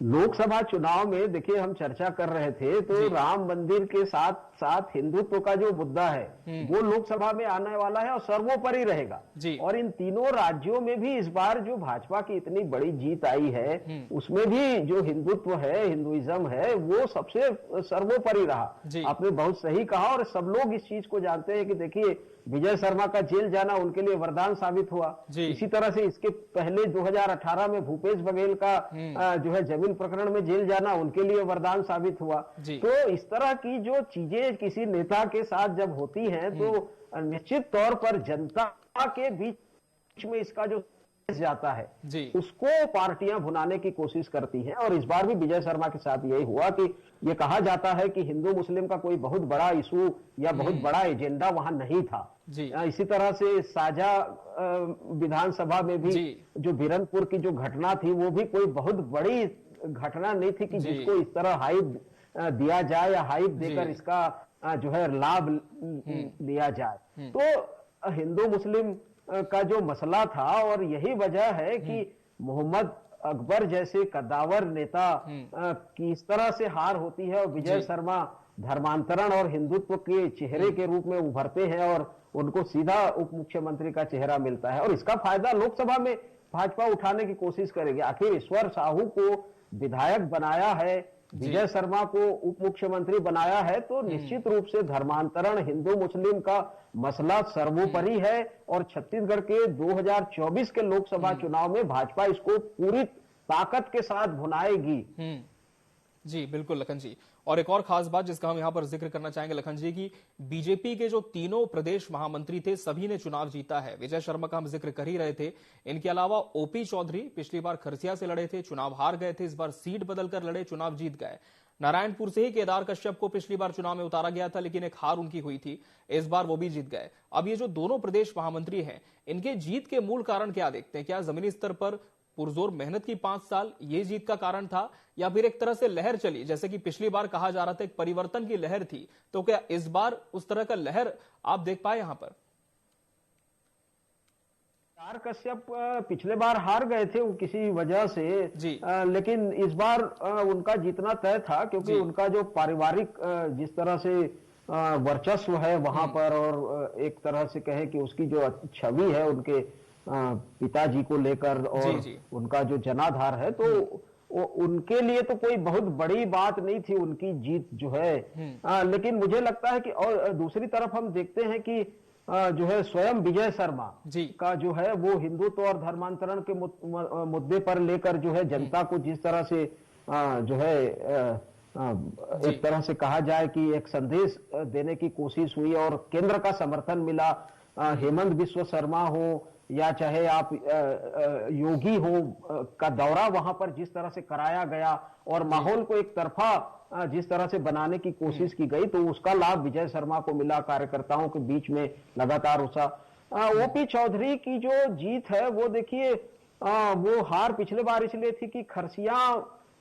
लोकसभा चुनाव में देखिए हम चर्चा कर रहे थे तो राम मंदिर के साथ साथ हिंदुत्व का जो मुद्दा है वो लोकसभा में आने वाला है और सर्वोपरि रहेगा। और इन तीनों राज्यों में भी इस बार जो भाजपा की इतनी बड़ी जीत आई है उसमें भी जो हिंदुत्व है, हिंदुइज्म है, वो सबसे सर्वोपरि रहा। आपने बहुत सही कहा और सब लोग इस चीज को जानते हैं कि देखिए विजय शर्मा का जेल जाना उनके लिए वरदान साबित हुआ। इसी तरह से इसके पहले 2018 में भूपेश बघेल का जो है जमीन प्रकरण में जेल जाना उनके लिए वरदान साबित हुआ। तो इस तरह की जो चीजें किसी नेता के साथ जब होती हैं तो निश्चित तौर पर जनता के बीच में इसका जो जाता है उसको पार्टियां भुनाने की कोशिश करती हैं। और इस बार भी विजय शर्मा के साथ यही हुआ कि ये कहा जाता है कि हिंदू मुस्लिम का कोई बहुत बड़ा इशू या बहुत बड़ा एजेंडा वहां नहीं था। इसी तरह से साझा विधानसभा में भी जो बिरनपुर की जो घटना थी वो भी कोई बहुत बड़ी घटना नहीं थी कि जिसको इस तरह हाइप दिया जाए या हाइप देकर इसका जो है लाभ लिया जाए। तो हिंदू मुस्लिम का जो मसला था और यही वजह है कि मोहम्मद अकबर जैसे कद्दावर नेता की इस तरह से हार होती है और विजय शर्मा धर्मांतरण और हिंदुत्व के चेहरे के रूप में उभरते हैं और उनको सीधा उप मुख्यमंत्री का चेहरा मिलता है और इसका फायदा लोकसभा में भाजपा उठाने की कोशिश करेगी। आखिर ईश्वर साहू को विधायक बनाया है, विजय शर्मा को उप मुख्यमंत्री बनाया है, तो निश्चित रूप से धर्मांतरण हिंदू मुस्लिम का मसला सर्वोपरि है और छत्तीसगढ़ के 2024 के लोकसभा चुनाव में भाजपा इसको पूरी ताकत के साथ भुनाएगी। जी बिल्कुल लखन जी। और एक और खास बात जिसका हम यहां पर जिक्र करना चाहेंगे लखन जी की बीजेपी के जो तीनों प्रदेश महामंत्री थे सभी ने चुनाव जीता है। विजय शर्मा का हम जिक्र कर ही रहे थे। इनके अलावा ओपी चौधरी पिछली बार खरसिया से लड़े थे, चुनाव हार गए थे, इस बार सीट बदलकर लड़े, चुनाव जीत गए। नारायणपुर से ही केदार कश्यप को पिछली बार चुनाव में उतारा गया था लेकिन एक हार उनकी हुई थी, इस बार वो भी जीत गए। अब ये जो दोनों प्रदेश महामंत्री हैं इनके जीत के मूल कारण क्या देखते हैं? क्या जमीनी स्तर पर पुरजोर मेहनत की 5 साल ये जीत का कारण था या फिर एक तरह से लहर चली, जैसे कि पिछली बार कहा जा रहा था एक परिवर्तन की लहर थी, तो क्या इस बार उस तरह का लहर आप देख पाए यहां पर? केदार कश्यप पिछले बार हार गए थे वो किसी वजह से लेकिन इस बार उनका जीतना तय था क्योंकि उनका जो पारिवारिक जिस तरह से वर्चस्व है वहां पर और एक तरह से कहे कि उसकी जो छवि है उनके पिताजी को लेकर और उनका जो जनाधार है तो उनके लिए तो कोई बहुत बड़ी बात नहीं थी उनकी जीत जो है। लेकिन मुझे लगता है कि और दूसरी तरफ हम देखते हैं कि जो है स्वयं विजय शर्मा का जो है वो हिंदुत्व और धर्मांतरण के मुद्दे पर लेकर जो है जनता को जिस तरह से जो है एक तरह से कहा जाए कि एक संदेश देने की कोशिश हुई और केंद्र का समर्थन मिला। हेमंत बिस्व शर्मा हो या चाहे आप योगी हो का दौरा वहां पर जिस तरह से कराया गया और माहौल को एक तरफा जिस तरह से बनाने की कोशिश की गई तो उसका लाभ विजय शर्मा को मिला। कार्यकर्ताओं के बीच में लगातार उसा ओपी चौधरी की जो जीत है वो देखिए वो हार पिछले बार इसलिए थी कि खरसिया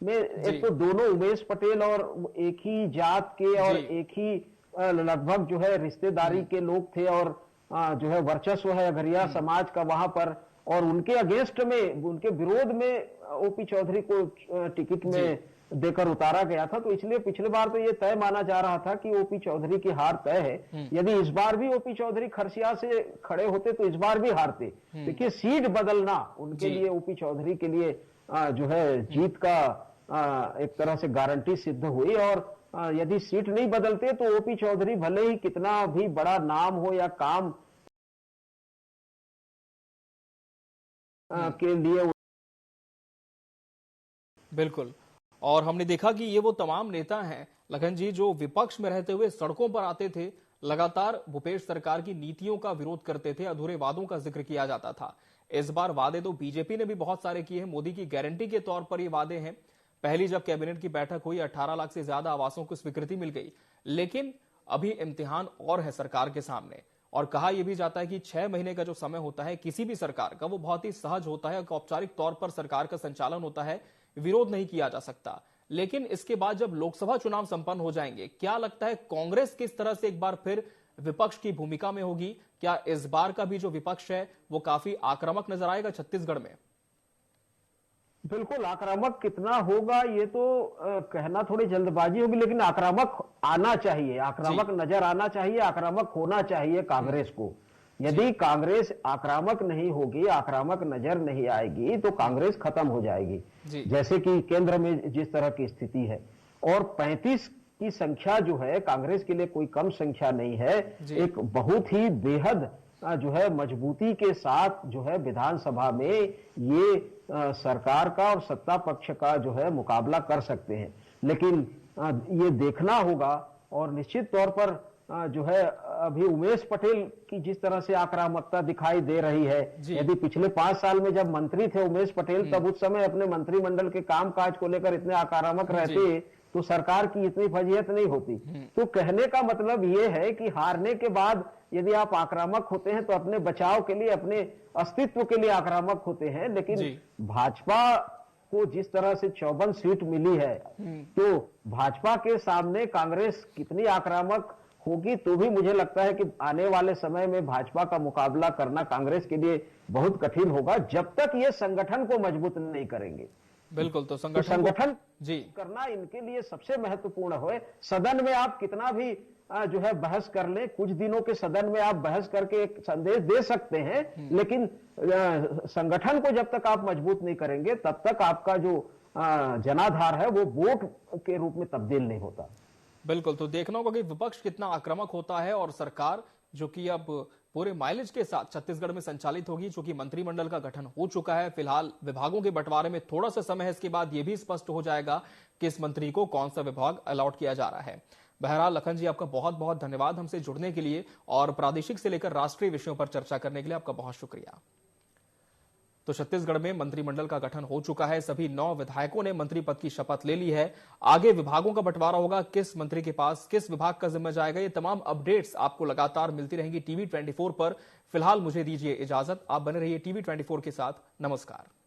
में एक तो दोनों उमेश पटेल और एक ही जात के और एक ही लगभग जो है रिश्तेदारी के लोग थे और जो है वर्चस्व है अघरिया समाज का वहां पर और उनके अगेंस्ट में उनके विरोध में ओपी चौधरी को टिकट में देकर उतारा गया था। तो इसलिए पिछले बार तो ये तय माना जा रहा था कि ओपी चौधरी की हार तय है। यदि इस बार भी ओपी चौधरी खरसिया से खड़े होते तो इस बार भी हारते। देखिए सीट बदलना उनके लिए ओपी चौधरी के लिए जो है जीत का एक तरह से गारंटी सिद्ध हुई और यदि सीट नहीं बदलते तो ओपी चौधरी भले ही कितना भी बड़ा नाम हो या काम के लिए बिल्कुल। और हमने देखा कि ये वो तमाम नेता हैं लखन जी जो विपक्ष में रहते हुए सड़कों पर आते थे, लगातार भूपेश सरकार की नीतियों का विरोध करते थे, अधूरे वादों का जिक्र किया जाता था। इस बार वादे तो बीजेपी ने भी बहुत सारे किए हैं, मोदी की गारंटी के तौर पर ये वादे हैं। पहली जब कैबिनेट की बैठक हुई 18 लाख से ज्यादा आवासों को स्वीकृति मिल गई, लेकिन अभी इम्तिहान और है सरकार के सामने। और कहा यह भी जाता है कि 6 महीने का जो समय होता है किसी भी सरकार का वो बहुत ही सहज होता है, औपचारिक तौर पर सरकार का संचालन होता है, विरोध नहीं किया जा सकता। लेकिन इसके बाद जब लोकसभा चुनाव संपन्न हो जाएंगे, क्या लगता है कांग्रेस किस तरह से एक बार फिर विपक्ष की भूमिका में होगी? क्या इस बार का भी जो विपक्ष है वो काफी आक्रामक नजर आएगा छत्तीसगढ़ में? बिल्कुल, आक्रामक कितना होगा ये तो कहना थोड़ी जल्दबाजी होगी, लेकिन आक्रामक आना चाहिए, आक्रामक नजर आना चाहिए, आक्रामक होना चाहिए कांग्रेस को। यदि कांग्रेस आक्रामक नहीं होगी, आक्रामक नजर नहीं आएगी, तो कांग्रेस खत्म हो जाएगी, जैसे कि केंद्र में जिस तरह की स्थिति है। और 35 की संख्या जो है कांग्रेस के लिए कोई कम संख्या नहीं है। एक बहुत ही बेहद जो है मजबूती के साथ जो है विधानसभा में ये सरकार का और सत्ता पक्ष का जो है मुकाबला कर सकते हैं। लेकिन ये देखना होगा, और निश्चित तौर पर जो है अभी उमेश पटेल की जिस तरह से आक्रामकता दिखाई दे रही है, यदि पिछले 5 साल में जब मंत्री थे उमेश पटेल, तब उस समय अपने मंत्रिमंडल के कामकाज को लेकर इतने आक्रामक रहते तो सरकार की इतनी फजीहत नहीं होती। तो कहने का मतलब ये है कि हारने के बाद यदि आप आक्रामक होते हैं तो अपने बचाव के लिए, अपने अस्तित्व के लिए आक्रामक होते हैं। लेकिन भाजपा को जिस तरह से 54 सीट मिली है, तो भाजपा के सामने कांग्रेस कितनी आक्रामक होगी, तो भी मुझे लगता है कि आने वाले समय में भाजपा का मुकाबला करना कांग्रेस के लिए बहुत कठिन होगा, जब तक ये संगठन को मजबूत नहीं करेंगे। बिल्कुल, तो संगठन करना इनके लिए सबसे महत्वपूर्ण है। सदन में आप कितना भी जो है बहस कर ले, कुछ दिनों के सदन में आप बहस करके एक संदेश दे सकते हैं, लेकिन संगठन को जब तक आप मजबूत नहीं करेंगे, तब तक आपका जो जनाधार है वो वोट के रूप में तब्दील नहीं होता। बिल्कुल, तो देखना होगा कि विपक्ष कितना आक्रामक होता है, और सरकार जो कि अब पूरे माइलेज के साथ छत्तीसगढ़ में संचालित होगी, चूंकि मंत्रिमंडल का गठन हो चुका है। फिलहाल विभागों के बंटवारे में थोड़ा सा समय है, इसके बाद यह भी स्पष्ट हो जाएगा किस मंत्री को कौन सा विभाग अलॉट किया जा रहा है। बहरहाल लखन जी, आपका बहुत बहुत धन्यवाद हमसे जुड़ने के लिए, और प्रादेशिक से लेकर राष्ट्रीय विषयों पर चर्चा करने के लिए आपका बहुत शुक्रिया। तो छत्तीसगढ़ में मंत्रिमंडल का गठन हो चुका है, सभी 9 विधायकों ने मंत्री पद की शपथ ले ली है। आगे विभागों का बंटवारा होगा, किस मंत्री के पास किस विभाग का जिम्मा जाएगा, ये तमाम अपडेट्स आपको लगातार मिलती रहेंगी टीवी 24 पर। फिलहाल मुझे दीजिए इजाजत, आप बने रहिए टीवी 24 के साथ। नमस्कार।